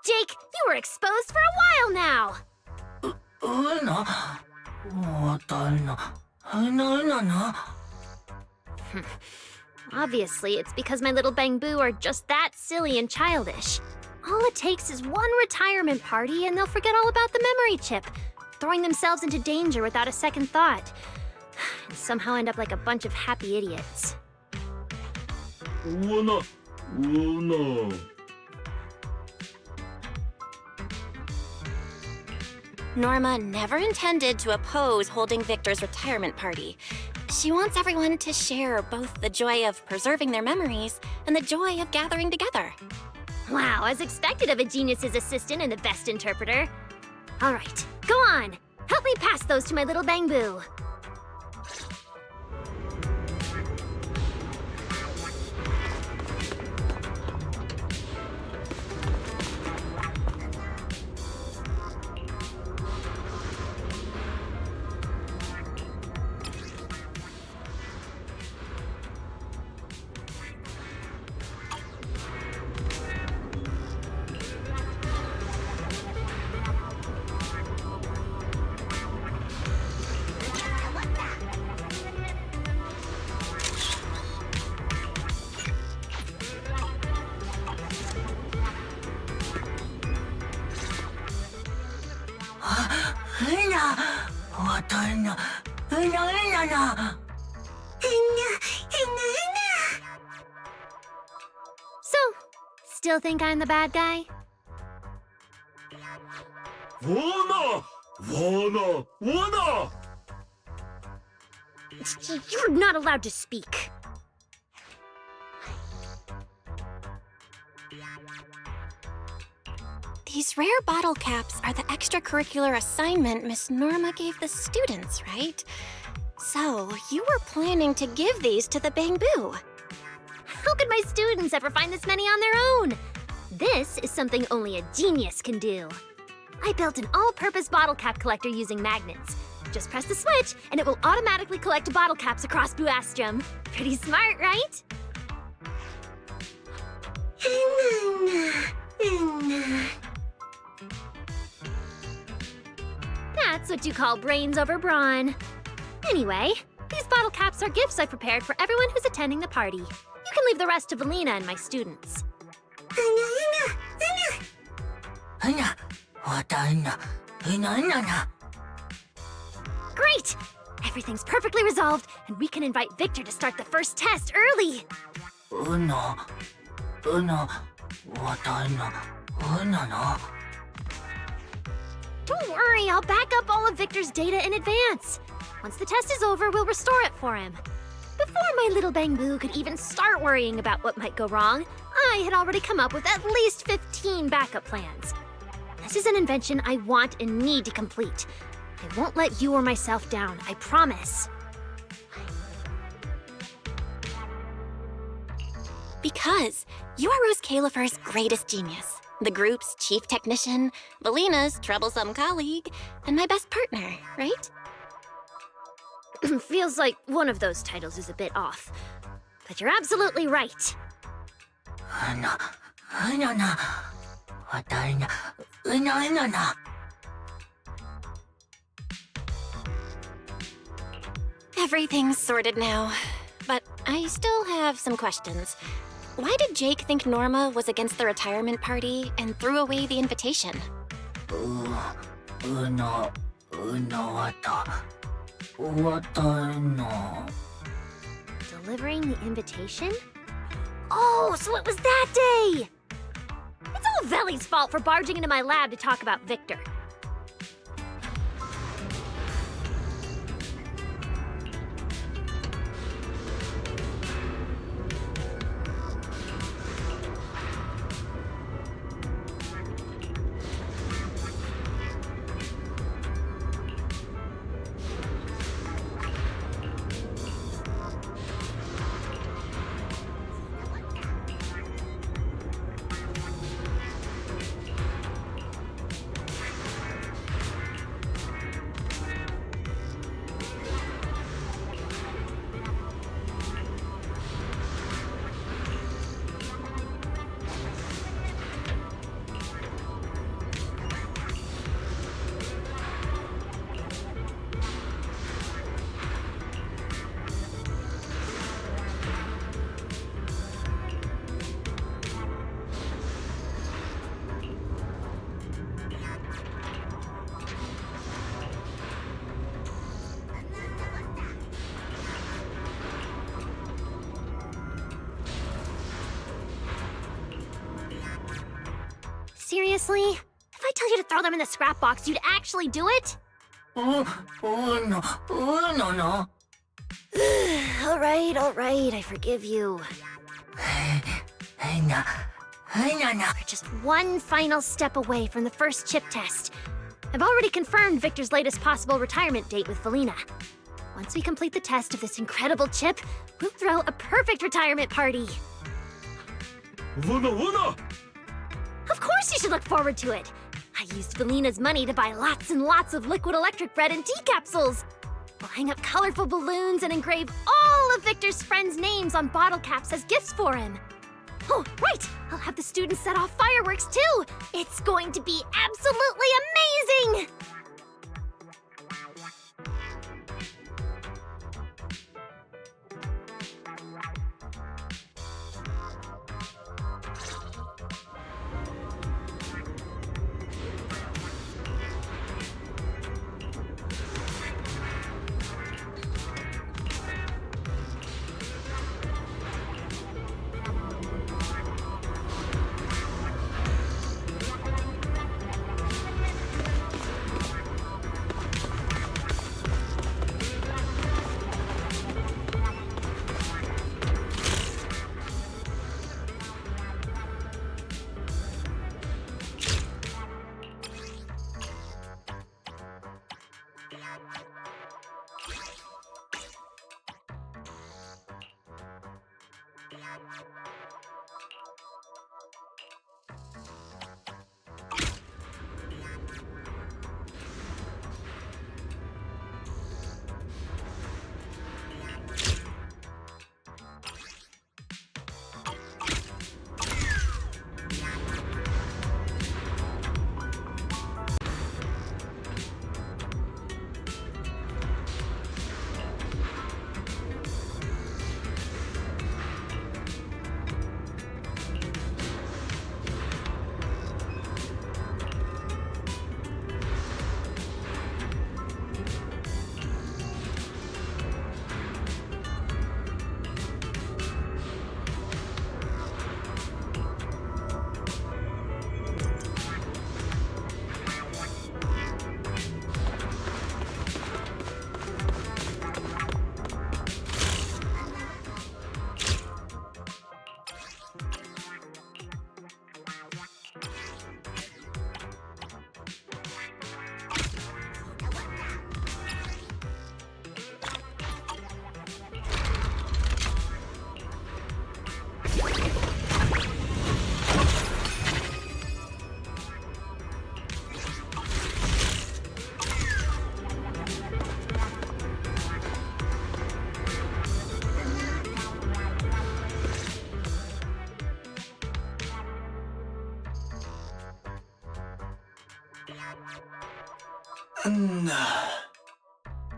Speaker 2: Jake, you were exposed for a while now. Obviously, it's because my little Bangboo are just that silly and childish. All it takes is one retirement party and they'll forget all about the memory chip, throwing themselves into danger without a second thought. And somehow end up like a bunch of happy idiots.
Speaker 7: Una.
Speaker 3: Norma never intended to oppose holding Victor's retirement party. She wants everyone to share both the joy of preserving their memories and the joy of gathering together.
Speaker 2: Wow, as expected of a genius's assistant and the best interpreter. All right, go on. Help me pass those to my little Bangboo. So, still think I'm the bad guy?
Speaker 7: Una.
Speaker 2: You're not allowed to speak.
Speaker 3: These rare bottle caps are the extracurricular assignment Miss Norma gave the students, right? So, you were planning to give these to the Bangboo.
Speaker 2: How could my students ever find this many on their own? This is something only a genius can do. I built an all-purpose bottle cap collector using magnets. Just press the switch, and it will automatically collect bottle caps across Buastrum. Pretty smart, right? That's what you call brains over brawn. Anyway, these bottle caps are gifts I prepared for everyone who's attending the party. You can leave the rest to Valina and my students. Great! Everything's perfectly resolved, and we can invite Victor to start the first test early. Don't worry, I'll back up all of Victor's data in advance. Once the test is over, we'll restore it for him. Before my little Bangboo could even start worrying about what might go wrong, I had already come up with at least 15 backup plans. This is an invention I want and need to complete. I won't let you or myself down, I promise.
Speaker 3: Because you are Rose Califer's greatest genius, the group's chief technician, Valina's troublesome colleague, and my best partner, right?
Speaker 2: Feels like one of those titles is a bit off. But you're absolutely right.
Speaker 3: Everything's sorted now, but I still have some questions. Why did Jake think Norma was against the retirement party and threw away the invitation?
Speaker 2: Delivering the invitation? Oh, so it was that day! It's all Veli's fault for barging into my lab to talk about Victor. Seriously? If I tell you to throw them in the scrap box, you'd actually do it?
Speaker 9: No.
Speaker 2: All right, I forgive you.
Speaker 9: No.
Speaker 2: We're just one final step away from the first chip test. I've already confirmed Victor's latest possible retirement date with Felina. Once we complete the test of this incredible chip, we'll throw a perfect retirement party.
Speaker 7: Wuna!
Speaker 2: Of course you should look forward to it. I used Felina's money to buy lots and lots of liquid electric bread and tea capsules. We'll hang up colorful balloons and engrave all of Victor's friends' names on bottle caps as gifts for him. Oh, right! I'll have the students set off fireworks too! It's going to be absolutely amazing!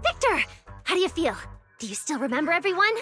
Speaker 2: Victor! How do you feel? Do you still remember everyone?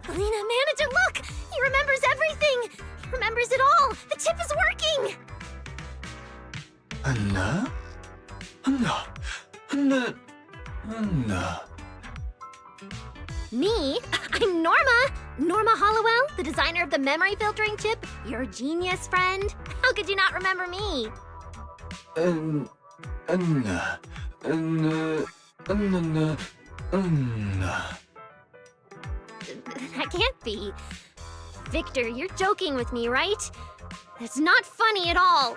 Speaker 2: Felina, manager, look! He remembers everything! He remembers it all! The chip is working! Me? I'm Norma! Norma Hollowell, the designer of the memory filtering chip, your genius friend. How could you not remember me? That can't be. Victor, you're joking with me, right? That's not funny at all.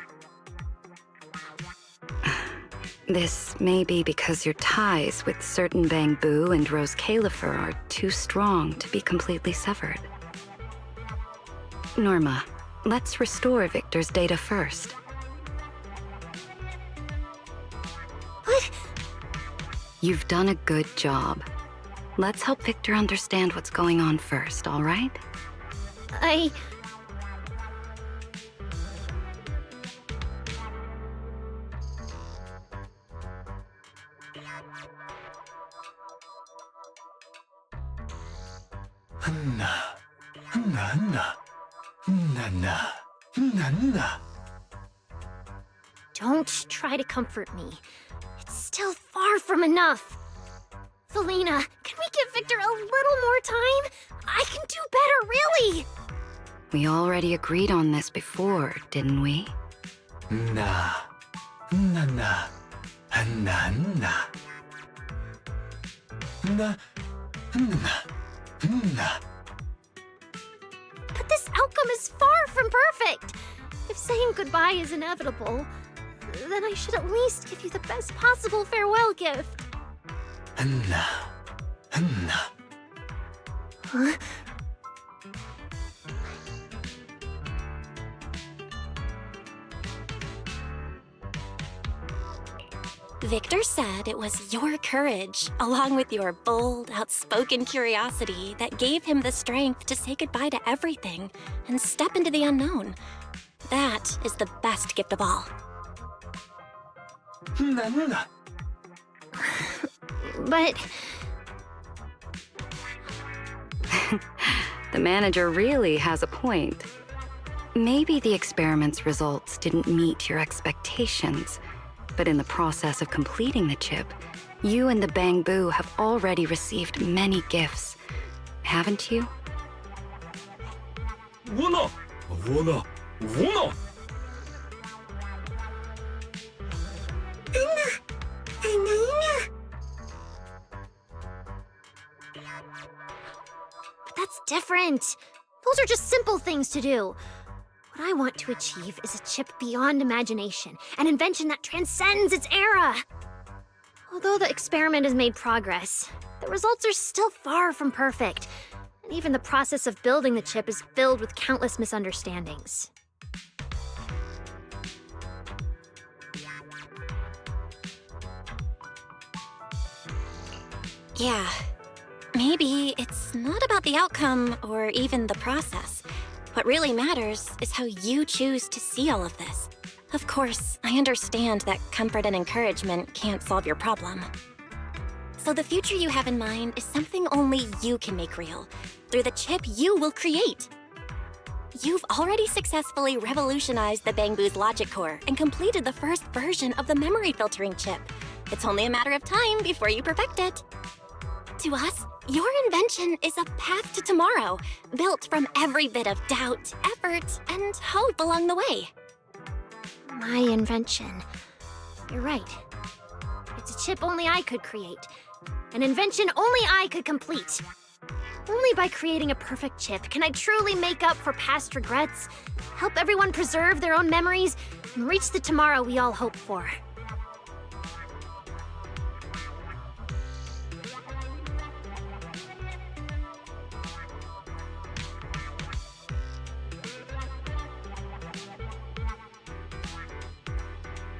Speaker 6: This may be because your ties with certain Bangboo and Rose Califer are too strong to be completely severed. Norma, let's restore Victor's data first.
Speaker 2: What?
Speaker 6: You've done a good job. Let's help Victor understand what's going on first, all right?
Speaker 2: Don't try to comfort me. It's still far from enough. Felina, can we give Victor a little more time? I can do better, really!
Speaker 6: We already agreed on this before, didn't we?
Speaker 2: But this outcome is far from perfect. If saying goodbye is inevitable, then I should at least give you the best possible farewell gift. Huh?
Speaker 3: Victor said it was your courage, along with your bold, outspoken curiosity, that gave him the strength to say goodbye to everything and step into the unknown. That is the best gift of all.
Speaker 2: But
Speaker 6: The manager really has a point. Maybe the experiment's results didn't meet your expectations, but in the process of completing the chip, you and the Bangboo have already received many gifts, haven't you?
Speaker 7: Wuna! Wuna! Wuna!
Speaker 2: But that's different. Those are just simple things to do. What I want to achieve is a chip beyond imagination, an invention that transcends its era. Although the experiment has made progress, the results are still far from perfect, and even the process of building the chip is filled with countless misunderstandings.
Speaker 3: Yeah, maybe it's not about the outcome or even the process. What really matters is how you choose to see all of this. Of course, I understand that comfort and encouragement can't solve your problem. So the future you have in mind is something only you can make real, through the chip you will create. You've already successfully revolutionized the Bangboo's logic core and completed the first version of the memory filtering chip. It's only a matter of time before you perfect it. To us, your invention is a path to tomorrow, built from every bit of doubt, effort, and hope along the way.
Speaker 2: My invention. You're right. It's a chip only I could create. An invention only I could complete. Only by creating a perfect chip can I truly make up for past regrets, help everyone preserve their own memories, and reach the tomorrow we all hope for.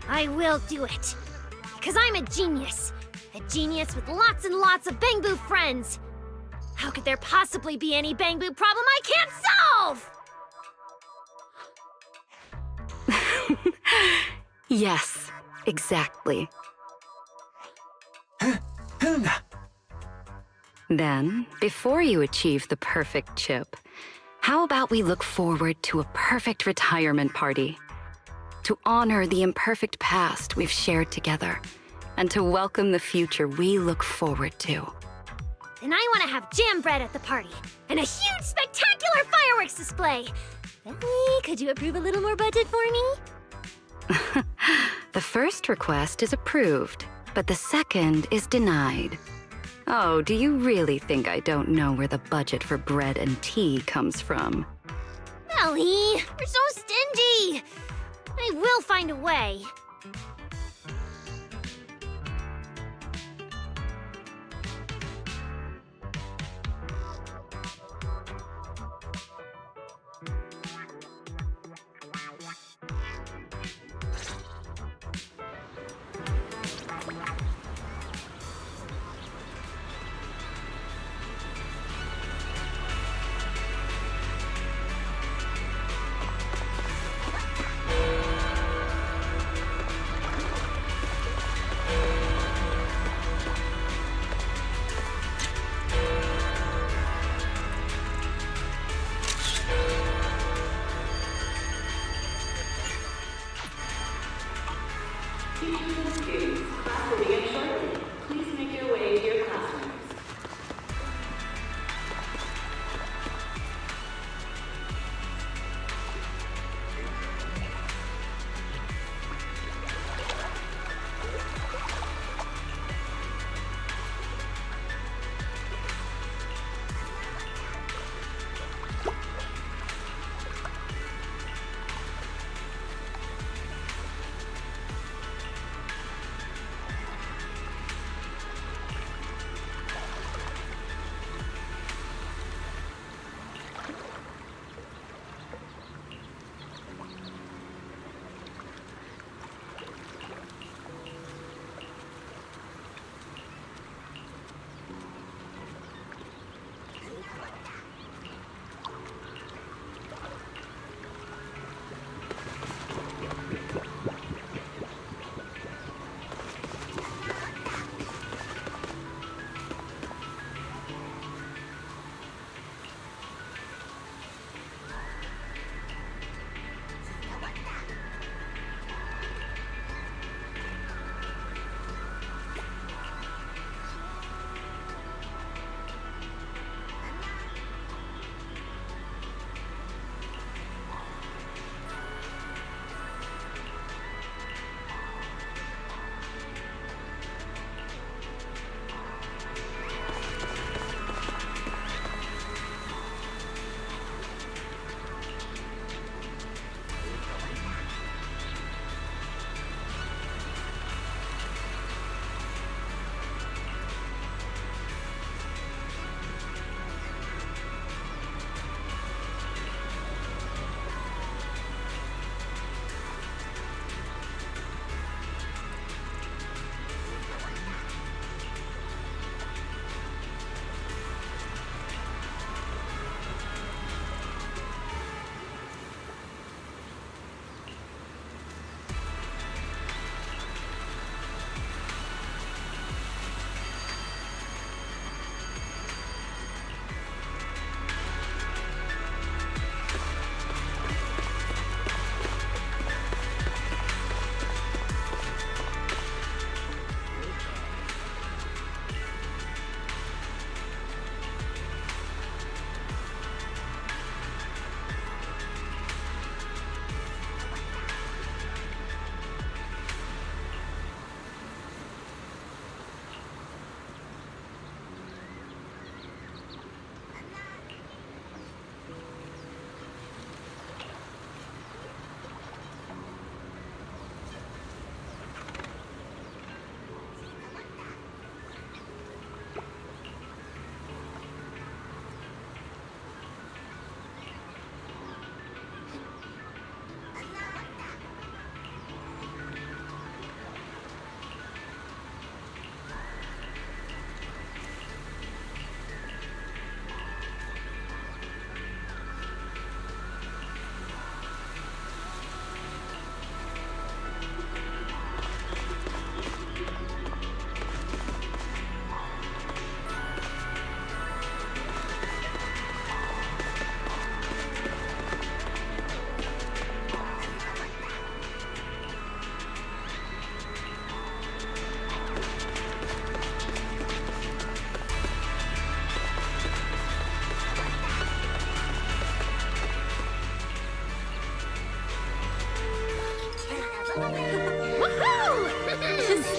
Speaker 2: I will do it. Because I'm a genius. A genius with lots and lots of Bangboo friends. How could there possibly be any Bangboo problem I can't solve?
Speaker 6: Yes, exactly. Then, before you achieve the perfect chip, how about we look forward to a perfect retirement party? To honor the imperfect past we've shared together, and to welcome the future we look forward to.
Speaker 2: Then I want to have jam bread at the party, and a huge, spectacular fireworks display. Belle, could you approve a little more budget for me?
Speaker 6: The first request is approved, but the second is denied. Oh, do you really think I don't know where the budget for bread and tea comes from?
Speaker 2: Belle, you're so stingy. I will find a way.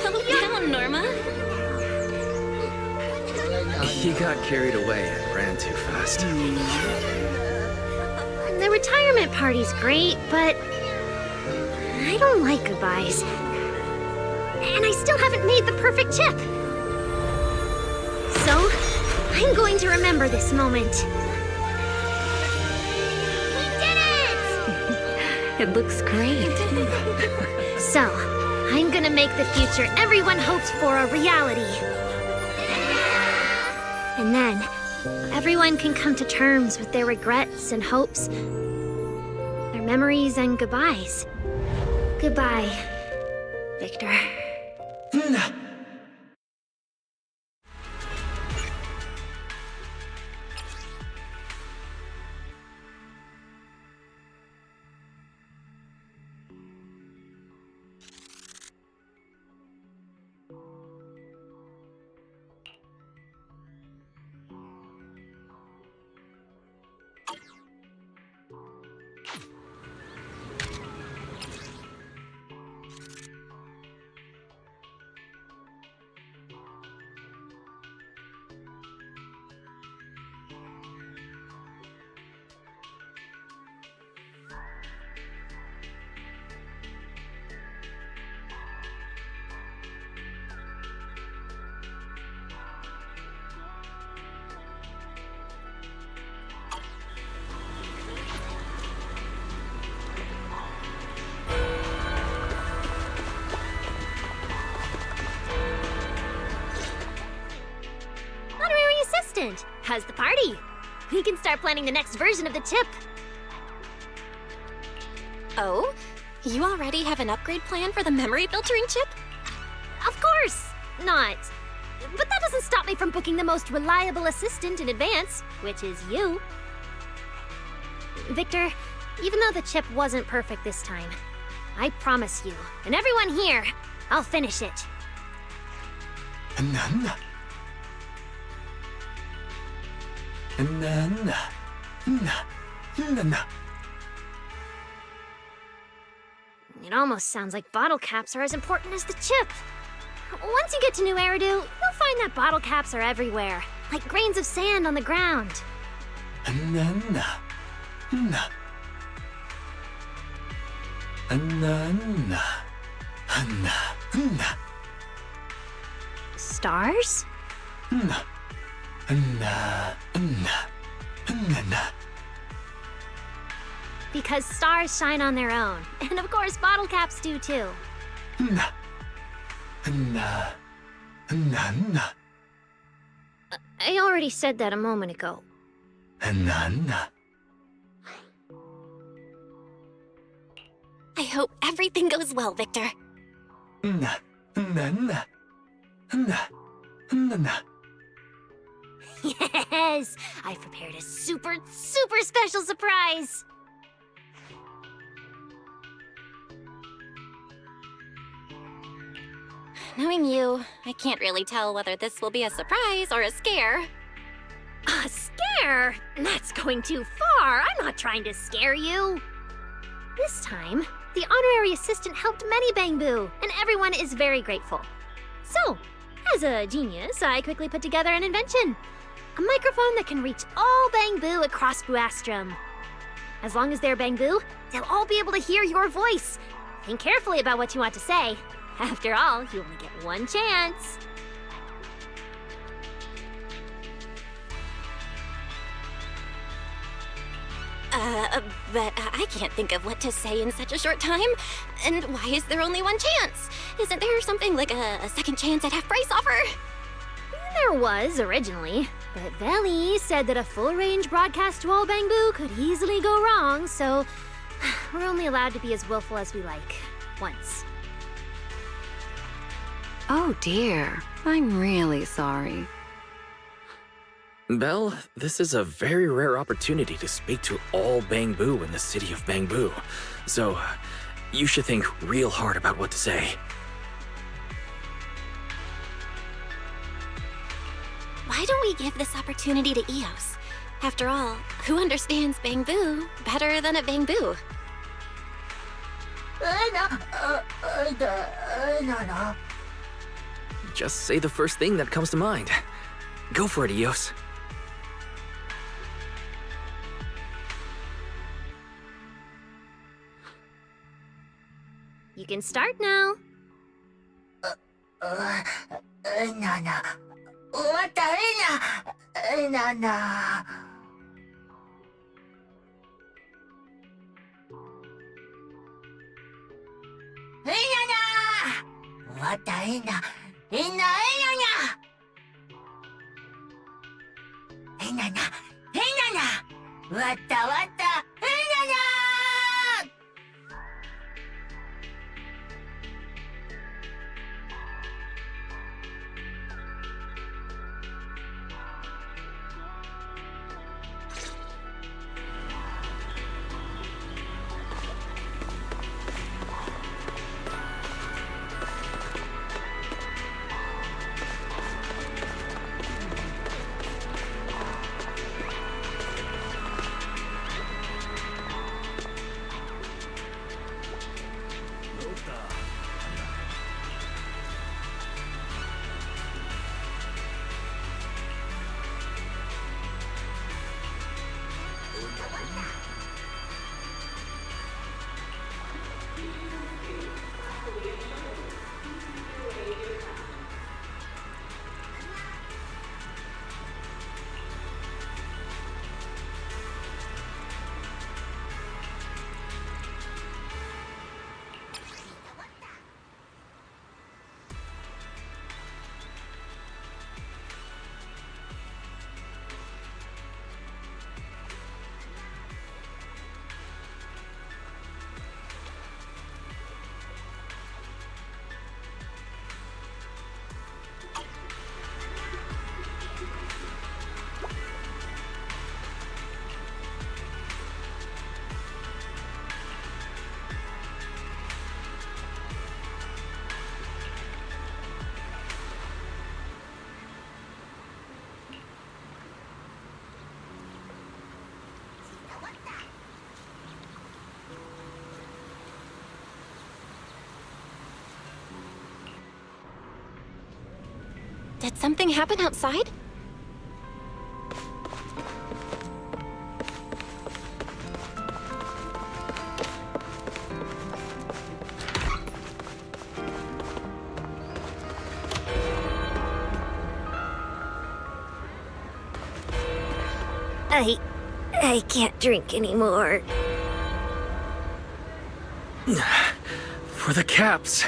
Speaker 3: Slow down, Norma.
Speaker 10: He got carried away and ran too fast.
Speaker 2: The retirement party's great, but I don't like goodbyes. And I still haven't made the perfect chip. So, I'm going to remember this moment. We did it!
Speaker 6: It looks great.
Speaker 2: So, I'm gonna make the future everyone hopes for a reality. And then, everyone can come to terms with their regrets and hopes, their memories and goodbyes. Goodbye, Victor. How's the party? We can start planning the next version of the chip.
Speaker 3: Oh? You already have an upgrade plan for the memory filtering chip?
Speaker 2: Of course not. But that doesn't stop me from booking the most reliable assistant in advance, which is you. Victor, even though the chip wasn't perfect this time, I promise you, and everyone here, I'll finish it. It almost sounds like bottle caps are as important as the chip. Once you get to New Eridu, you'll find that bottle caps are everywhere, like grains of sand on the ground. Stars? Because stars shine on their own, and of course bottle caps do too. I already said that a moment ago.
Speaker 3: I hope everything goes well, Victor.
Speaker 2: Yes! I've prepared a super special surprise!
Speaker 3: Knowing you, I can't really tell whether this will be a surprise or a scare.
Speaker 2: A scare? That's going too far. I'm not trying to scare you. This time, the honorary assistant helped many Bangboo, and everyone is very grateful. So, as a genius, I quickly put together an invention. A microphone that can reach all Bangboo across Buastrum. As long as they're Bangboo, they'll all be able to hear your voice. Think carefully about what you want to say. After all, you only get one chance.
Speaker 3: But I can't think of what to say in such a short time. And why is there only one chance? Isn't there something like a second chance at half-price offer?
Speaker 2: There was, originally. But Belle said that a full-range broadcast to all Bangboo could easily go wrong, so we're only allowed to be as willful as we like. Once.
Speaker 6: Oh dear, I'm really sorry.
Speaker 10: Belle, this is a very rare opportunity to speak to all Bangboo in the city of Bangboo. So, you should think real hard about what to say.
Speaker 3: Why don't we give this opportunity to Eos? After all, who understands Bangboo better than a Bangboo?
Speaker 9: no.
Speaker 10: Just say the first thing that comes to mind. Go for it, Eos.
Speaker 2: You can start now.
Speaker 9: No. What the no. What the
Speaker 3: Did something happen outside?
Speaker 2: I can't drink anymore.
Speaker 10: For the caps.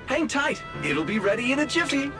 Speaker 11: Hang tight. It'll be ready in a jiffy.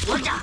Speaker 9: 보자.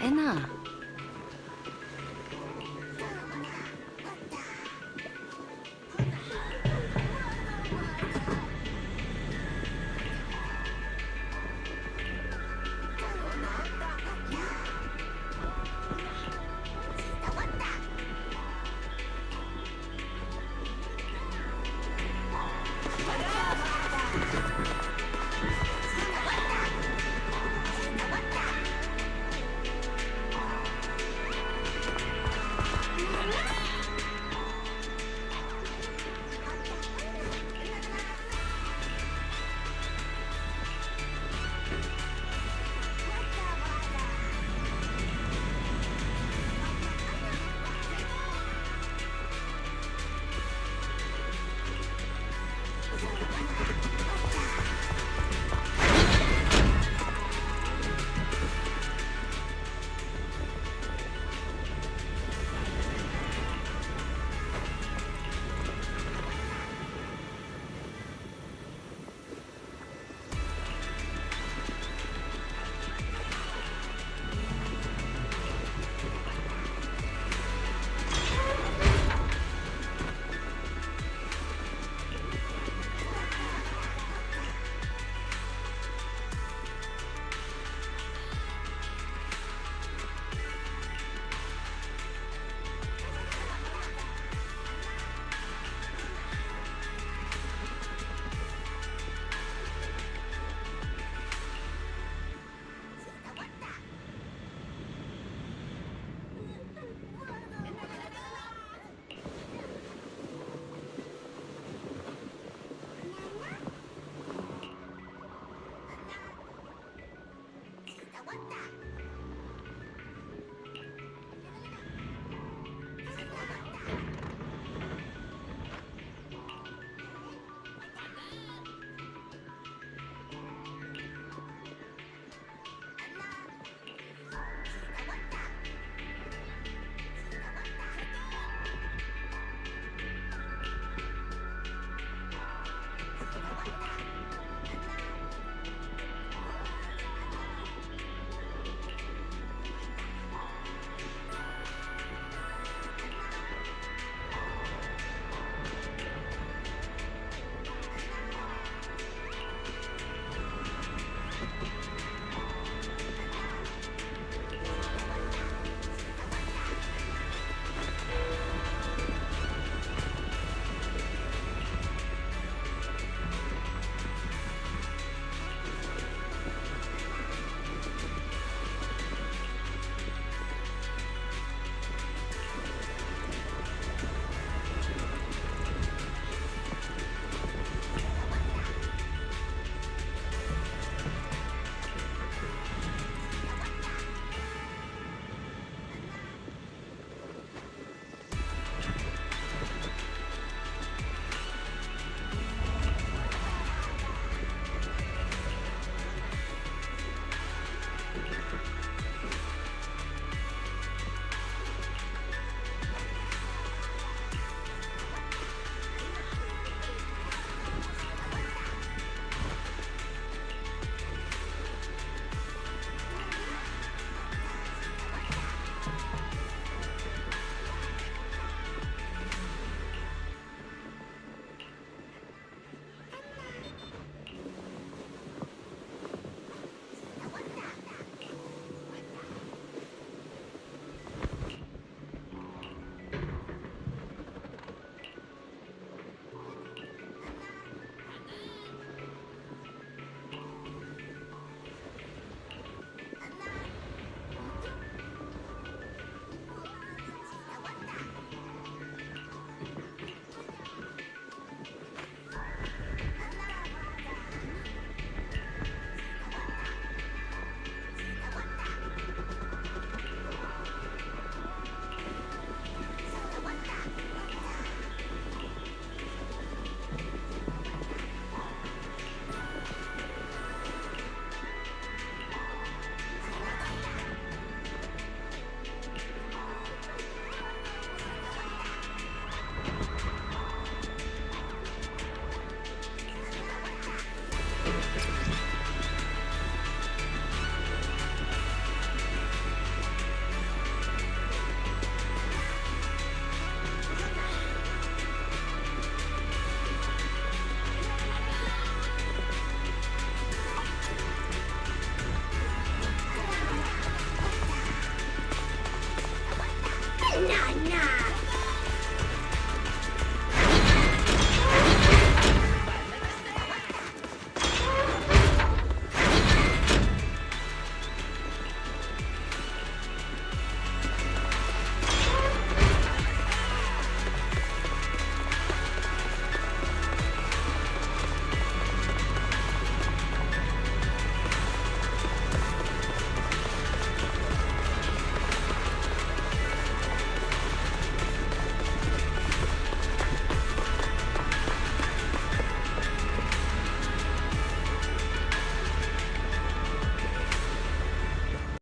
Speaker 6: Enough.